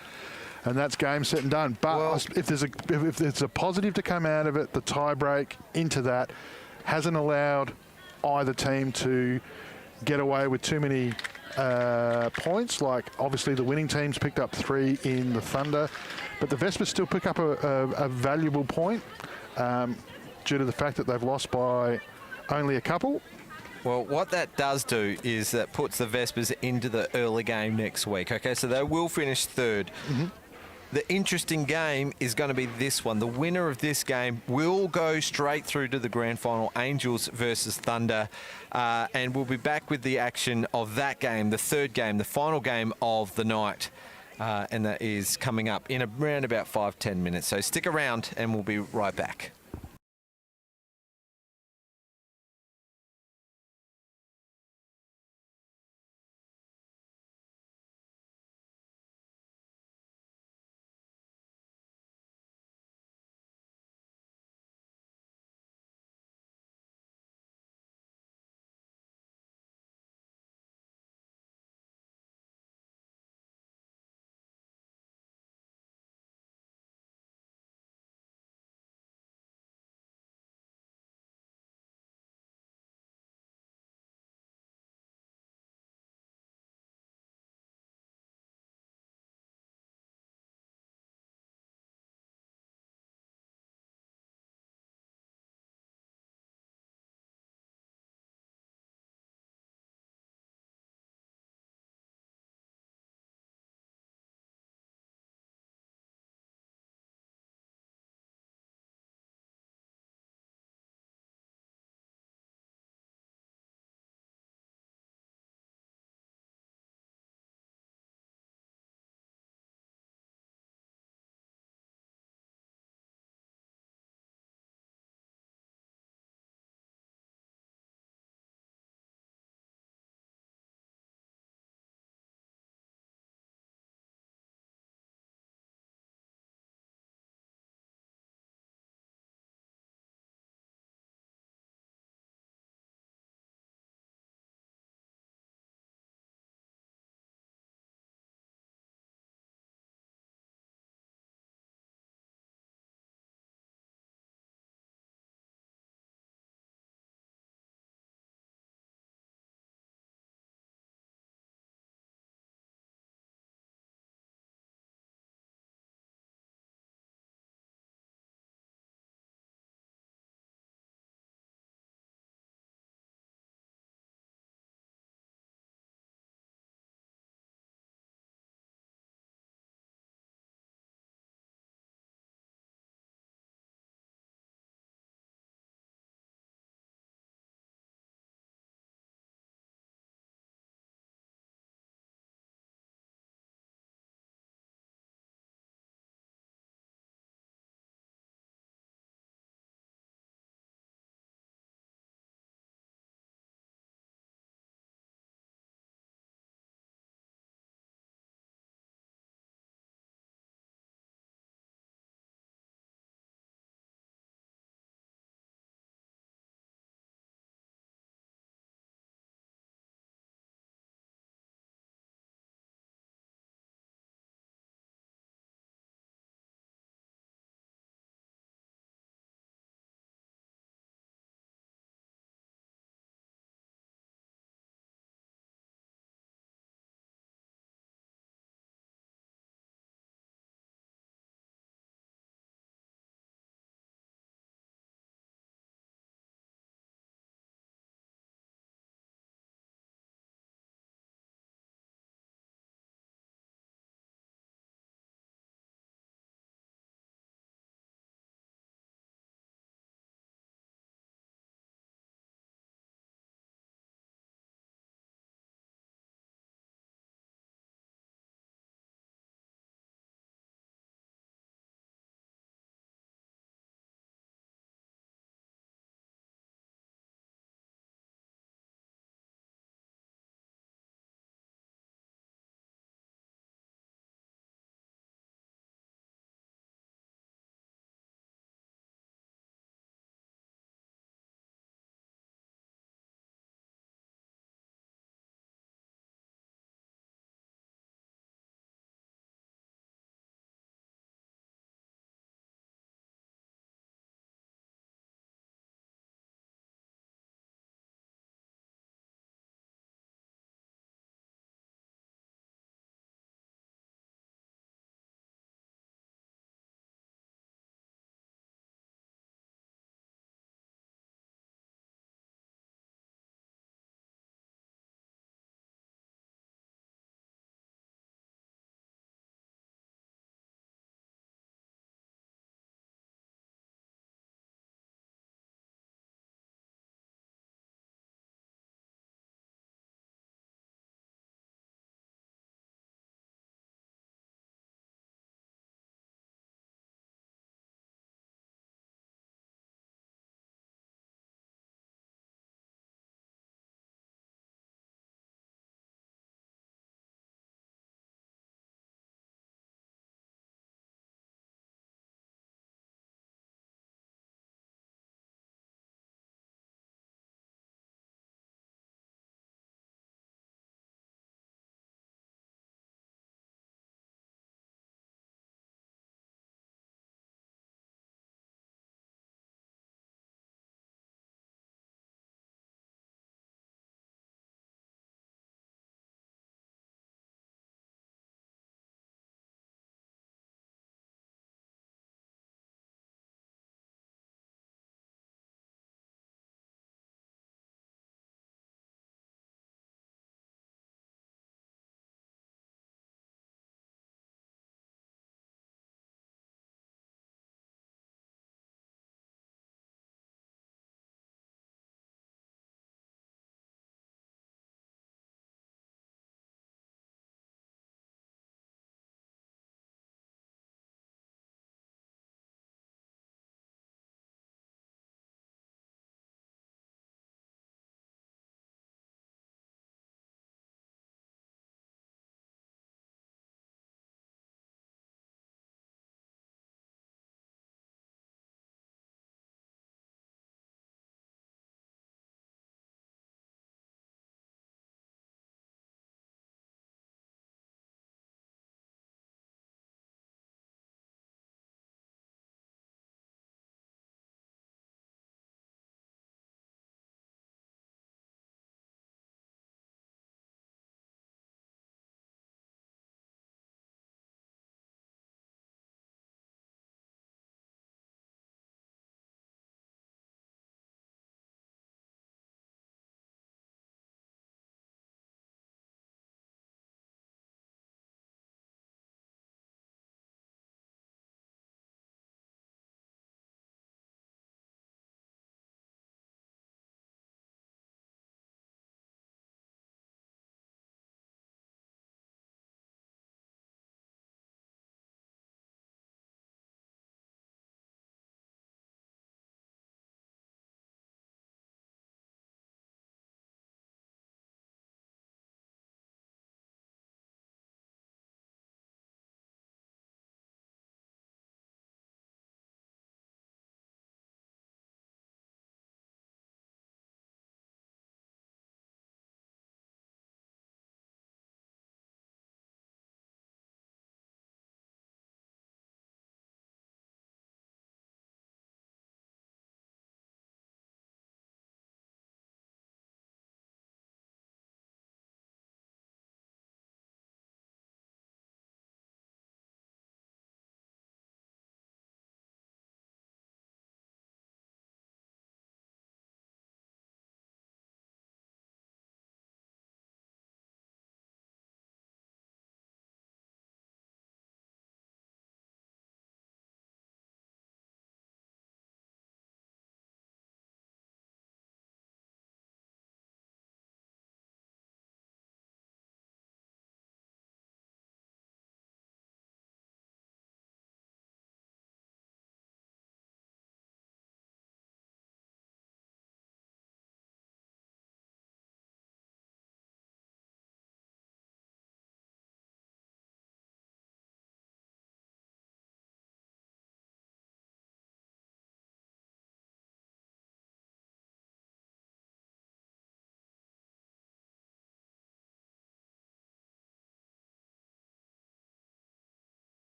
And that's game, set and done. But well, if there's a positive to come out of it, the tie break into that hasn't allowed either team to get away with too many points. Like obviously the winning teams picked up 3 in the Thunder, but the Vespers still pick up a valuable point due to the fact that they've lost by only a couple. Well, what that does do is that puts the Vespers into the early game next week. Okay, so they will finish third. The interesting game is going to be this one. The winner of this game will go straight through to the grand final, Angels versus Thunder. And we'll be back with the action of that game, the third game, the final game of the night. And that is coming up in around about 5-10 minutes. So stick around and we'll be right back.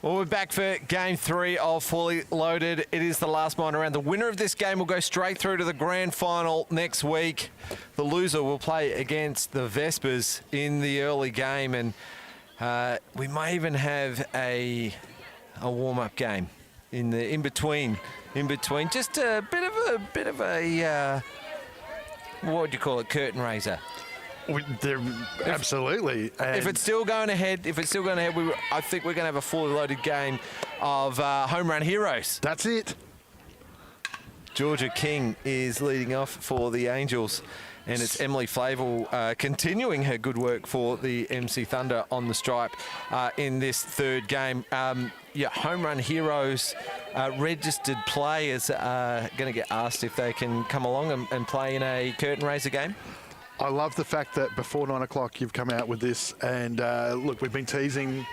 Well, we're back for game 3 of Fully Loaded. It is the last minor round. The winner of this game will go straight through to the grand final next week. The loser will play against the Vespers in the early game, and we may even have a warm-up game in between. Just a bit of a what would you call it? Curtain raiser. Absolutely. If it's still going ahead, I think we're going to have a fully loaded game of home run heroes. That's it. Georgia King is leading off for the Angels, and it's Emily Flavel continuing her good work for the Emmsee Thunder on the stripe in this third game. Home run heroes, registered players are going to get asked if they can come along and play in a curtain raiser game. I love the fact that before 9 o'clock you've come out with this, and look, we've been teasing.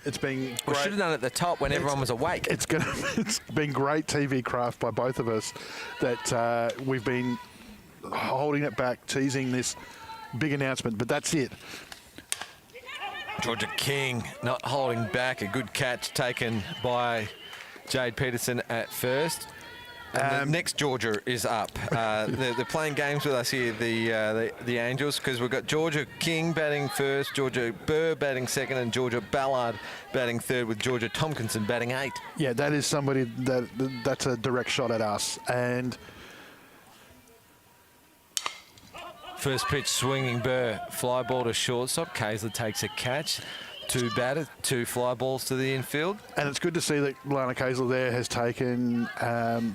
It's been great. We should have done it at the top when everyone was awake. It's been great TV craft by both of us that we've been holding it back, teasing this big announcement, but that's it. Georgia King not holding back. A good catch taken by Jade Peterson at first. And the next Georgia is up. They're playing games with us here, the Angels, because we've got Georgia King batting first, Georgia Burr batting second, and Georgia Ballard batting third, with Georgia Tompkinson batting 8. Yeah, that is somebody that's a direct shot at us. And first pitch swinging Burr, fly ball to shortstop. Kaiser takes a catch. 2 batters, 2 fly balls to the infield. And it's good to see that Lana Kaiser there has taken,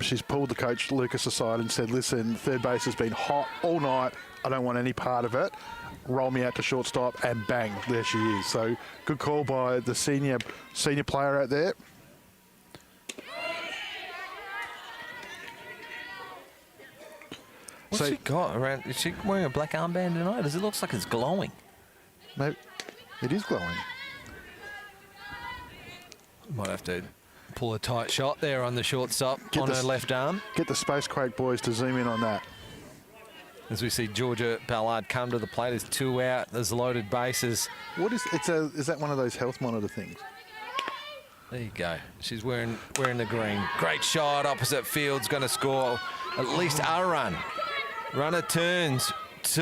she's pulled the coach Lucas aside and said, listen, third base has been hot all night. I don't want any part of it. Roll me out to shortstop, and bang, there she is. So good call by the senior player out there. What's she got around? Is she wearing a black armband tonight? It looks like it's glowing. No, it is glowing. Might have to pull a tight shot there on the shortstop on her left arm. Get the Space Quake boys to zoom in on that. As we see Georgia Ballard come to the plate, there's 2 out, there's loaded bases. Is that one of those health monitor things? There you go. She's wearing the green. Great shot, opposite field's going to score at least a run. Runner turns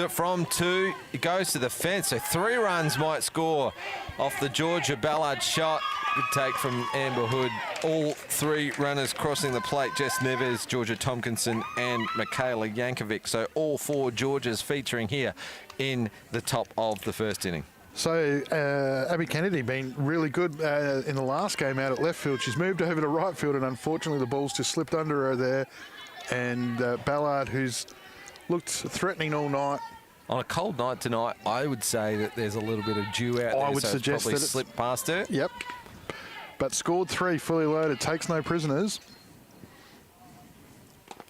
from 2, it goes to the fence, so 3 runs might score off the Georgia Ballard shot. Good take from Amber Hood. All 3 runners crossing the plate, Jess Neves, Georgia Tompkinson and Michaela Yankovic. So all 4 Georgias featuring here in the top of the first inning. So Abby Kennedy been really good in the last game out at left field. She's moved over to right field, and unfortunately the ball's just slipped under her there. And Ballard, who's looked threatening all night. On a cold night tonight, I would say that there's a little bit of dew out there. I would so suggest it's probably that it's slipped past her. Yep. But scored 3, fully loaded, takes no prisoners.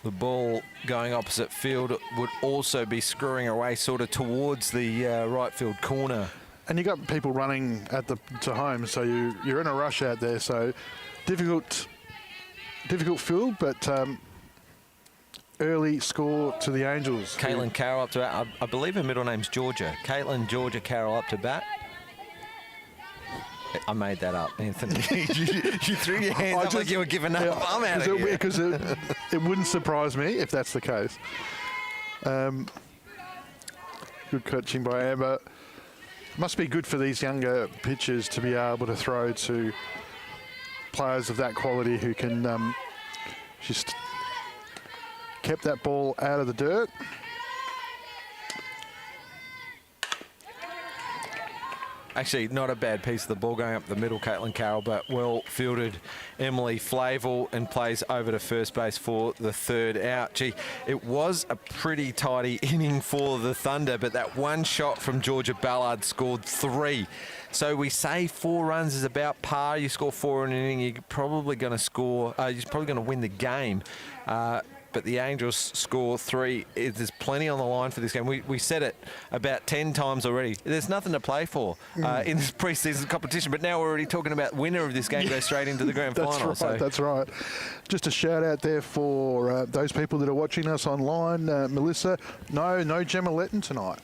The ball going opposite field would also be screwing away sort of towards the right field corner. And you got people running to home, so you're in a rush out there. So difficult field, but early score to the Angels. Caitlin Carroll up to bat. I believe her middle name's Georgia. Caitlin Georgia Carroll up to bat. I made that up, Anthony. you threw your hands up like you were giving up. Yeah, I'm out of here. Because it wouldn't surprise me if that's the case. Good coaching by Amber. Must be good for these younger pitchers to be able to throw to players of that quality who can just kept that ball out of the dirt. Actually, not a bad piece of the ball going up the middle, Caitlin Carroll, but well fielded Emily Flavel, and plays over to first base for the 3rd out. Gee, it was a pretty tidy inning for the Thunder, but that one shot from Georgia Ballard scored 3. So we say 4 runs is about par. You score 4 in an inning, you're probably going to score. You're probably going to win the game. But the Angels score 3. There's plenty on the line for this game. We said it about 10 times already. There's nothing to play for in this preseason competition, but now we're already talking about winner of this game goes straight into the grand final. That's right. Just a shout out there for those people that are watching us online. Melissa, no Gemma Letton tonight.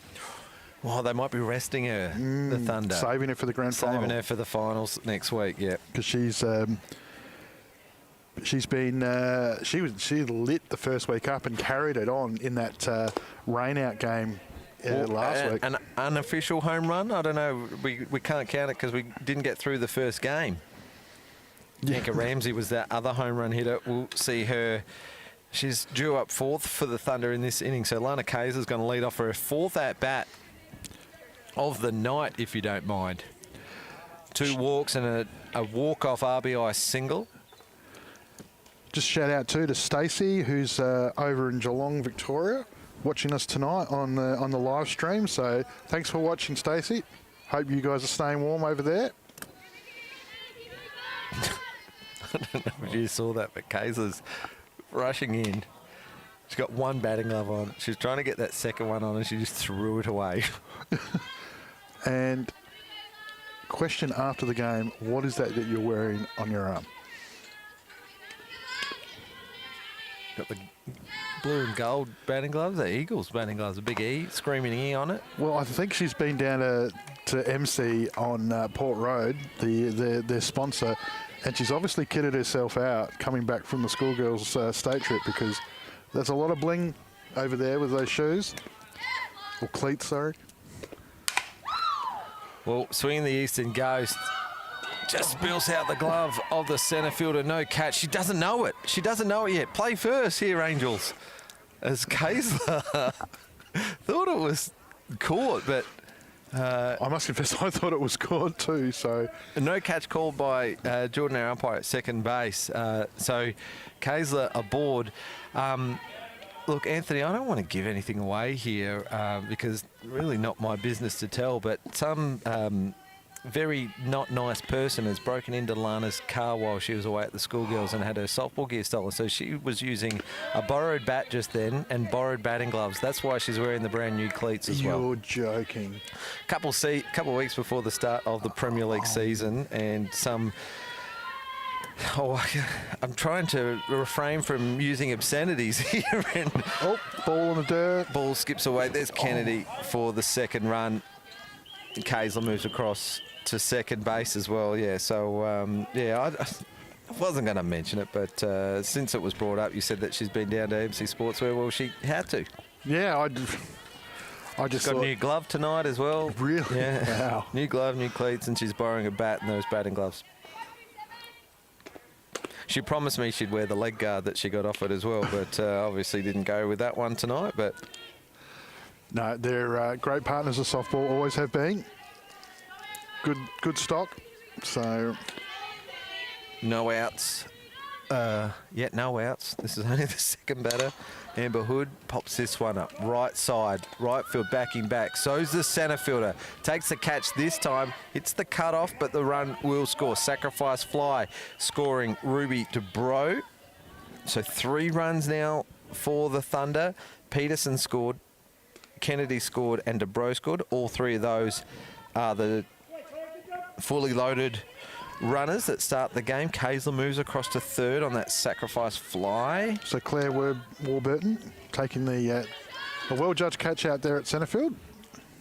Well, they might be resting her, the Thunder. Saving it for the grand final. Saving her for the finals next week, yeah. Because she's been she lit the first week up and carried it on in that rain-out game last week. An unofficial home run? I don't know. We can't count it because we didn't get through the first game. Yanka Ramsey was that other home run hitter. We'll see her. She's due up fourth for the Thunder in this inning. So Lana Kaiser's going to lead off for her fourth at-bat of the night, if you don't mind. 2 walks and a walk-off RBI single. Just shout out to Stacey, who's over in Geelong, Victoria, watching us tonight on the live stream. So thanks for watching, Stacey. Hope you guys are staying warm over there. I don't know if you saw that, but Kaiser's rushing in. She's got one batting glove on. She's trying to get that second one on and she just threw it away. And question after the game, what is that you're wearing on your arm? Got the blue and gold batting gloves, the Eagles batting gloves, a big E, screaming E on it. Well, I think she's been down to Emmsee on Port Road, their sponsor, and she's obviously kitted herself out coming back from the schoolgirls' state trip, because there's a lot of bling over there with those shoes. Or cleats, sorry. Well, swinging the Eastern Ghost just spills out the glove of the centre fielder. No catch. She doesn't know it. She doesn't know it yet. Play first here, Angels. As Kaisler thought it was caught, but... I must confess, I thought it was caught too, so... No catch called by Jordan, our umpire, at second base. So Kaisler aboard. Look, Anthony, I don't want to give anything away here because really not my business to tell, but some very not nice person has broken into Lana's car while she was away at the schoolgirls and had her softball gear stolen. So she was using a borrowed bat just then and borrowed batting gloves. That's why she's wearing the brand new cleats as well. You're joking. Couple of weeks before the start of the Premier League season, and some... Oh, I'm trying to refrain from using obscenities here. And ball in the dirt. Ball skips away. There's Kennedy for the second run. Kaisler moves across to second base as well. Yeah, so, I wasn't going to mention it, but since it was brought up, you said that she's been down to Emmsee Sportswear. Well, she had to. Yeah, I just got a new glove tonight as well. Really? Yeah. Wow. New glove, new cleats, and she's borrowing a bat and those batting gloves. She promised me she'd wear the leg guard that she got offered as well, but obviously didn't go with that one tonight. But no, they're great partners of softball, always have been. Good stock. So no outs. No outs. This is only the second batter. Amber Hood pops this one up. Right side, right field, backing back. So's the centre fielder. Takes the catch this time. Hits the cutoff, but the run will score. Sacrifice fly. Scoring Ruby DeBro. So 3 runs now for the Thunder. Peterson scored. Kennedy scored and DeBro scored. All 3 of those are the fully loaded runners that start the game. Kaisler moves across to third on that sacrifice fly. So Claire Warburton taking the well-judged catch out there at centre field.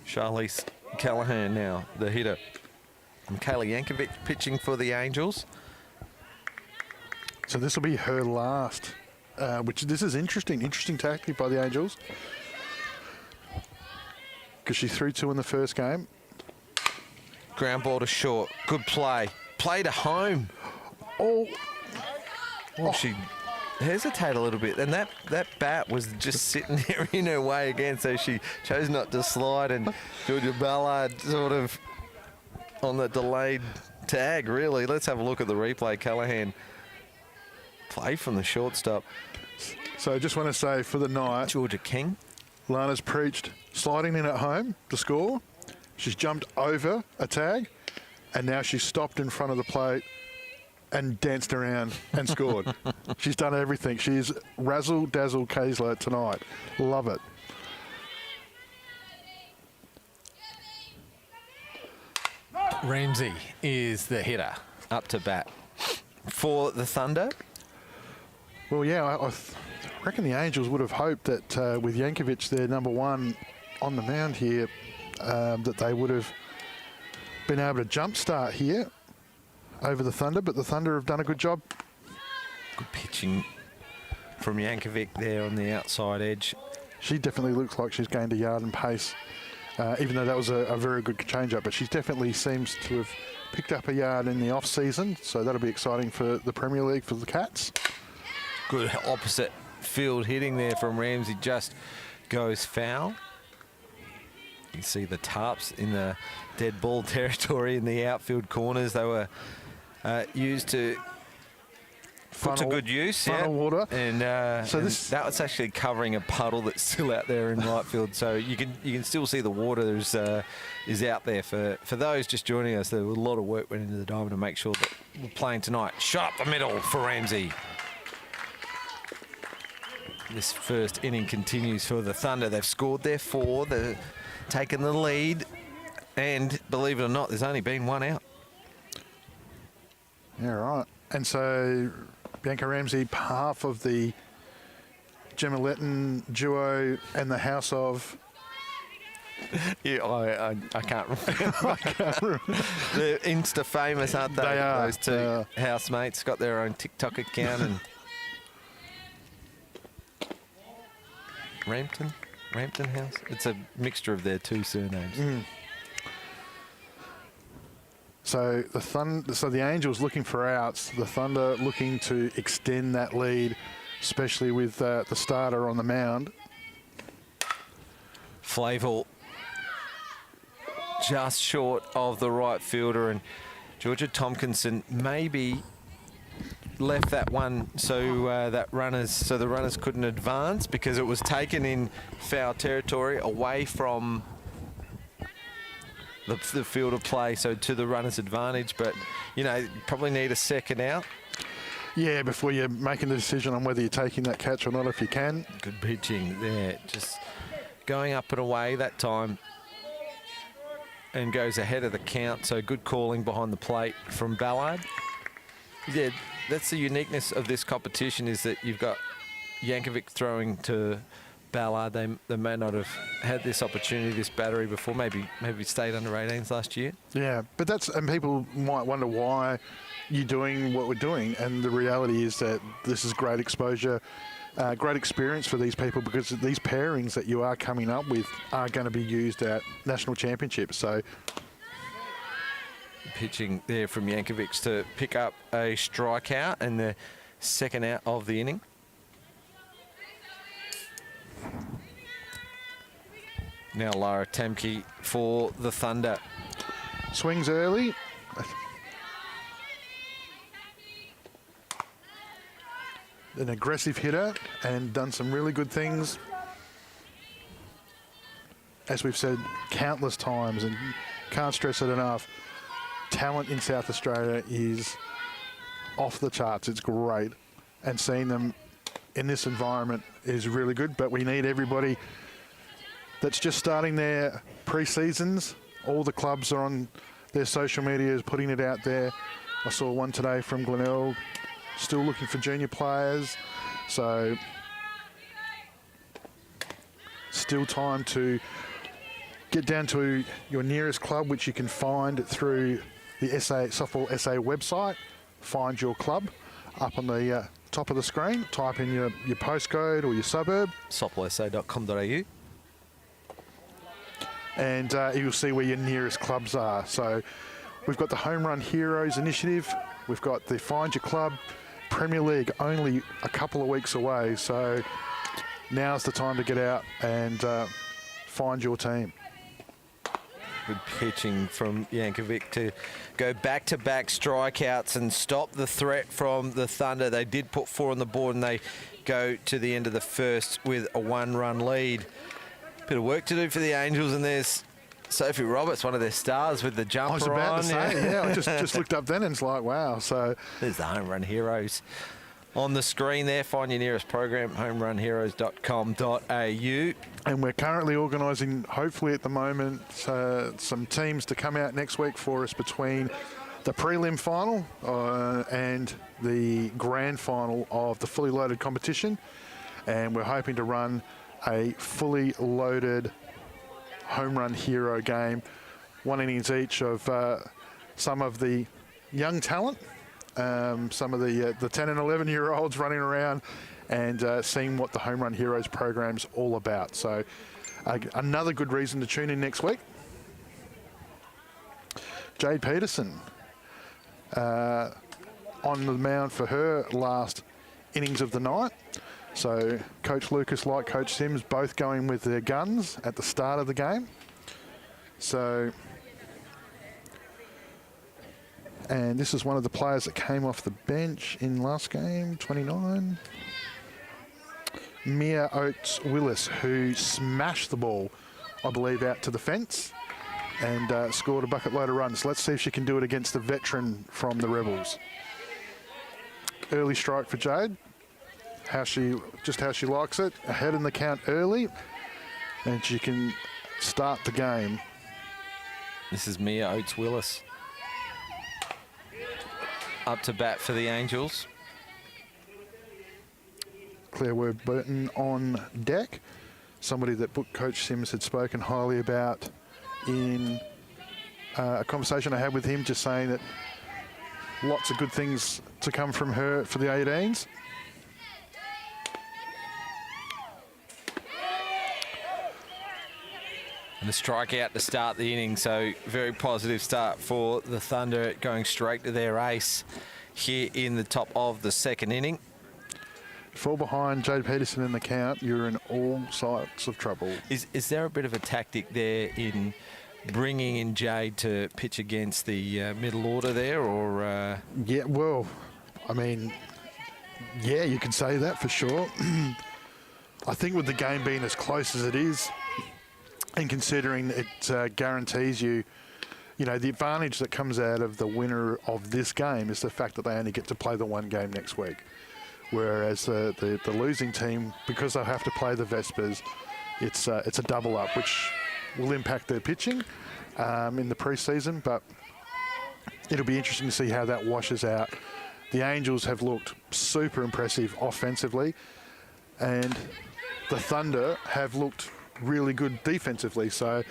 Charlize Callahan now, the hitter. And Kayla Yankovic pitching for the Angels. So this will be her last, this is interesting tactic by the Angels. Because she threw 2 in the first game. Ground ball to short. Good play. Play to home. She hesitated a little bit, and that bat was just sitting there in her way again, so she chose not to slide, and Georgia Ballard sort of on the delayed tag, really. Let's have a look at the replay. Callahan play from the shortstop. So I just want to say for the night, Georgia King. Lana's preached sliding in at home to score. She's jumped over a tag, and now she's stopped in front of the plate and danced around and scored. She's done everything. She's razzle-dazzle Kaisler tonight. Love it. Ramsey is the hitter up to bat for the Thunder. Well, yeah, I reckon the Angels would have hoped that with Yankovic, their number 1 on the mound here, that they would have been able to jumpstart here over the Thunder, but the Thunder have done a good job. Good pitching from Yankovic there on the outside edge. She definitely looks like she's gained a yard and pace, even though that was a very good change-up, but she definitely seems to have picked up a yard in the off-season, so that'll be exciting for the Premier League for the Cats. Good opposite field hitting there from Ramsey, just goes foul. You can see the tarps in the dead ball territory in the outfield corners. They were used to put to good use. Funnel water. And, so and this that was actually covering a puddle that's still out there in right field. So you can still see the water is out there. For those just joining us, there was a lot of work went into the diamond to make sure that we're playing tonight. Shot up the middle for Ramsey. This first inning continues for the Thunder. They've scored their 4. They're taking the lead. And believe it or not, there's only been 1 out. Yeah, right. And so Bianca Ramsey, half of the Gemma Letton duo and the house of... Yeah, I can't remember. They're Insta famous, aren't they? They are. Those two housemates got their own TikTok account. And Rampton House. It's a mixture of their 2 surnames. So the Angels looking for outs, the Thunder looking to extend that lead, especially with the starter on the mound. Flavel just short of the right fielder, and Georgia Tompkinson maybe left that one so the runners couldn't advance because it was taken in foul territory away from the field of play, so to the runner's advantage. But you know, probably need a second out. Yeah, before you're making the decision on whether you're taking that catch or not, if you can. Good pitching there, just going up and away that time, and goes ahead of the count. So good calling behind the plate from Ballard. Yeah, that's the uniqueness of this competition, is that you've got Yankovic throwing to Ballard. They may not have had this opportunity, this battery before. Maybe stayed under 18s last year. Yeah, but and people might wonder why you're doing what we're doing, and the reality is that this is great exposure, great experience for these people, because these pairings that you are coming up with are going to be used at national championships. So pitching there from Yankovic to pick up a strikeout and the second out of the inning. Now Lara Temke for the Thunder. Swings early. An aggressive hitter and done some really good things. As we've said countless times and can't stress it enough, talent in South Australia is off the charts. It's great. And seeing them in this environment is really good, but we need everybody that's just starting their pre-seasons. All the clubs are on their social medias putting it out there. I saw one today from Glenelg, still looking for junior players. So still time to get down to your nearest club, which you can find through the Softball SA website. Find your club up on the top of the screen. Type in your postcode or your suburb. softballsa.com.au. And you'll see where your nearest clubs are. So we've got the Home Run Heroes initiative. We've got the Find Your Club. Premier League only a couple of weeks away. So now's the time to get out and find your team. Good pitching from Yankovic to go back-to-back strikeouts and stop the threat from the Thunder. They did put 4 on the board, and they go to the end of the first with a 1-run lead. Bit of work to do for the Angels, and there's Sophie Roberts, one of their stars, with the jumper on. I was about to say, yeah, I just looked up then and it's like, wow. So there's the Home Run Heroes on the screen there. Find your nearest program, homerunheroes.com.au. And we're currently organising, hopefully at the moment, some teams to come out next week for us between the prelim final and the grand final of the fully loaded competition. And we're hoping to run a fully loaded home run hero game. 1 innings each of some of the young talent, some of the 10 and 11-year-olds running around and seeing what the Home Run Heroes program's all about. So another good reason to tune in next week. Jade Peterson on the mound for her last innings of the night. So Coach Lucas, like Coach Sims, both going with their guns at the start of the game. So, and this is one of the players that came off the bench in last game, 29. Mia Oates-Willis, who smashed the ball, I believe, out to the fence and scored a bucket load of runs. Let's see if she can do it against the veteran from the Rebels. Early strike for Jade. How she likes it. Ahead in the count early, and she can start the game. This is Mia Oates-Willis up to bat for the Angels. Claire Webb-Burton on deck. Somebody that Coach Sims had spoken highly about in a conversation I had with him, just saying that lots of good things to come from her for the 18s. And a strikeout to start the inning, so very positive start for the Thunder, going straight to their ace here in the top of the second inning. Fall behind Jade Peterson in the count, you're in all sorts of trouble. Is there a bit of a tactic there in bringing in Jade to pitch against the middle order there, or? Yeah, well, I mean, yeah, you can say that for sure. I think with the game being as close as it is, and considering it guarantees you, the advantage that comes out of the winner of this game is the fact that they only get to play the one game next week. Whereas the losing team, because they'll have to play the Vespers, it's a double up, which will impact their pitching in the preseason. But it'll be interesting to see how that washes out. The Angels have looked super impressive offensively, and the Thunder have looked really good defensively. So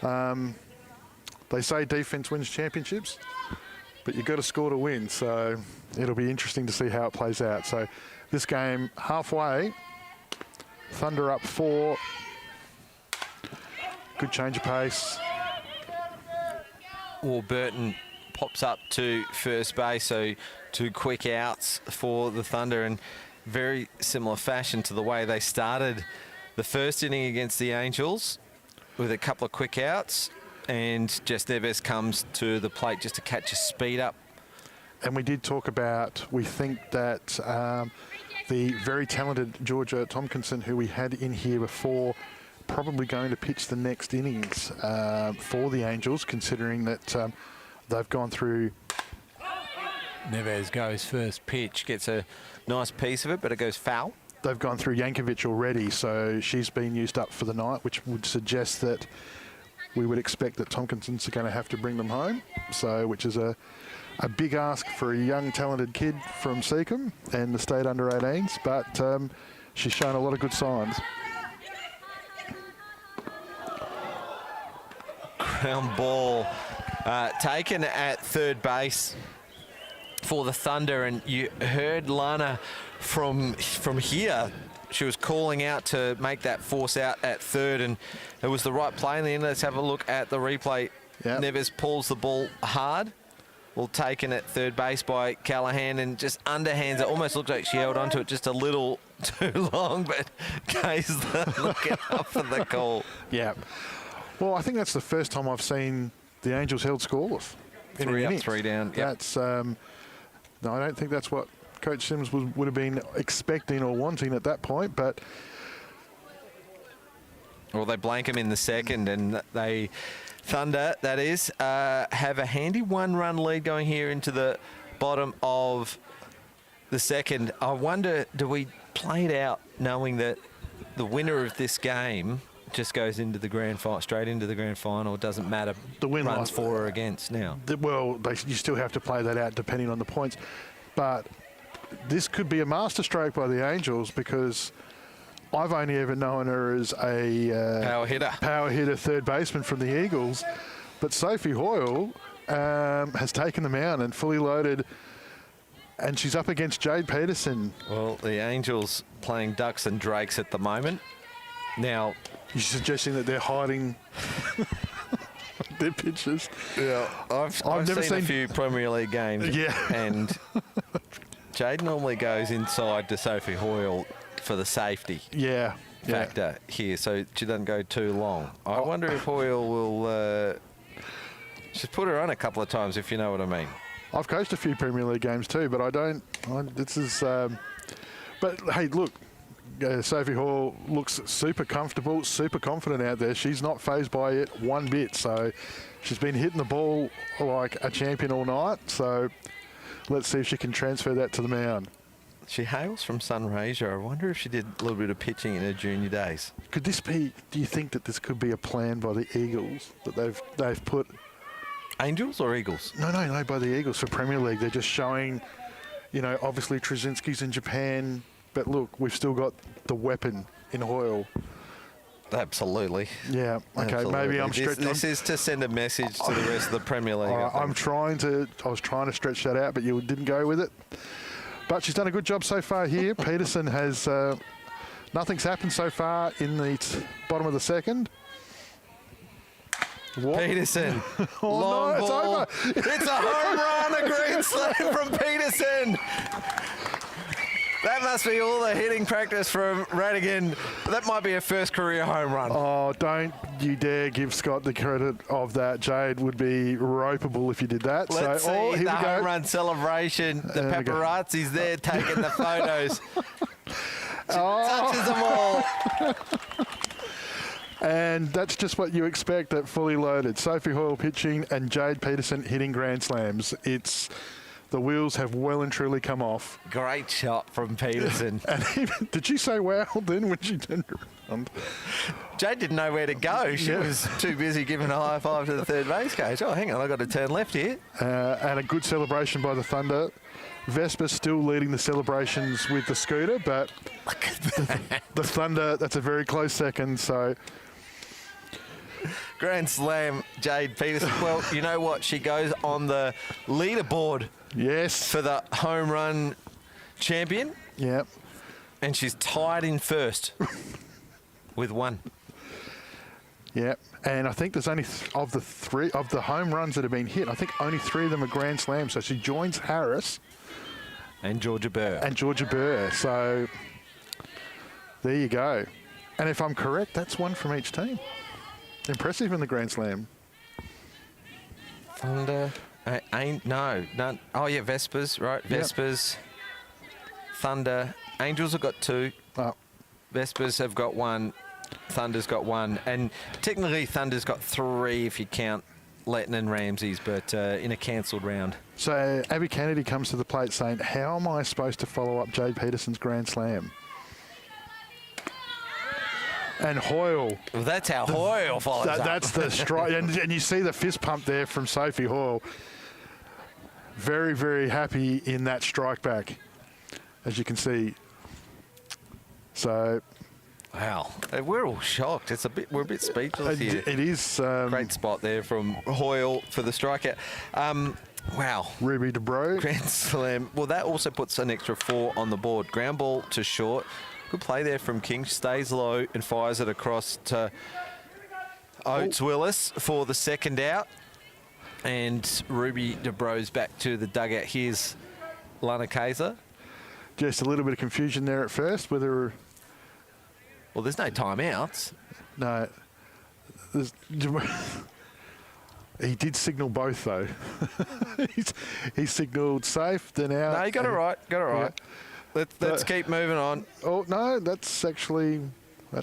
they say defense wins championships, but you've got to score to win. So it'll be interesting to see how it plays out. So this game halfway, Thunder up 4. Good change of pace. Burton pops up to first base, so 2 quick outs for the Thunder, and very similar fashion to the way they started the first inning against the Angels, with a couple of quick outs, and Jess Neves comes to the plate just to catch a speed up. And we did talk about, we think that the very talented Georgia Tompkinson, who we had in here before, probably going to pitch the next innings for the Angels, considering that they've gone through. Neves goes first pitch, gets a nice piece of it, but it goes foul. They've gone through Yankovic already, so she's been used up for the night, which would suggest that we would expect that Tompkinson's are going to have to bring them home. So, which is a big ask for a young, talented kid from Seacombe and the state under 18s, but she's shown a lot of good signs. Ground ball taken at third base for the Thunder, and you heard Lana from here. She was calling out to make that force out at third, and it was the right play in the end. Let's have a look at the replay. Yep. Neves pulls the ball hard. Well, taken at third base by Callahan, and just underhands it. Almost looked like she held onto it just a little too long, but Kay's looking up for the call. Yeah. Well, I think that's the first time I've seen the Angels held scoreless. 3 up, 3 down. Yep. That's no, I don't think that's what Coach Sims would have been expecting or wanting at that point, but. Well, they blank him in the second, and they, Thunder, that is, have a handy 1-run lead going here into the bottom of the second. I wonder, do we play it out knowing that the winner of this game just goes into the grand final, straight into the grand final? It doesn't matter the win runs for or against now. Well, you still have to play that out depending on the points, but this could be a masterstroke by the Angels, because I've only ever known her as a power hitter third baseman from the Eagles. But Sophie Hoyle has taken the mound and fully loaded, and she's up against Jade Peterson. Well, the Angels playing ducks and drakes at the moment. Now, you're suggesting that they're hiding their pitches? Yeah, I've never seen a few Premier League games. Yeah, and Jade normally goes inside to Sophie Hoyle for the safety. Factor here, so she doesn't go too long. I wonder if Hoyle will. She's put her on a couple of times, if you know what I mean. I've coached a few Premier League games too, but I don't. This is. But hey, look, Sophie Hall looks super comfortable, super confident out there. She's not fazed by it one bit. So she's been hitting the ball like a champion all night. So let's see if she can transfer that to the mound. She hails from Sunraysia. I wonder if she did a little bit of pitching in her junior days. Could this be? Do you think that this could be a plan by the Eagles that they've put? Angels or Eagles? No, by the Eagles for Premier League. They're just showing, obviously Trzynski's in Japan, but look, we've still got the weapon in Hoyle. Absolutely. Yeah. Okay. Absolutely. Maybe I'm stretching. This is to send a message to the rest of the Premier League. I was trying to stretch that out, but you didn't go with it. But she's done a good job so far here. Peterson has nothing's happened so far in the bottom of the second. What? Peterson. Long ball. It's over. It's a home run, a grand slam from Peterson. That must be all the hitting practice from Radigan. That might be a first career home run. Oh, don't you dare give Scott the credit of that. Jade would be ropeable if you did that. Let's see the home run celebration. The paparazzi's there taking the photos. She touches them all. And that's just what you expect at Fully Loaded. Sophie Hoyle pitching and Jade Peterson hitting grand slams. The wheels have well and truly come off. Great shot from Peterson. And even, did she say wow then when she turned around? Jade didn't know where to go. She was too busy giving a high five to the third base coach. Oh, hang on, I've got to turn left here. And a good celebration by the Thunder. Vespas still leading the celebrations with the scooter, but the Thunder, that's a very close second, so... Grand slam, Jade Peterson. Well, you know what? She goes on the leaderboard. Yes. For the home run champion. Yep. And she's tied in first with one. Yep. And I think there's only of the home runs that have been hit, I think only 3 of them are grand slams. So she joins Harris. And Georgia Burr. So there you go. And if I'm correct, that's one from each team. Impressive in the Grand Slam. Thunder. None. Oh, yeah, Vespers, right? Yep. Vespers. Thunder. Angels have got 2. Oh. Vespers have got 1. Thunder's got 1. And technically, Thunder's got 3 if you count Letton and Ramsey's, but in a cancelled round. So Abby Kennedy comes to the plate saying, how am I supposed to follow up Jade Peterson's Grand Slam? And Hoyle. Well, that's how Hoyle follows up. That's the strike. and you see the fist pump there from Sophie Hoyle. Very, very happy in that strike back, as you can see. So... Wow. We're all shocked. We're a bit speechless here. It is... great spot there from Hoyle for the strikeout. Wow. Ruby DeBro. Grand slam. Well, that also puts an extra 4 on the board. Ground ball to short. Good play there from King. Stays low and fires it across to Oates Willis for the second out. And Ruby DeBro's back to the dugout. Here's Lana Kaiser. Just a little bit of confusion there at first, whether... Well, there's no timeouts. No. He did signal both, though. he signalled safe, then out. No, you got it right. Yeah. Let's keep moving on. Oh, no, that's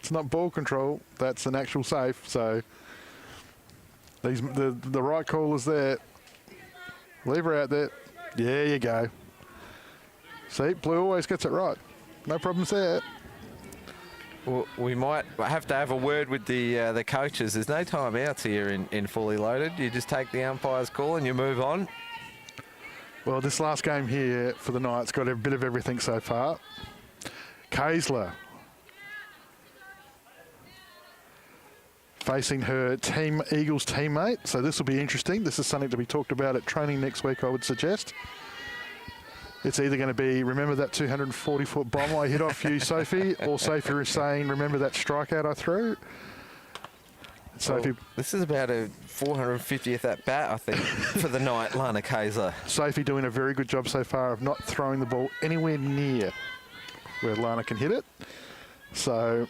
not ball control. That's an actual safe. So the right call is there. Leave her out there. There you go. See, Blue always gets it right. No problems there. Well, we might have to have a word with the coaches. There's no timeouts here in Fully Loaded. You just take the umpire's call and you move on. Well, this last game here for the night's got a bit of everything so far. Kaisler facing her Eagles teammate. So this will be interesting. This is something to be talked about at training next week, I would suggest. It's either going to be, remember that 240-foot bomb I hit off you, Sophie, or Sophie is saying, remember that strikeout I threw? Sophie, well, this is about a 450th at bat, I think, for the night, Lana Kayser. Sophie doing a very good job so far of not throwing the ball anywhere near where Lana can hit it. So,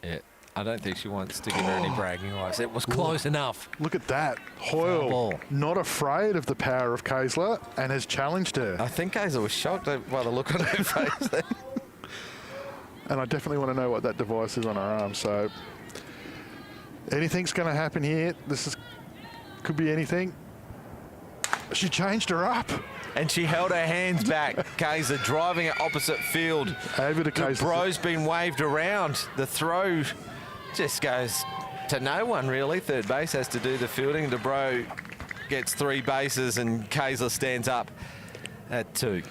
yeah, I don't think she wants to give her any bragging rights. It was close enough. Look at that. Hoyle, not afraid of the power of Kaysler and has challenged her. I think Kayser was shocked by the look on her face there. And I definitely want to know what that device is on her arm. So anything's going to happen here. Could be anything. She changed her up. And she held her hands back. Kayser driving it opposite field. Over to Kayser. The bro's been waved around. The throw just goes to no one, really. Third base has to do the fielding. The bro gets 3 bases and Kayser stands up at 2.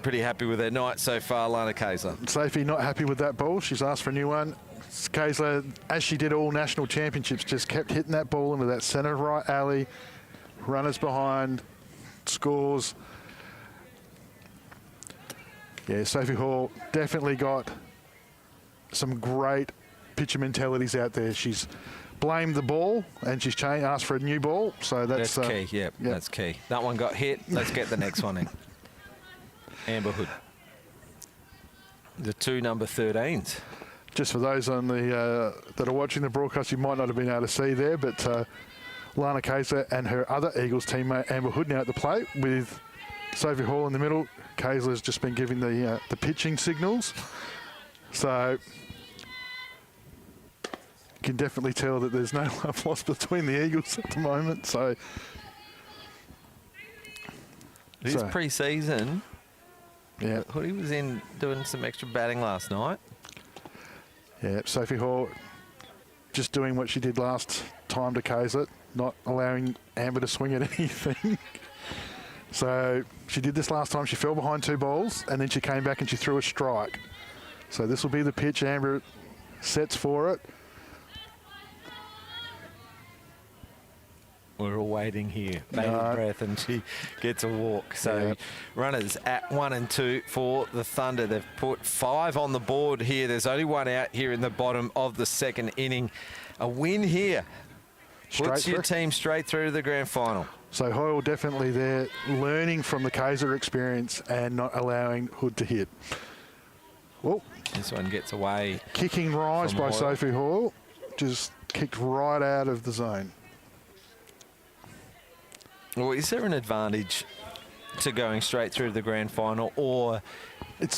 Pretty happy with their night so far, Lana Kayser. Sophie not happy with that ball. She's asked for a new one. Kayser, as she did all national championships, just kept hitting that ball into that centre right alley. Runners behind, scores. Yeah, Sophie Hall definitely got some great pitcher mentalities out there. She's blamed the ball and she's asked for a new ball. So that's key. Yep, that's key. That one got hit. Let's get the next one in. Amber Hood. The 2 number 13s. Just for those on the that are watching the broadcast, you might not have been able to see there, but Lana Kayser and her other Eagles teammate Amber Hood now at the plate with Sophie Hall in the middle. Kayser's just been giving the pitching signals. So you can definitely tell that there's no love lost between the Eagles at the moment. So It is pre-season. Yeah. Hoodie was in doing some extra batting last night. Yeah, Sophie Hall just doing what she did last time to Kayser, not allowing Amber to swing at anything. So she did this last time. She fell behind 2 balls, and then she came back and she threw a strike. So this will be the pitch Amber sets for it. We're all waiting here. Bated breath, and she gets a walk. So runners at 1 and 2 for the Thunder. They've put 5 on the board here. There's only 1 out here in the bottom of the 2nd inning. A win here puts your team straight through to the grand final. So Hoyle definitely there, learning from the Kayser experience and not allowing Hood to hit. Well, this one gets away. Kicking rise by Sophie Hoyle, just kicked right out of the zone. Well, is there an advantage to going straight through to the grand final, or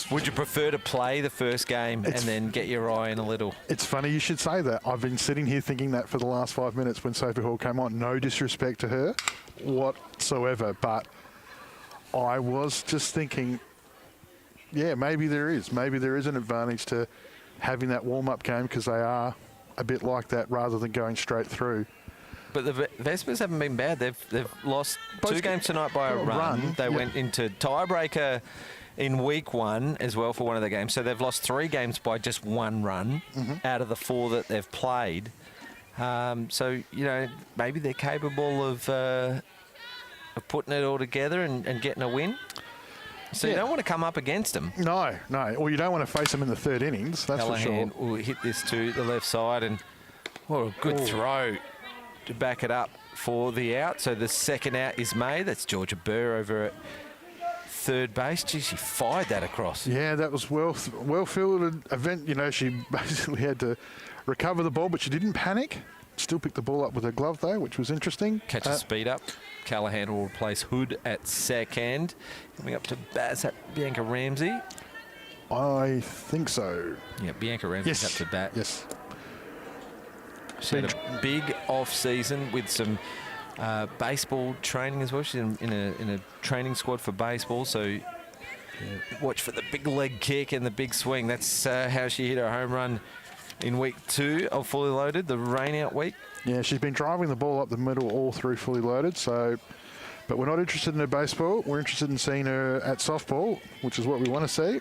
would you prefer to play the first game and then get your eye in a little? It's funny you should say that. I've been sitting here thinking that for the last 5 minutes when Sophie Hall came on. No disrespect to her whatsoever, but I was just thinking, yeah, maybe there is. Maybe there is an advantage to having that warm-up game because they are a bit like that rather than going straight through. But the Vespers haven't been bad. They've lost 2 games tonight by a run. They went into tiebreaker in week 1 as well for one of the games. So they've lost 3 games by just 1 run out of the 4 that they've played. So, you know, maybe they're capable of putting it all together and getting a win. So you don't want to come up against them. No. Or you don't want to face them in the 3rd innings, that's Callahan for sure. will hit this to the left side, and what a good throw to back it up for the out. So the 2nd out is made. That's Georgia Burr over at 3rd base. Gee, she fired that across. Yeah, that was well fielded event. You know, she basically had to recover the ball, but she didn't panic. Still picked the ball up with her glove, though, which was interesting. Catches speed up. Callahan will replace Hood at 2nd. Coming up to Bianca Ramsey. I think so. Yeah, Bianca Ramsey's up to bat. Yes. She had a big off-season with some baseball training as well. She's in a training squad for baseball, so watch for the big leg kick and the big swing. That's how she hit her home run in week 2 of Fully Loaded, the rain-out week. Yeah, she's been driving the ball up the middle all through Fully Loaded, so... But we're not interested in her baseball. We're interested in seeing her at softball, which is what we want to see.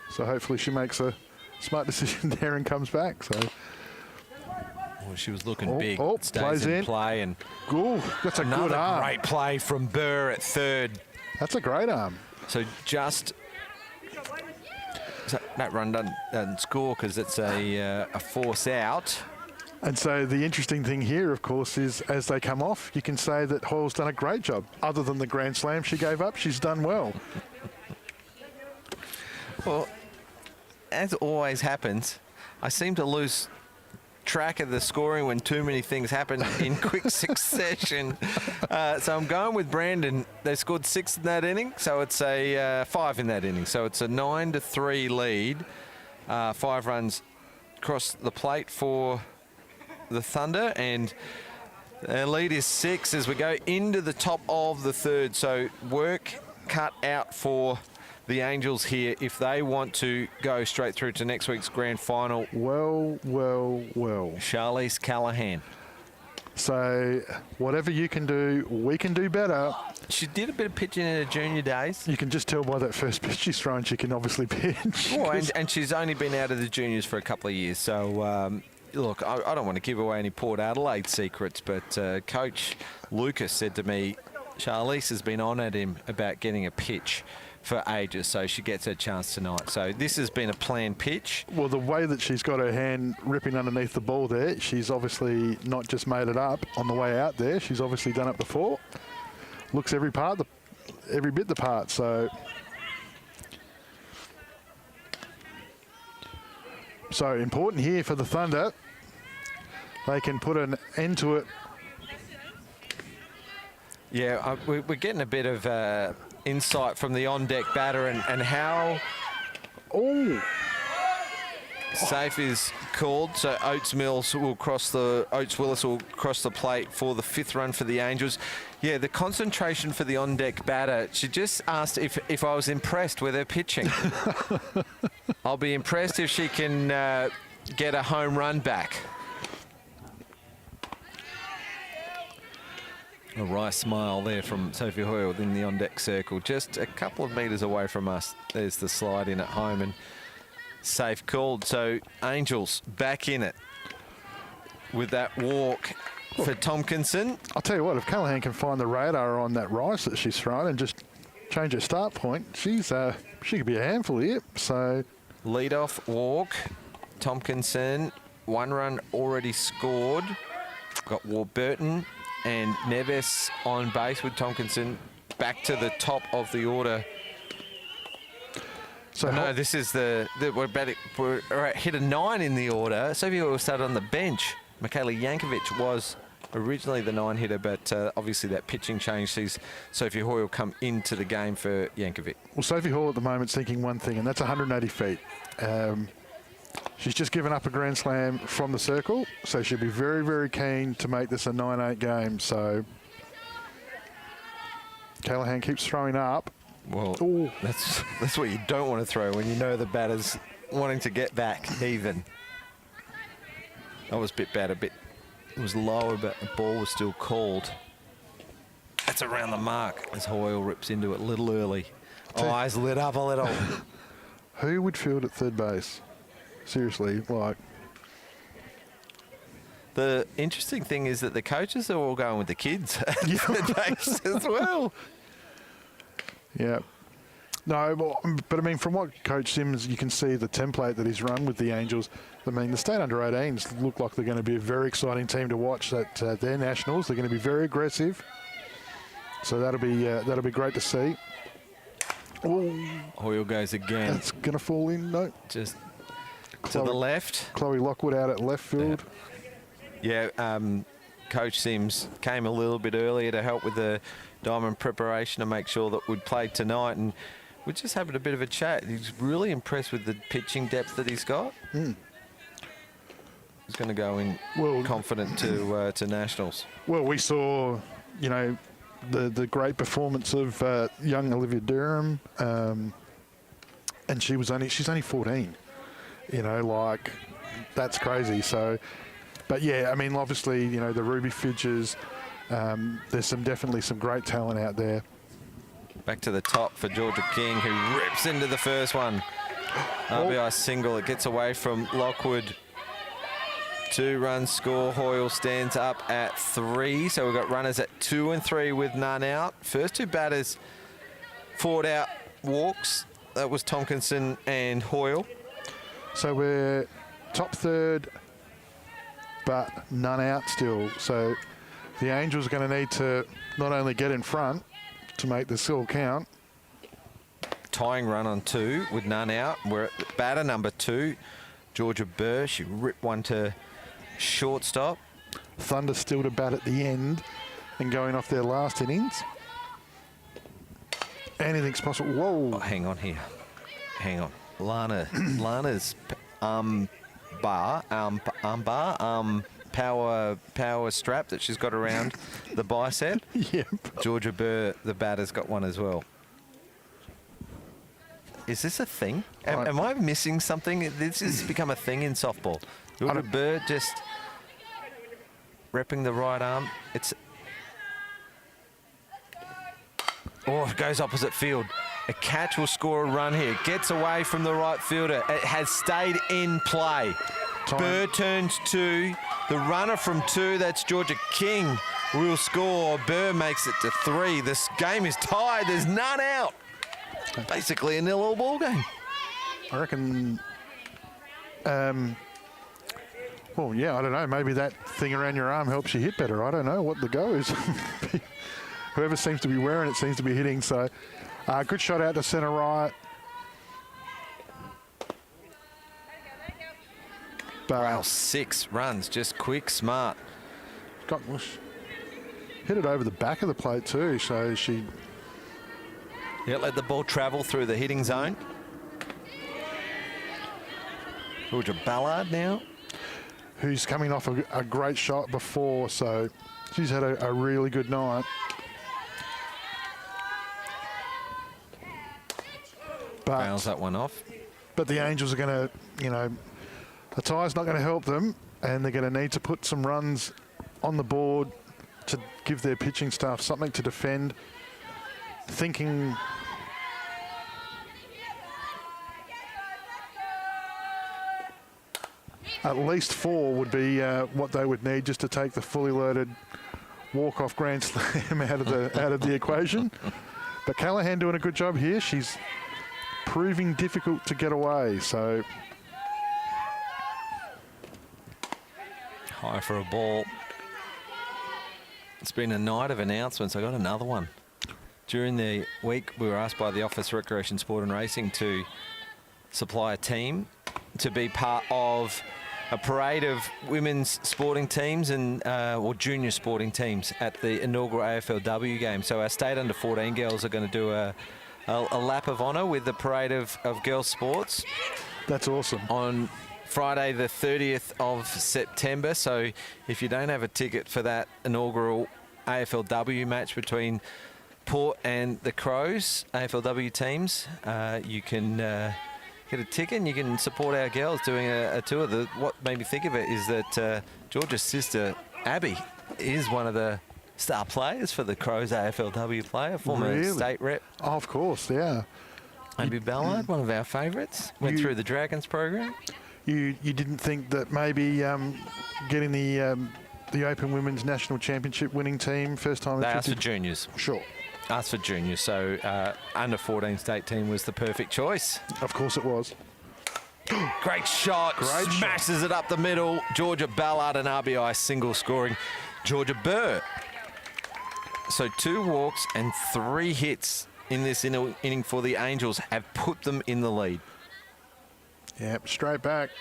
So hopefully she makes a smart decision there and comes back. So Oh, she was looking big. Plays Stays in in. play. And Ooh, that's a good another arm. great play from Burr at third. That's a great arm. So just that run doesn't score because it's a force out. And so the interesting thing here, of course, is as they come off, you can say that Hoyle's done a great job. Other than the Grand Slam she gave up, she's done well. Well, as always happens, I seem to lose track of the scoring when too many things happen in quick succession. So I'm going with Brandon. They scored 6 in that inning, so it's a 5 in that inning. So it's a 9-3 lead. 5 runs across the plate for the Thunder, and their lead is 6 as we go into the top of the third. So work cut out for the Angels here if they want to go straight through to next week's grand final. Well. Charlize Callahan. So whatever you can do, we can do better. She did a bit of pitching in her junior days. You can just tell by that first pitch she's thrown, she can obviously pitch. Oh, and she's only been out of the juniors for a couple of years. So, look, I don't want to give away any Port Adelaide secrets, but Coach Lucas said to me, Charlize has been on at him about getting a pitch for ages, so she gets her chance tonight. So this has been a planned pitch. Well, the way that she's got her hand ripping underneath the ball there, she's obviously not just made it up on the way out there. She's obviously done it before. Looks every bit the part. So important here for the Thunder. They can put an end to it. Yeah, we're getting a bit of insight from the on-deck batter and how safe is called. So Oates Willis will cross the plate for the 5th run for the Angels. Yeah, the concentration for the on-deck batter. She just asked if I was impressed with her pitching. I'll be impressed if she can get a home run back. A wry smile there from Sophie Hoyle within the on-deck circle. Just a couple of metres away from us. There's the slide in at home and safe called. So Angels back in it with that walk for Tompkinson. I'll tell you what, if Callahan can find the radar on that rice that she's thrown and just change her start point, she could be a handful here. So lead-off walk. Tompkinson, 1 run already scored. Got Warburton and Neves on base with Tompkinson back to the top of the order. So no, this is we're at hit a 9 in the order. Sophie will start on the bench. Michaela Yankovic was originally the 9 hitter, but obviously that pitching change sees Sophie Hoyle come into the game for Yankovic. Well, Sophie Hall at the moment's thinking one thing, and that's 180 feet. She's just given up a Grand Slam from the circle, so she'll be very, very keen to make this a 9-8 game. So Callahan keeps throwing up. Well, that's what you don't want to throw when you know the batter's wanting to get back even. That was a bit bad, it was lower, but the ball was still called. That's around the mark as Hoyle rips into it a little early. Eyes lit up a little. Who would field at third base? Seriously, like. The interesting thing is that the coaches are all going with the kids at third base as well. Yeah. No, but I mean, from what Coach Sims, you can see the template that he's run with the Angels. I mean, the state under 18s look like they're going to be a very exciting team to watch at their nationals. They're going to be very aggressive. So that'll be great to see. Ooh, Hoyle goes again. That's going to fall in. No. Just to the left. Chloe Lockwood out at left field. Yeah, Coach Sims came a little bit earlier to help with the diamond preparation to make sure that we'd play tonight, and we're just having a bit of a chat. He's really impressed with the pitching depth that he's got. He's going to go in confident to nationals. Well, we saw, the great performance of young Olivia Durham, and she's only 14. That's crazy. So, but yeah, I mean, obviously, the Ruby Fidges. There's definitely some great talent out there. Back to the top for Georgia King, who rips into the first one. RBI single. It gets away from Lockwood 2-run score. Hoyle stands up at 3. So we've got runners at 2 and 3 with none out. First two batters, forward out walks. That was Tompkinson and Hoyle. So we're top third, but none out still. So the Angels are going to need to not only get in front to make the still count. Tying run on 2 with none out. We're at batter number 2, Georgia Burr. She ripped one to shortstop. Thunder still to bat at the end and going off their last innings. Anything's possible. Whoa. Oh, hang on here. Hang on. Lana's power strap that she's got around the bicep. Yep. Georgia Burr, the batter's got one as well. Is this a thing? Am I missing something? This has become a thing in softball. Georgia Burr just repping the right arm. It goes opposite field. A catch will score a run here. Gets away from the right fielder. It has stayed in play. Time. Burr turns 2. The runner from 2, that's Georgia King, will score. Burr makes it to 3. This game is tied. There's none out. Basically a 0-all ball game. I reckon, well, yeah, I don't know. Maybe that thing around your arm helps you hit better. I don't know what the go is. Whoever seems to be wearing it seems to be hitting. So good shot out to centre right. But Wow, 6 runs, just quick, smart. hit it over the back of the plate too. So she... Yeah, let the ball travel through the hitting zone. Georgia Ballard now. Who's coming off a great shot before, so she's had a really good night. Fouls that one off. But the Angels are going to, the tie's not going to help them, and they're going to need to put some runs on the board to give their pitching staff something to defend. Thinking at least 4 would be what they would need just to take the fully loaded walk-off grand slam out of the equation. But Callahan doing a good job here. She's proving difficult to get away. So high for a ball. It's been a night of announcements. I got another one. During the week, we were asked by the Office of Recreation, Sport and Racing to supply a team to be part of a parade of women's sporting teams and or junior sporting teams at the inaugural AFLW game. So our state under 14 girls are going to do a lap of honour with the parade of girls sports. that's awesome. On Friday the 30th of September. So if you don't have a ticket for that inaugural AFLW match between Port and the Crows, AFLW teams, you can get a ticket and you can support our girls doing a tour. What made me think of it is that Georgia's sister, Abby, is one of the star players for the Crows AFLW player, former state rep. Oh, of course, yeah. Abby Ballard, one of our favourites, went through the Dragons program. You didn't think that maybe getting the Open Women's National Championship winning team first time? They asked for juniors. Sure. Asked for juniors, so under 14 state team was the perfect choice. Of course it was. Great shot. Smashes it up the middle. Georgia Ballard and RBI single scoring. Georgia Burr. So 2 walks and 3 hits in this inning for the Angels have put them in the lead. Yep, straight back.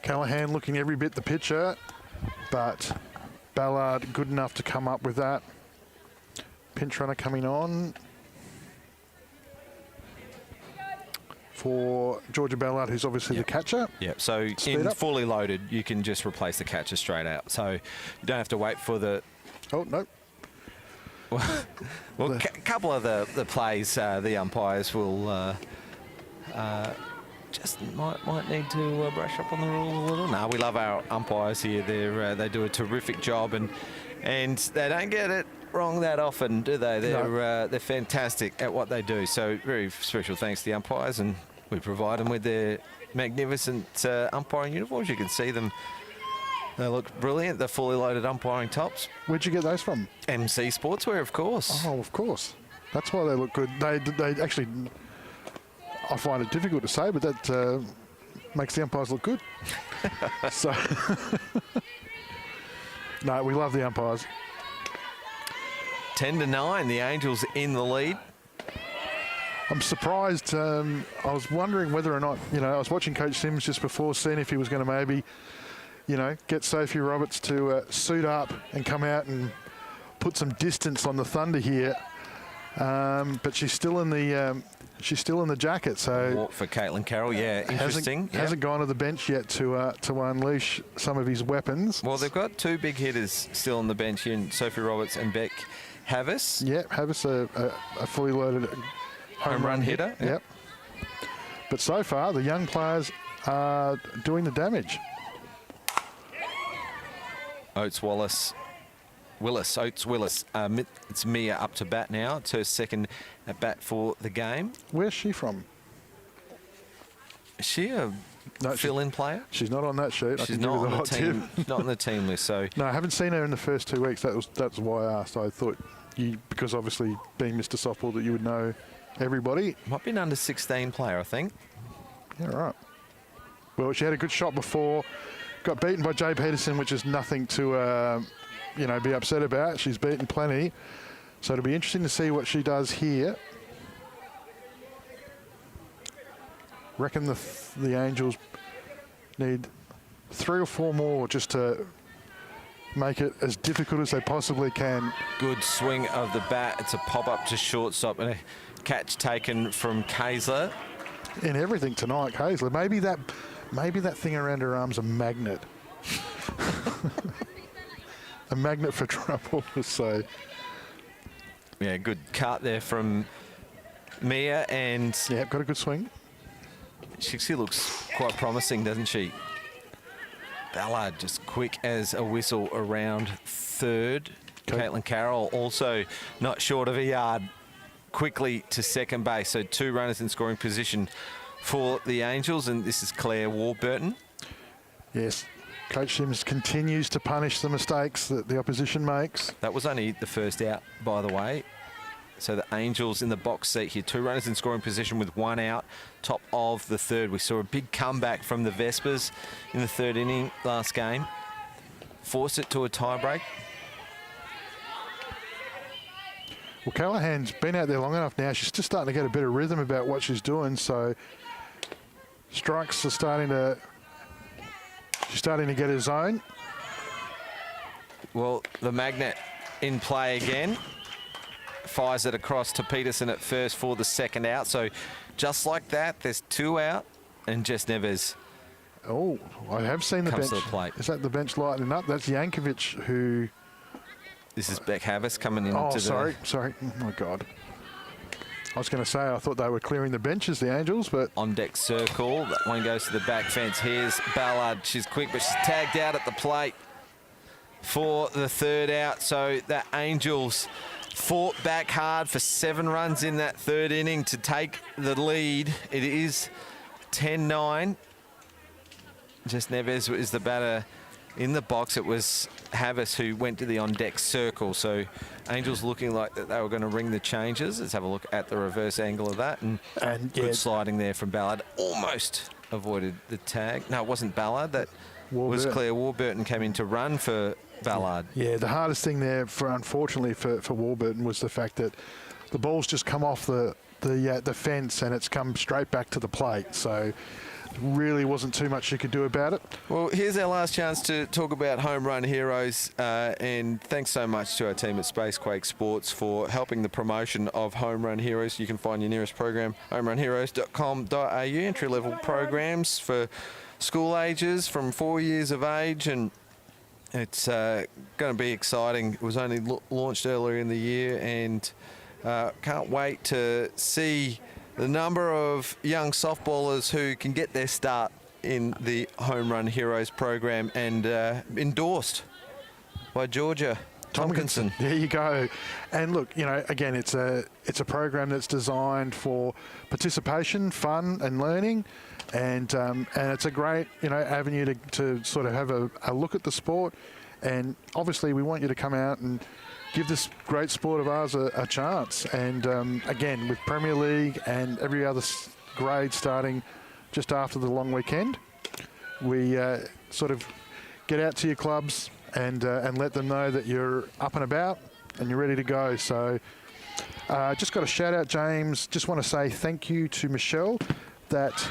Callahan looking every bit the pitcher, but Ballard good enough to come up with that. Pinch runner coming on for Georgia Ballard, who's obviously the catcher. Yep, so in fully loaded, you can just replace the catcher straight out. So you don't have to wait for the... Oh, no. Well, a couple of the plays, the umpires will just might need to brush up on the rules a little. No, we love our umpires here. They do a terrific job, and they don't get it wrong that often, do they? They're fantastic at what they do. So very special thanks to the umpires, and We provide them with their magnificent umpiring uniforms. You can see them. They look brilliant. They're fully loaded umpiring tops. Where'd you get those from? Emmsee Sportswear, of course. Oh, of course. That's why they look good. They actually, I find it difficult to say, but that makes the umpires look good. So, no, we love the umpires. 10-9, the Angels in the lead. I'm surprised. I was wondering whether or not, I was watching Coach Sims just before, seeing if he was going to maybe, get Sophie Roberts to suit up and come out and put some distance on the Thunder here. But she's still in the jacket. So for Caitlin Carroll, yeah, interesting. Hasn't gone to the bench yet to unleash some of his weapons. Well, they've got two big hitters still on the bench here, Sophie Roberts and Beck Havis. Yeah, Havis a fully loaded home run hitter. Yep. But so far, the young players are doing the damage. Oates Willis. It's Mia up to bat now. It's her second at bat for the game. Where's she from? Is she a fill-in player? She's not on that sheet. She's not on the team. Not on the team list. So no, I haven't seen her in the first 2 weeks. That's why I asked. I thought because obviously being Mr. Softball that you would know everybody. Might be an under 16 player, I think. Yeah, right. Well, she had a good shot before. Got beaten by Jay Peterson, which is nothing to be upset about. She's beaten plenty. So it'll be interesting to see what she does here. Reckon the Angels need 3 or 4 more just to make it as difficult as they possibly can. Good swing of the bat. It's a pop-up to shortstop and a catch taken from Kaisler. In everything tonight, Kaisler. Maybe that thing around her arm's a magnet. A magnet for trouble, so. Yeah, good cut there from Mia, and yeah, got a good swing. She looks quite promising, doesn't she? Ballard just quick as a whistle around third. Okay. Caitlin Carroll also not short of a yard quickly to second base. So 2 runners in scoring position for the Angels, and this is Claire Warburton. Yes. Coach Sims continues to punish the mistakes that the opposition makes. That was only the first out, by the way. So the Angels in the box seat here. 2 runners in scoring position with 1 out, top of the third. We saw a big comeback from the Vespers in the 3rd inning last game. Forced it to a tiebreak. Well, Callahan's been out there long enough now. She's just starting to get a bit of rhythm about what she's doing. So strikes are starting to... She's starting to get her zone. Well, the magnet in play again. Fires it across to Peterson at first for the second out. So just like that, there's 2 out, and Jess Neves. Oh, I have seen the bench. Comes to the plate. Is that the bench lightening up? That's Yankovic who... This is Beck Havis coming into Oh, the... sorry. Oh, my God. I was going to say, I thought they were clearing the benches, the Angels, but... On deck circle. That one goes to the back fence. Here's Ballard. She's quick, but she's tagged out at the plate for the 3rd out. So the Angels fought back hard for 7 runs in that 3rd inning to take the lead. It is 10-9. Jess Neves is the batter in the box. It was Havis who went to the on-deck circle. So Angels looking like that they were going to ring the changes. Let's have a look at the reverse angle of that. And good sliding there from Ballard. Almost avoided the tag. No, it wasn't Ballard. That was Claire Warburton came in to run for Ballard. Yeah, the hardest thing there, unfortunately for Warburton, was the fact that the ball's just come off the fence and it's come straight back to the plate. So really wasn't too much you could do about it. Well, here's our last chance to talk about Home Run Heroes, and thanks so much to our team at Spacequake Sports for helping the promotion of Home Run Heroes. You can find your nearest program, homerunheroes.com.au, entry-level programs for school ages from 4 years of age, and it's going to be exciting. It was only launched earlier in the year, and can't wait to see the number of young softballers who can get their start in the Home Run Heroes program, and endorsed by Georgia. Tompkinson. There you go. And look, you know, again, it's a program that's designed for participation, fun, and learning, and it's a great, you know, avenue to sort of have a look at the sport. And obviously, we want you to come out and give this great sport of ours a chance. And again, with Premier League and every other grade starting just after the long weekend, we sort of get out to your clubs and let them know that you're up and about and you're ready to go. So just got a shout out, James. Just want to say thank you to Michelle. That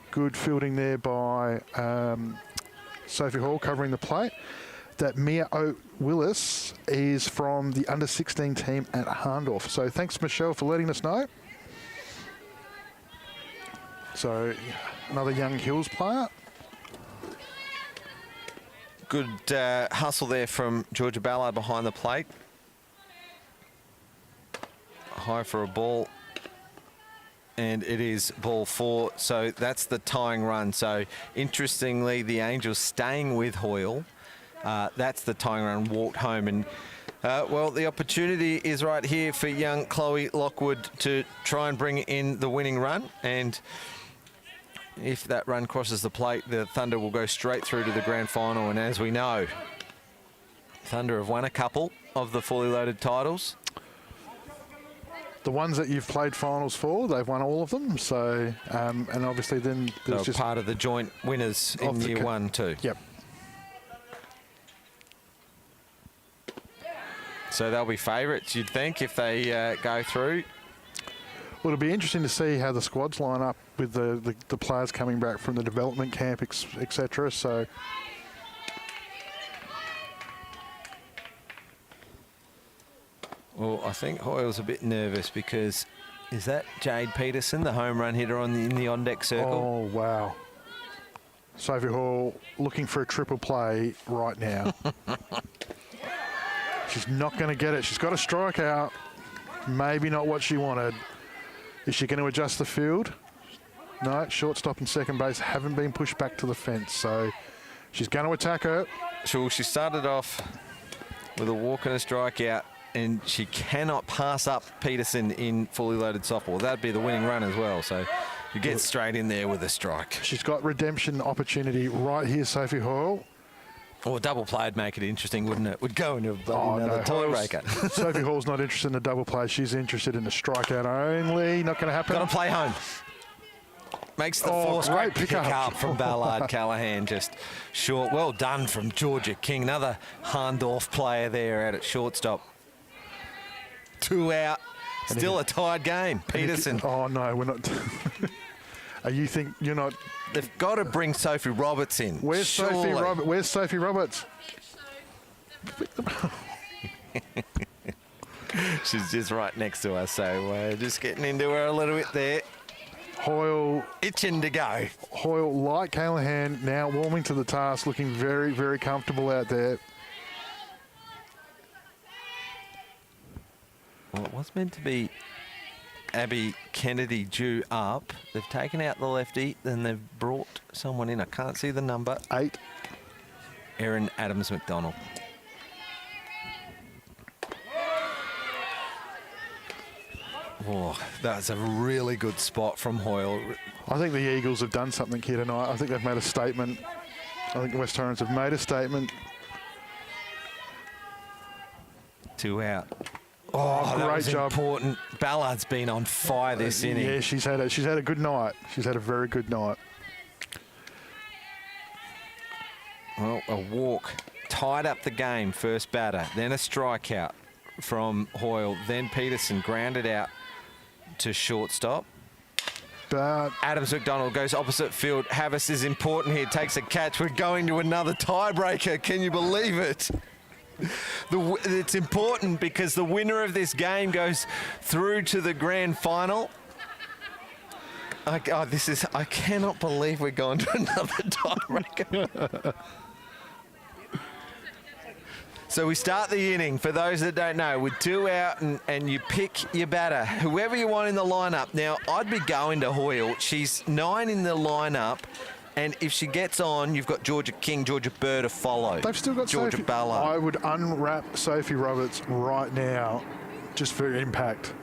good fielding there by Sophie Hall covering the plate. That Mia Willis is from the under-16 team at Harndorf. So thanks, Michelle, for letting us know. So another young Hills player. Good hustle there from Georgia Ballard behind the plate. High for a ball. And it is ball 4. So that's the tying run. So interestingly, the Angels staying with Hoyle. That's the tying run, walked home. And well, the opportunity is right here for young Chloe Lockwood to try and bring in the winning run. And if that run crosses the plate, the Thunder will go straight through to the grand final. And as we know, Thunder have won a couple of the fully loaded titles. The ones that you've played finals for, they've won all of them. So, and obviously then there's just part of the joint winners in year 1 too. Yep. So they'll be favourites, you'd think, if they go through. Well, it'll be interesting to see how the squads line up with the players coming back from the development camp, etc. So, well, I think Hoyle's a bit nervous because is that Jade Peterson, the home run hitter in the on-deck circle? oh, wow. Sophie Hall looking for a triple play right now. She's not going to get it. She's got a strikeout. Maybe not what she wanted. Is she going to adjust the field? No, shortstop and second base haven't been pushed back to the fence. So she's going to attack her. She started off with a walk and a strikeout, and she cannot pass up Peterson in fully loaded softball. That'd be the winning run as well. So you get straight in there with a strike. She's got redemption opportunity right here, Sophie Hall. Or a double play'd make it interesting, wouldn't it? Would go into another tiebreaker. Sophie Hall's not interested in a double play. She's interested in a strikeout only. Not going to happen. Got to play home. Makes the force great pick up from Ballard. Callahan just short. Well done from Georgia King. Another Harndorf player there out at shortstop. 2 out. Still a tied game. Peterson. Oh, no, we're not. You think you're not. They've got to bring Sophie Roberts in. Where's Sophie Roberts? Where's Sophie Roberts? She's just right next to us, so just getting into her a little bit there. Hoyle. Itching to go. Hoyle, like Callahan, now warming to the task, looking very, very comfortable out there. Well, it was meant to be Abby Kennedy due up. They've taken out the lefty, then they've brought someone in. I can't see the number. 8. Erin Adams-McDonald. Oh, that's a really good spot from Hoyle. I think the Eagles have done something here tonight. I think they've made a statement. I think the West Torrens have made a statement. 2 out. Oh, that great was job. Important. Ballard's been on fire this inning. Yeah, she's had a good night. She's had a very good night. Well, a walk tied up the game, first batter, then a strikeout from Hoyle, then Peterson grounded out to shortstop. But Adams-McDonald goes opposite field. Havas is important here, takes a catch. We're going to another tiebreaker. Can you believe it? It's important because the winner of this game goes through to the grand final. I cannot believe we're going to another tiebreaker. So we start the inning, for those that don't know, with 2 out and you pick your batter, whoever you want in the lineup. Now, I'd be going to Hoyle. She's 9 in the lineup. And if she gets on, you've got Georgia King, Georgia Burr to follow. They've still got Georgia Sophie. Bella. I would unwrap Sophie Roberts right now, just for impact.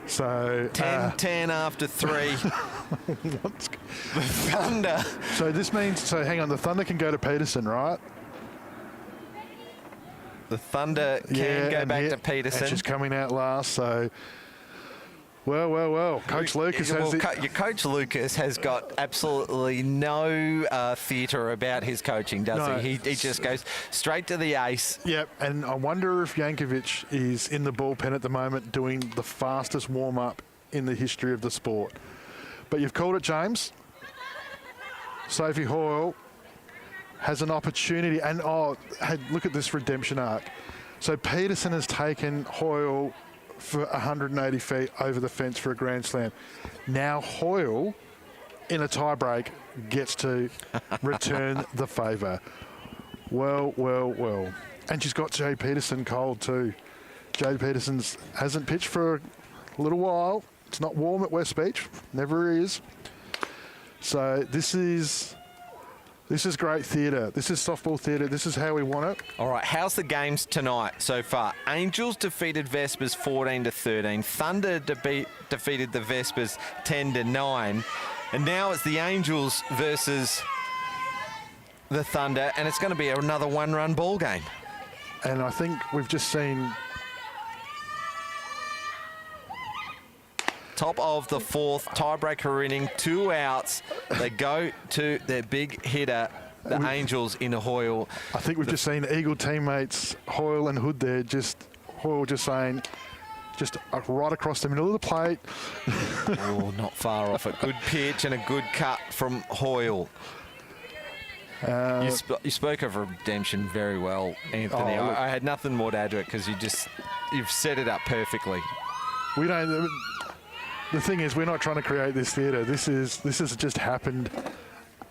So 10 after 3. what's, The Thunder. so this means, so hang on, the Thunder can go to Peterson, right? The Thunder can go and back hit, to Peterson. And she's coming out last, so... Well. Coach Lucas has Your coach Lucas has got absolutely no theatre about his coaching, does No. he? He just goes straight to the ace. Yep, and I wonder if Yankovic is in the bullpen at the moment doing the fastest warm-up in the history of the sport. But you've called it, James. Sophie Hoyle has an opportunity, and look at this redemption arc. So Peterson has taken Hoyle for 180 feet over the fence for a grand slam. Now Hoyle, in a tie-break, gets to return the favour. Well. And she's got Jay Peterson cold too. Jay Peterson hasn't pitched for a little while. It's not warm at West Beach. Never is. So this is great theatre. This is softball theatre. This is how we want it. All right, how's the games tonight so far? Angels defeated Vespers 14-13. Thunder defeated the Vespers 10-9. And now it's the Angels versus the Thunder, and it's going to be another one-run ball game. And I think we've just seen... Top of the fourth, tiebreaker inning, 2 outs. They go to their big hitter, the Angels, in Hoyle. I think we've just seen Eagle teammates Hoyle and Hood there. Hoyle just saying, just right across the middle of the plate. Oh, not far off it. Good pitch and a good cut from Hoyle. You spoke of redemption very well, Anthony. Oh, I had nothing more to add to it because you've set it up perfectly. We don't. The thing is, we're not trying to create this theatre. This has just happened.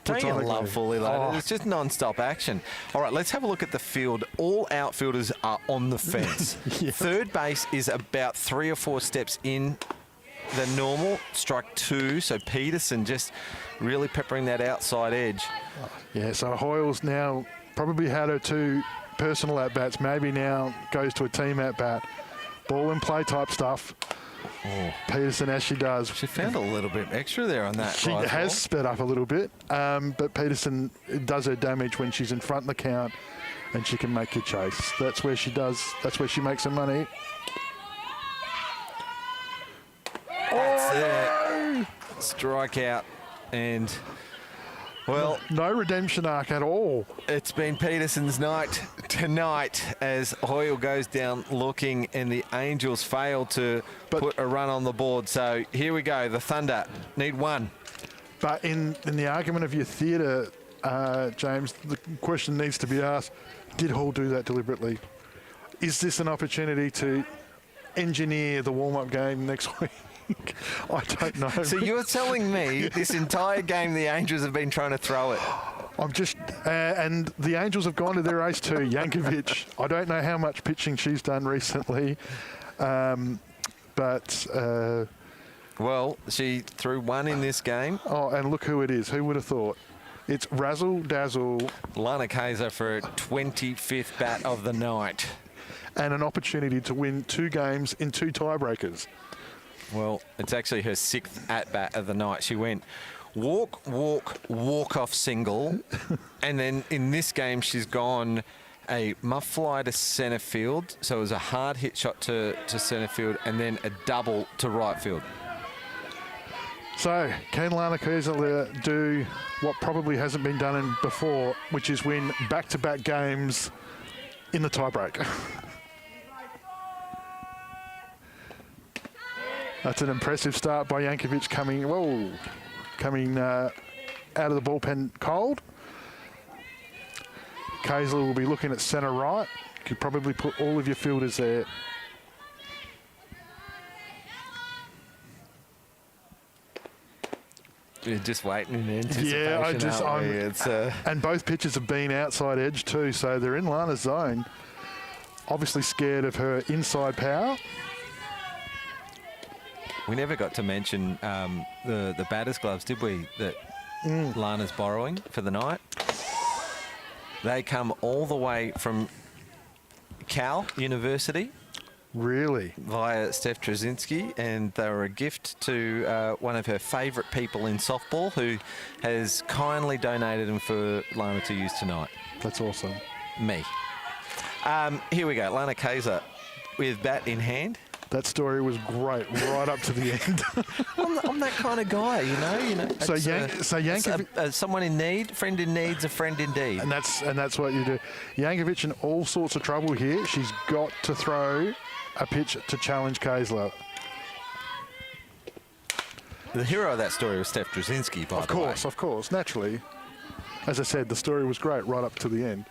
Don't you love fully loaded? Oh. It's just non-stop action. All right, let's have a look at the field. All outfielders are on the fence. Yeah. Third base is about 3 or 4 steps in the normal. Strike 2, so Peterson just really peppering that outside edge. Yeah, so Hoyle's now probably had her 2 personal at-bats. Maybe now goes to a team at-bat. Ball and play type stuff. Oh. Peterson, as she does. She found a little bit extra there on that. She rise has ball. sped up a little bit, but Peterson does her damage when she's in front of the count and she can make a chase. That's where she makes her money. That's it. Strikeout. And, well, No redemption arc at all. it's been Peterson's night tonight as Hoyle goes down looking and the Angels fail to put a run on the board. So here we go. The Thunder need 1. But in the argument of your theatre, James, the question needs to be asked, did Hall do that deliberately? Is this an opportunity to engineer the warm-up game next week? I don't know. So you're telling me this entire game the Angels have been trying to throw it? I'm just, and the Angels have gone to their ace too, Yankovic. I don't know how much pitching she's done recently, but... Well, she threw 1 in this game. oh, and look who it is. Who would have thought? It's Razzle Dazzle. Lana Kaiser for her 25th bat of the night. And an opportunity to win 2 games in 2 tiebreakers. Well, it's actually her 6th at-bat of the night. She went walk-off single, and then in this game she's gone a muff fly to centre field, so it was a hard hit shot to centre field, and then a double to right field. So, can Lana Kaiser do what probably hasn't been done before, which is win back-to-back games in the tiebreak? That's an impressive start by Yankovic coming out of the bullpen cold. Kaiser will be looking at centre right. Could probably put all of your fielders there. You're just waiting in anticipation. And both pitchers have been outside edge too, so they're in Lana's zone. Obviously scared of her inside power. We never got to mention the batter's gloves, did we? That Lana's borrowing for the night. They come all the way from Cal University Really? via Steph Trzynski, and they were a gift to one of her favourite people in softball, who has kindly donated them for Lana to use tonight. That's awesome. Me. Here we go. Lana Kaiser with bat in hand. That story was great, right up to the end. I'm that kind of guy, you know. So It's, Yankovic, someone in need, friend in need's a friend indeed. and that's what you do. Yankovic in all sorts of trouble here. She's got to throw a pitch to challenge Kaisler. The hero of that story was Steph Trzynski, by the way. Of course, naturally. As I said, the story was great right up to the end.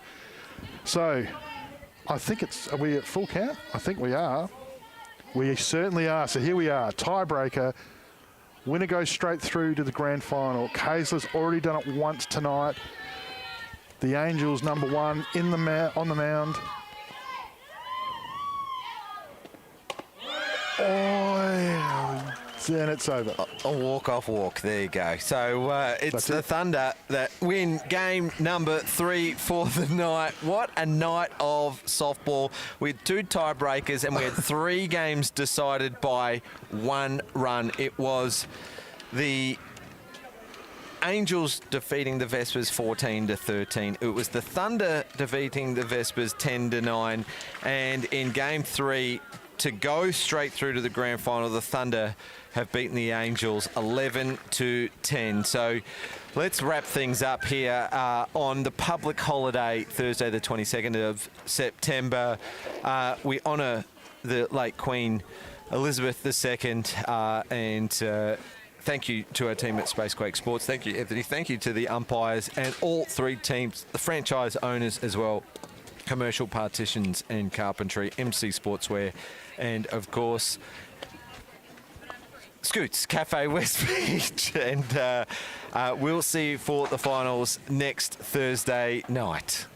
So, I think are we at full count? I think we are. We certainly are. So here we are, tiebreaker. Winner goes straight through to the grand final. Kaisler's already done it once tonight. The Angels, number one, on the mound. Oh, and it's over. A walk-off walk. There you go. So it's That's the it. Thunder that win game number 3 for the night. What a night of softball. We had 2 tiebreakers and we had 3 games decided by 1 run. It was the Angels defeating the Vespers 14-13. It was the Thunder defeating the Vespers 10-9. And in game 3, to go straight through to the grand final, the Thunder have beaten the Angels 11-10. So let's wrap things up here on the public holiday, Thursday the 22nd of September. We honour the late Queen Elizabeth II and thank you to our team at Spacequake Sports. Thank you, Anthony. Thank you to the umpires and all 3 teams, the franchise owners as well, Commercial Partitions and Carpentry, Emmsee Sportswear, and of course Scootz Cafe West Beach. And we'll see you for the finals next Thursday night.